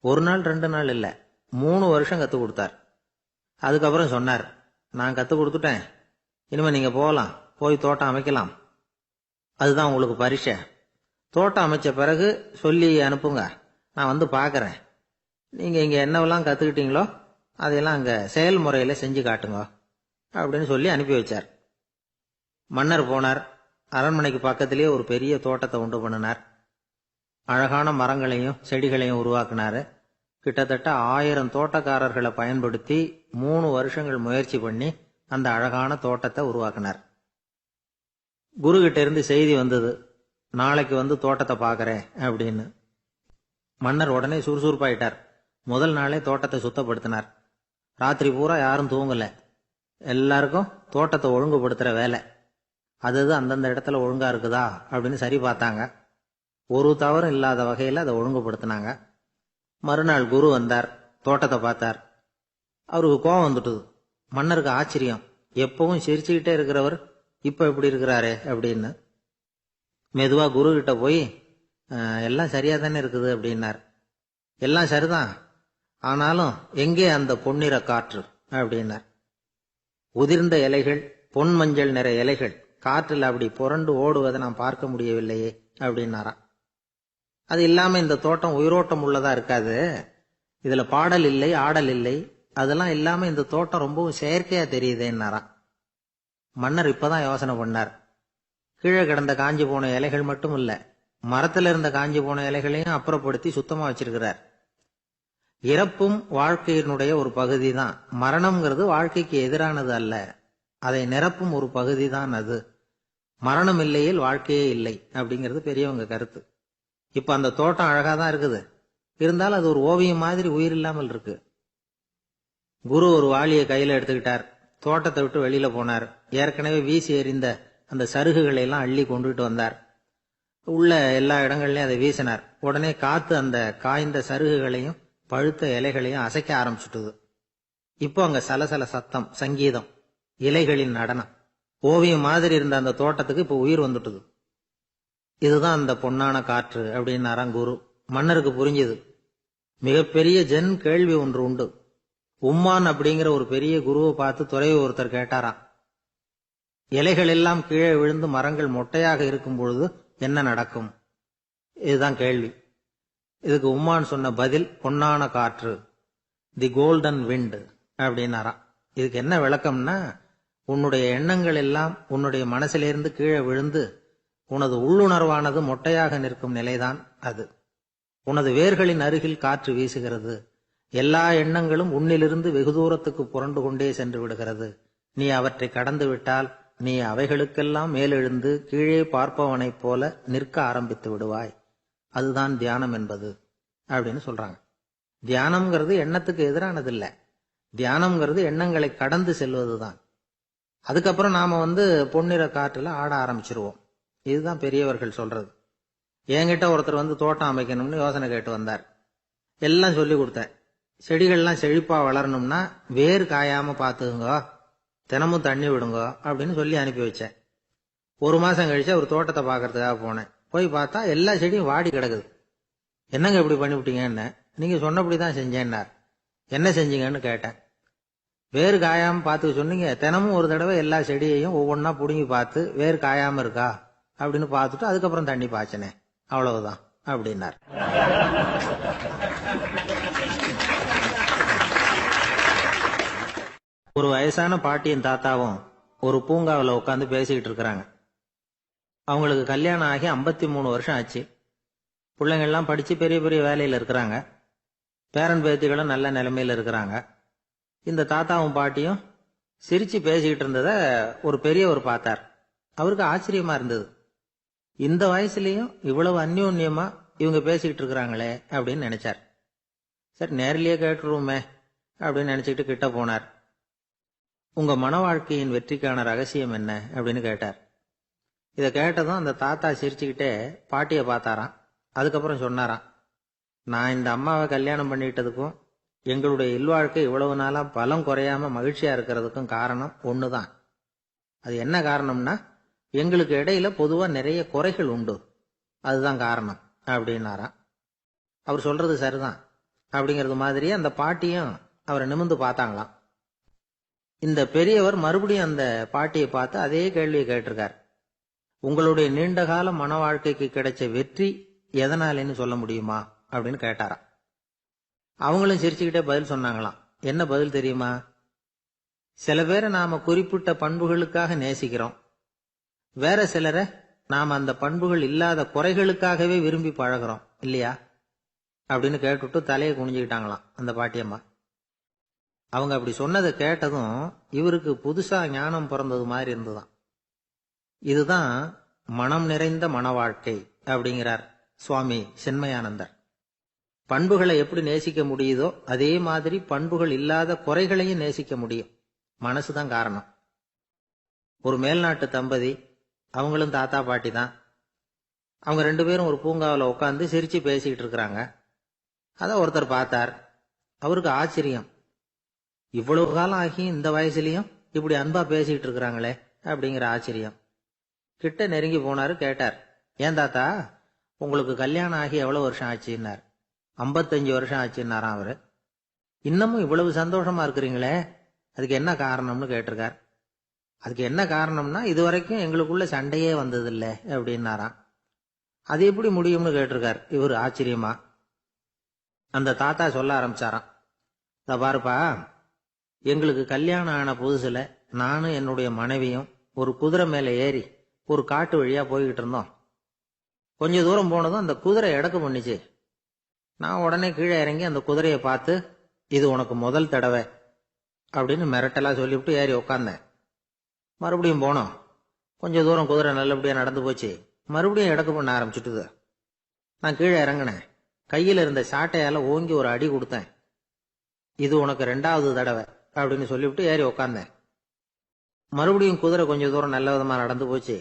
1 நாள் 2 நாள் இல்ல, 3 வருஷம் கத்து கொடுத்தார். அதுக்கப்புறம் சொன்னார், நான் கத்து கொடுத்துட்டேன், இனிமே நீங்க போகலாம், போய் தோட்டம் அமைக்கலாம். அதுதான் உங்களுக்கு பரிசை. தோட்டம் அமைச்ச பிறகு சொல்லி அனுப்புங்க, நான் வந்து பாக்குறேன். நீங்க இங்க என்னவெல்லாம் கத்துக்கிட்டீங்களோ அதையெல்லாம் அங்க செயல்முறையில செஞ்சு காட்டுங்க அப்படின்னு சொல்லி அனுப்பி வச்சார். மன்னர் போனார். அரண்மனைக்கு பக்கத்திலேயே ஒரு பெரிய தோட்டத்தை உண்டு பண்ணினார். அழகான மரங்களையும் செடிகளையும் உருவாக்கினாரு. கிட்டத்தட்ட 1000 தோட்டக்காரர்களை பயன்படுத்தி 3 வருஷங்கள் முயற்சி பண்ணி அந்த அழகான தோட்டத்தை உருவாக்கினார். குரு கிட்ட இருந்து செய்தி வந்தது, நாளைக்கு வந்து தோட்டத்தை பார்க்கறேன் அப்படின்னு. மன்னர் உடனே சுறுசுறுப்பாயிட்டார். முதல் நாளே தோட்டத்தை சுத்தப்படுத்தினார். ராத்திரி பூரா யாரும் தூங்கல. எல்லாருக்கும் தோட்டத்தை ஒழுங்குபடுத்துற வேலை. அது அந்தந்த இடத்துல ஒழுங்கா இருக்குதா அப்படின்னு சரி பார்த்தாங்க. ஒரு தவறும் இல்லாத வகையில் அதை ஒழுங்குபடுத்தினாங்க. மறுநாள் குரு வந்தார், தோட்டத்தை பார்த்தார். அவருக்கு கோபம் வந்துட்டுது. மன்னருக்கு ஆச்சரியம், எப்பவும் சிரிச்சுக்கிட்டே இருக்கிறவர் இப்ப எப்படி இருக்கிறாரே அப்படின்னு. மெதுவா குரு கிட்ட போய் எல்லாம் சரியா தானே இருக்குது அப்படின்னார். எல்லாம் சரிதான், ஆனாலும் எங்கே அந்த பொன்னிற காற்று அப்படின்னார். உதிர்ந்த இலைகள், பொன் மஞ்சள் நிற இலைகள் காற்றில் அப்படி புரண்டு ஓடுவதை நான் பார்க்க முடியவில்லையே அப்படின்னாராம். அது இல்லாம இந்த தோட்டம் உயிரோட்டம் உள்ளதா இருக்காது, இதுல பாடல் இல்லை, ஆடல் இல்லை, அதெல்லாம் இல்லாம இந்த தோட்டம் ரொம்பவும் செயற்கையா தெரியுதேன்னாராம். மன்னர் இப்பதான் யோசனை பண்ணார். கீழே கிடந்த காஞ்சி போன இலைகள் மட்டும் இல்ல, மரத்துல இருந்த காஞ்சி போன இலைகளையும் அப்புறப்படுத்தி சுத்தமா வச்சிருக்கிறார். இறப்பும் வாழ்க்கையினுடைய ஒரு பகுதி தான். மரணம்ங்கிறது வாழ்க்கைக்கு எதிரானது அல்ல, அதை நிரப்பும் ஒரு பகுதி தான் அது. மரணம் இல்லையில் வாழ்க்கையே இல்லை அப்படிங்கிறது பெரியவங்க கருத்து. இப்ப அந்த தோட்டம் அழகா தான் இருக்குது, இருந்தாலும் அது ஒரு ஓவியம் மாதிரி உயிர் இல்லாமல் இருக்கு. குரு ஒரு வாளியை கையில எடுத்துக்கிட்டார். தோட்டத்தை விட்டு வெளியில போனார். ஏற்கனவே வீசி எறிந்த அந்த சருகுகளை எல்லாம் அள்ளி கொண்டுட்டு வந்தார். உள்ள எல்லா இடங்கள்லயும் அதை வீசினார். உடனே காத்து அந்த காய்ந்த சருகுகளையும் பழுத்த இலைகளையும் அசைக்க ஆரம்பிச்சுட்டுது. இப்போ அங்க சலசல சத்தம், சங்கீதம், இலைகளின் நடனம். ஓவியம் மாதிரி இருந்த அந்த தோட்டத்துக்கு இப்போ உயிர் வந்துட்டுது. இதுதான் அந்த பொன்னான காற்று அப்படின்னாராம் குரு. மன்னருக்கு புரிஞ்சுது. மிகப்பெரிய ஜென் கேள்வி ஒன்று உண்டு. உம்மான் அப்படிங்கிற ஒரு பெரிய குருவை பார்த்து துறவி ஒருத்தர் கேட்டாராம், இலைகள் எல்லாம் கீழே விழுந்து மரங்கள் மொட்டையாக இருக்கும் பொழுது என்ன நடக்கும்? இதுதான் கேள்வி. இதுக்கு உம்மான் சொன்ன பதில் பொன்னான காற்று, தி கோல்டன் விண்ட் அப்படின்னாராம். இதுக்கு என்ன விளக்கம்னா, உன்னுடைய எண்ணங்கள் எல்லாம் உன்னுடைய மனசிலிருந்து கீழே விழுந்து உனது உள்ளுணர்வானது மொட்டையாக நிற்கும் நிலைதான் அது. உனது வேர்களின் அருகில் காற்று வீசுகிறது. எல்லா எண்ணங்களும் உன்னிலிருந்து வெகு தூரத்துக்கு புரண்டு கொண்டே சென்று விடுகிறது. நீ அவற்றை கடந்து விட்டால் நீ அவைகளுக்கெல்லாம் மேலெழுந்து கீழே பார்ப்பவனைப் போல நிற்க ஆரம்பித்து விடுவாய். அதுதான் தியானம் என்பது அப்படின்னு சொல்றாங்க. தியானம்ங்கிறது எண்ணத்துக்கு எதிரானது இல்ல, தியானம்ங்கிறது எண்ணங்களை கடந்து செல்வதுதான். அதுக்கப்புறம் நாம பொன்னிற காற்றுல ஆட ஆரம்பிச்சிருவோம். இதுதான் பெரியவர்கள் சொல்றது. என்கிட்ட ஒருத்தர் தோட்டம் அமைக்கணும்னு யோசனை கேட்டு வந்தார். எல்லாம் சொல்லி கொடுத்தேன். செடிகள்லாம் செழிப்பா வளரணும்னா வேர் காயாம பாத்துக்குங்க, தினமும் தண்ணி விடுங்க அப்படின்னு சொல்லி அனுப்பி வச்சேன். 1 மாசம் கழிச்சு ஒரு தோட்டத்தை பாக்கிறதுக்காக போனேன். போய் பார்த்தா எல்லா செடியும் வாடி கிடக்குது. என்னங்க இப்படி பண்ணிவிட்டீங்கன்னு. நீங்க சொன்னபடிதான் செஞ்சேன்னார். என்ன செஞ்சீங்கன்னு கேட்டேன். வேறு காயாம பாத்துக்க சொன்னீங்க, தினமும் ஒரு தடவை எல்லா செடியையும் ஒவ்வொன்னா புடுங்கி பார்த்து வேர் காயாம இருக்கா அப்படின்னு பார்த்துட்டு அதுக்கப்புறம் தண்ணி பாய்ச்சனே, அவ்வளவுதான் அப்படின்னார். ஒரு வயசான பாட்டியின் தாத்தாவும் ஒரு பூங்காவில் உட்காந்து பேசிக்கிட்டு இருக்கிறாங்க. அவங்களுக்கு கல்யாணம் ஆகி 53 வருஷம் ஆச்சு. பிள்ளைங்கள்லாம் படிச்சு பெரிய பெரிய வேலையில இருக்கிறாங்க. பேரன் பேத்திகளும் நல்ல நிலைமையில இருக்கிறாங்க. இந்த தாத்தாவும் பாட்டியும் சிரிச்சு பேசிக்கிட்டு இருந்தத ஒரு பெரியவர் பார்த்தார். அவருக்கு ஆச்சரியமா இருந்தது. இந்த வயசுலயும் இவ்வளவு அந்யோன்யமா இவங்க பேசிக்கிட்டு இருக்கிறாங்களே அப்படின்னு நினைச்சார். சரி, நேரிலேயே கேட்டுருவோமே அப்படின்னு நினைச்சுக்கிட்டு கிட்ட போனார். உங்க மன வாழ்க்கையின் வெற்றிக்கான ரகசியம் என்ன அப்படின்னு கேட்டார். இதை கேட்டதும் அந்த தாத்தா சிரிச்சுக்கிட்டே பாட்டியை பார்த்தாராம். அதுக்கப்புறம் சொன்னாராம், நான் இந்த அம்மாவை கல்யாணம் பண்ணிட்டதுக்கும் எங்களுடைய இல்வாழ்க்கை இவ்வளவு நாளா பலம் குறையாம மகிழ்ச்சியா இருக்கிறதுக்கும் காரணம் ஒண்ணுதான். அது என்ன காரணம்னா, எங்களுக்கு இடையில பொதுவா நிறைய குறைகள் உண்டு, அதுதான் காரணம் அப்படின்னாராம். அவர் சொல்றது சரிதான் அப்படிங்கிறது மாதிரியே அந்த பாட்டியும் அவரை நிமிர்ந்து பார்த்தாங்களாம். இந்த பெரியவர் மறுபடியும் அந்த பாட்டியை பார்த்து அதே கேள்வியை கேட்டிருக்கார். உங்களுடைய நீண்டகால மன வாழ்க்கைக்கு கிடைச்ச வெற்றி எதனாலேன்னு சொல்ல முடியுமா அப்படின்னு கேட்டாராம். அவங்களும் சிரிச்சுக்கிட்டே பதில் சொன்னாங்களாம். என்ன பதில் தெரியுமா? சில பேரை நாம குறிப்பிட்ட பண்புகளுக்காக நேசிக்கிறோம், வேற சிலரை நாம அந்த பண்புகள் இல்லாத குறைகளுக்காகவே விரும்பி பழகிறோம் இல்லையா அப்படின்னு கேட்டுட்டு தலையை குனிஞ்சுக்கிட்டாங்களாம் அந்த பாட்டியம்மா. அவங்க அப்படி சொன்னதை கேட்டதும் இவருக்கு புதுசா ஞானம் பிறந்தது மாதிரி இருந்துதான். இதுதான் மனம் நிறைந்த மன வாழ்க்கை அப்படிங்கிறார் சுவாமி சின்மயானந்தர். பண்புகளை எப்படி நேசிக்க முடியுதோ அதே மாதிரி பண்புகள் இல்லாத குறைகளையும் நேசிக்க முடியும். மனசுதான் காரணம். ஒரு மேல்நாட்டு தம்பதி, அவங்களும் தாத்தா பாட்டி தான். அவங்க 2 பேரும் ஒரு பூங்காவில் உட்காந்து சிரிச்சு பேசிக்கிட்டு இருக்கிறாங்க. அதை ஒருத்தர் பார்த்தார். அவருக்கு ஆச்சரியம், இவ்வளவு காலம் ஆகி இந்த வயசுலயும் இப்படி அன்பா பேசிக்கிட்டு இருக்கிறாங்களே அப்படிங்கிற ஆச்சரியம். கிட்ட நெருங்கி போனாரு. கேட்டார், ஏன் தாத்தா உங்களுக்கு கல்யாணம் ஆகி எவ்வளவு வருஷம் ஆச்சுன்னார். 55 வருஷம் ஆச்சுன்னாராம் அவரு. இன்னமும் இவ்வளவு சந்தோஷமா இருக்கிறீங்களே, அதுக்கு என்ன காரணம்னு கேட்டிருக்கார். அதுக்கு என்ன காரணம்னா, இதுவரைக்கும் எங்களுக்குள்ள சண்டையே வந்ததில்லை அப்படின்னாராம். அது எப்படி முடியும்னு கேட்டிருக்கார் இவர் ஆச்சரியமா. அந்த தாத்தா சொல்ல ஆரம்பிச்சாராம், இத பாருப்பா, எங்களுக்கு கல்யாணம் ஆன புதுசுல நானும் என்னுடைய மனைவியும் ஒரு குதிரை மேல ஏறி ஒரு காட்டு வழியா போய்கிட்டு இருந்தோம். கொஞ்ச தூரம் போனதும் அந்த குதிரை எடக்கு பண்ணிச்சு. நான் உடனே கீழே இறங்கி அந்த குதிரையை பார்த்து, இது உனக்கு முதல் தடவை அப்படின்னு மிரட்டலா சொல்லிவிட்டு ஏறி உக்காந்தேன். மறுபடியும் போனோம். கொஞ்ச தூரம் குதிரை நல்லபடியா நடந்து போச்சு. மறுபடியும் எடக்கு பண்ண ஆரம்பிச்சுட்டுது. நான் கீழே இறங்கினேன். கையில இருந்த சாட்டையால ஓங்கி ஒரு அடி கொடுத்தேன். இது உனக்கு 2வது தடவை அப்படின்னு சொல்லிவிட்டு ஏறி உக்காந்தேன். மறுபடியும் குதிரை கொஞ்ச தூரம் நல்ல விதமா நடந்து போச்சு.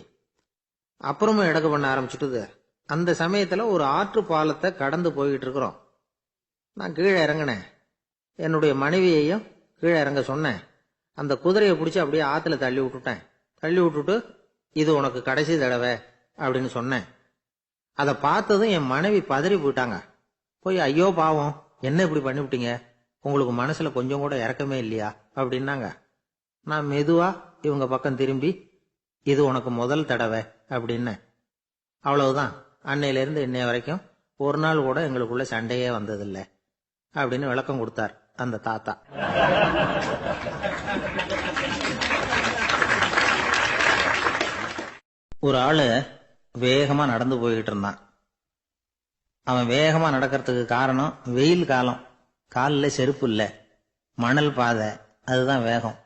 அப்புறமும் எடக்கு பண்ண ஆரம்பிச்சுட்டுது. அந்த சமயத்துல ஒரு ஆற்று பாலத்தை கடந்து போய்கிட்டு இருக்கிறோம். நான் கீழே இறங்கினேன். என்னுடைய மனைவியையும் கீழே இறங்க சொன்னேன். அந்த குதிரையை பிடிச்சி அப்படியே ஆத்துல தள்ளி விட்டுட்டேன். தள்ளி விட்டுட்டு, இது உனக்கு கடைசி தடவை அப்படின்னு சொன்னேன். அதை பார்த்ததும் என் மனைவி பதறி போயிட்டாங்க. போய், ஐயோ பாவம், என்ன இப்படி பண்ணிவிட்டீங்க, உங்களுக்கு மனசுல கொஞ்சம் கூட இறக்கமே இல்லையா அப்படின்னாங்க. நான் மெதுவா இவங்க பக்கம் திரும்பி, இது உனக்கு முதல் தடவை அப்படின்னு. அவ்வளவுதான், அன்னையில இருந்து இன்னைய வரைக்கும் ஒரு நாள் கூட எங்களுக்குள்ள சண்டையே வந்ததில்லை அப்படின்னு விளக்கம் கொடுத்தார் அந்த தாத்தா. ஒரு ஆளு வேகமா நடந்து போய்கிட்டு இருந்தான். அவன் வேகமா நடக்கிறதுக்கு காரணம் வெயில் காலம், காலில் செருப்பு இல்லை, மணல் பாதை, அதுதான் வேகம்.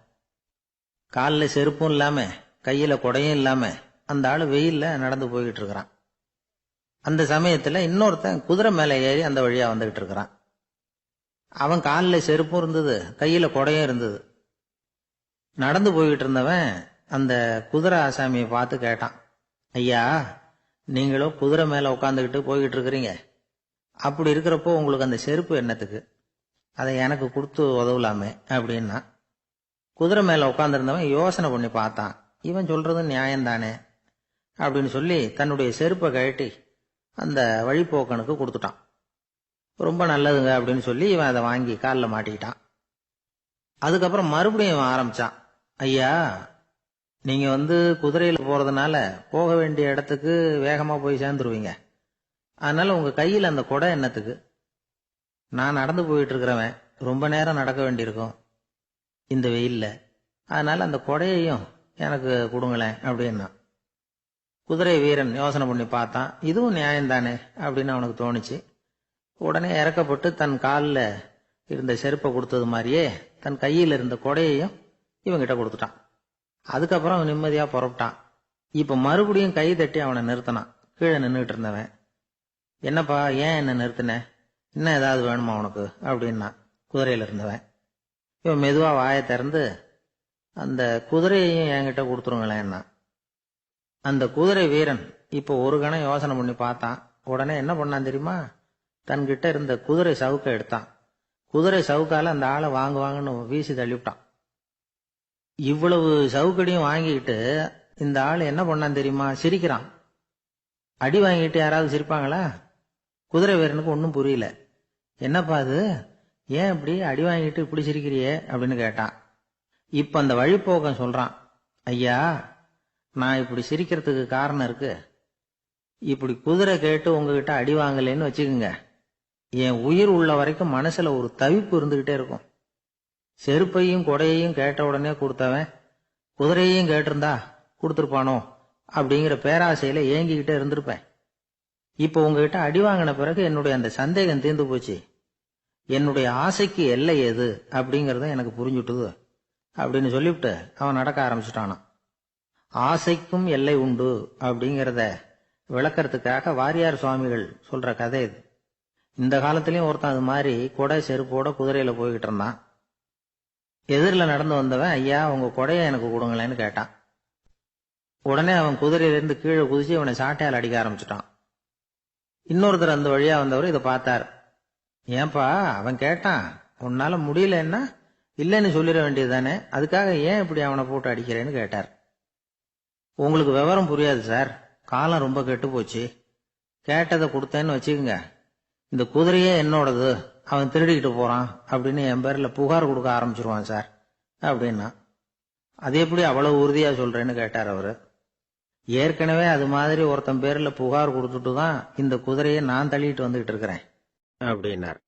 காலில் செருப்பும் இல்லாம கையில குடையும் இல்லாம அந்த ஆளு வெயில்ல நடந்து போய்கிட்டு இருக்கிறான். அந்த சமயத்துல இன்னொருத்தன் குதிரை மேல ஏறி அந்த வழியா வந்துகிட்டு இருக்கிறான். அவன் காலில் செருப்பும் இருந்தது, கையில குடையும் இருந்தது. நடந்து போய்கிட்டு இருந்தவன் அந்த குதிரை ஆசாமியை பார்த்து கேட்டான், ஐயா, நீங்களும் குதிரை மேல உட்காந்துக்கிட்டு போய்கிட்டு இருக்கிறீங்க, அப்படி இருக்கிறப்போ உங்களுக்கு அந்த செருப்பு என்னத்துக்கு, அதை எனக்கு கொடுத்து உதவலாமே அப்படின்னா. குதிரை மேல உட்காந்துருந்தவன் யோசனை பண்ணி பார்த்தான். இவன் சொல்றது நியாயம்தானே அப்படின்னு சொல்லி தன்னுடைய செருப்பை கழட்டி அந்த வழிப்போக்கனுக்கு கொடுத்துட்டான். ரொம்ப நல்லதுங்க அப்படின்னு சொல்லி இவன் அதை வாங்கி காலில் மாட்டிக்கிட்டான். அதுக்கப்புறம் மறுபடியும் இவன் ஆரம்பிச்சான், ஐயா, நீங்க குதிரையில போறதுனால போக வேண்டிய இடத்துக்கு வேகமா போய் சேர்ந்துருவீங்க, அதனால உங்க கையில் அந்த குடை என்னத்துக்கு, நான் நடந்து போயிட்டு இருக்கிறவன் ரொம்ப நேரம் நடக்க வேண்டியிருக்கும் இந்த வெயில்ல, அதனால அந்த குடையையும் எனக்கு கொடுங்களேன் அப்படின்னா. குதிரை வீரன் யோசனை பண்ணி பார்த்தான். இதுவும் நியாயம்தானே அப்படின்னு அவனுக்கு தோணுச்சு. உடனே இறக்கப்பட்டு தன் காலில் இருந்த செருப்பை கொடுத்தது மாதிரியே தன் கையில் இருந்த கொடையையும் இவங்கிட்ட கொடுத்துட்டான். அதுக்கப்புறம் அவன் நிம்மதியா புறப்பட்டான். இப்ப மறுபடியும் கை தட்டி அவனை நிறுத்தினான். கீழே நின்றுட்டு இருந்தவன், என்னப்பா ஏன் என்ன நிறுத்தின, இன்னும் ஏதாவது வேணுமா உனக்கு அப்படின்னா குதிரையில இருந்தவன். இவன் மெதுவா வாயை திறந்து, அந்த குதிரையையும் என்கிட்ட கொடுத்துருங்களேன்னா. அந்த குதிரை வீரன் இப்போ ஒரு கணம் யோசனை பண்ணி பார்த்தான். உடனே என்ன பண்ணான் தெரியுமா, தன்கிட்ட இருந்த குதிரை சவுக்கை எடுத்தான். குதிரை சவுக்கால அந்த ஆளை வாங்குவாங்கன்னு வீசி தள்ளிவிட்டான். இவ்வளவு சவுக்கடியும் வாங்கிக்கிட்டு இந்த ஆள் என்ன பண்ணான் தெரியுமா, சிரிக்கிறான். அடி வாங்கிட்டு யாராவது சிரிப்பாங்களா? குதிரை வீரனுக்கு ஒன்றும் புரியல. என்னப்பா அது, ஏன் இப்படி அடி வாங்கிட்டு இப்படி சிரிக்கிறியே அப்படின்னு கேட்டான். இப்ப அந்த வழிப்போக்கன் சொல்றான், ஐயா, நான் இப்படி சிரிக்கிறதுக்கு காரணம் இருக்கு. இப்படி குதிரை கேட்டு உங்ககிட்ட அடி வாங்கலேன்னு வச்சுக்கோங்க, என் உயிர் உள்ள வரைக்கும் மனசுல ஒரு தவிப்பு இருந்துகிட்டே இருக்கும். செருப்பையும் கொடையையும் கேட்ட உடனே கொடுத்தவன் குதிரையையும் கேட்டிருந்தா கொடுத்துருப்பானோ அப்படிங்கிற பேராசையில ஏங்கிக்கிட்டே இருந்திருப்பேன். இப்ப உங்ககிட்ட அடி வாங்கின பிறகு என்னுடைய அந்த சந்தேகம் தீர்ந்து போச்சு. என்னுடைய ஆசைக்கு எல்லை எது அப்படிங்கறத எனக்கு புரிஞ்சுட்டுது அப்படின்னு சொல்லிவிட்டு அவன் நடக்க ஆரம்பிச்சுட்டானான். ஆசைக்கும் எல்லை உண்டு அப்படிங்கறத விளக்கறதுக்காக வாரியார் சுவாமிகள் சொல்ற கதை இது. இந்த காலத்திலயும் ஒருத்தன் அது மாதிரி கொடை செருப்போட குதிரையில போய்கிட்டு இருந்தான். எதிரில் நடந்து வந்தவன், ஐயா உங்க கொடைய எனக்கு கொடுங்களேன்னு கேட்டான். உடனே அவன் குதிரையிலிருந்து கீழே குதிச்சு அவனை சாட்டையால் அடிக்க ஆரம்பிச்சுட்டான். இன்னொருத்தர் அந்த வழியா வந்தவர் இதை பார்த்தார். ஏன்பா அவன் கேட்டான், உன்னால முடியலன்னா இல்லைன்னு சொல்லிட வேண்டியதுதானே, அதுக்காக ஏன் இப்படி அவனை போட்டு அடிக்கிறேன்னு கேட்டார். உங்களுக்கு விவரம் புரியாது சார், காலம் ரொம்ப கெட்டு போச்சு. கேட்டதை கொடுத்தேன்னு வச்சுக்கோங்க, இந்த குதிரையே என்னோடது, அவன் திருடிக்கிட்டு போறான் அப்படின்னு என் பேர்ல புகார் கொடுக்க ஆரம்பிச்சிருவான் சார் அப்படின்னா. அது எப்படி அவ்வளவு உறுதியா சொல்றேன்னு கேட்டார் அவரு. ஏற்கனவே அது மாதிரி ஒருத்தன் பேர்ல புகார் கொடுத்துட்டு தான் இந்த குதிரையை நான் தள்ளிட்டு வந்துகிட்டு இருக்கிறேன் அப்படின்னார்.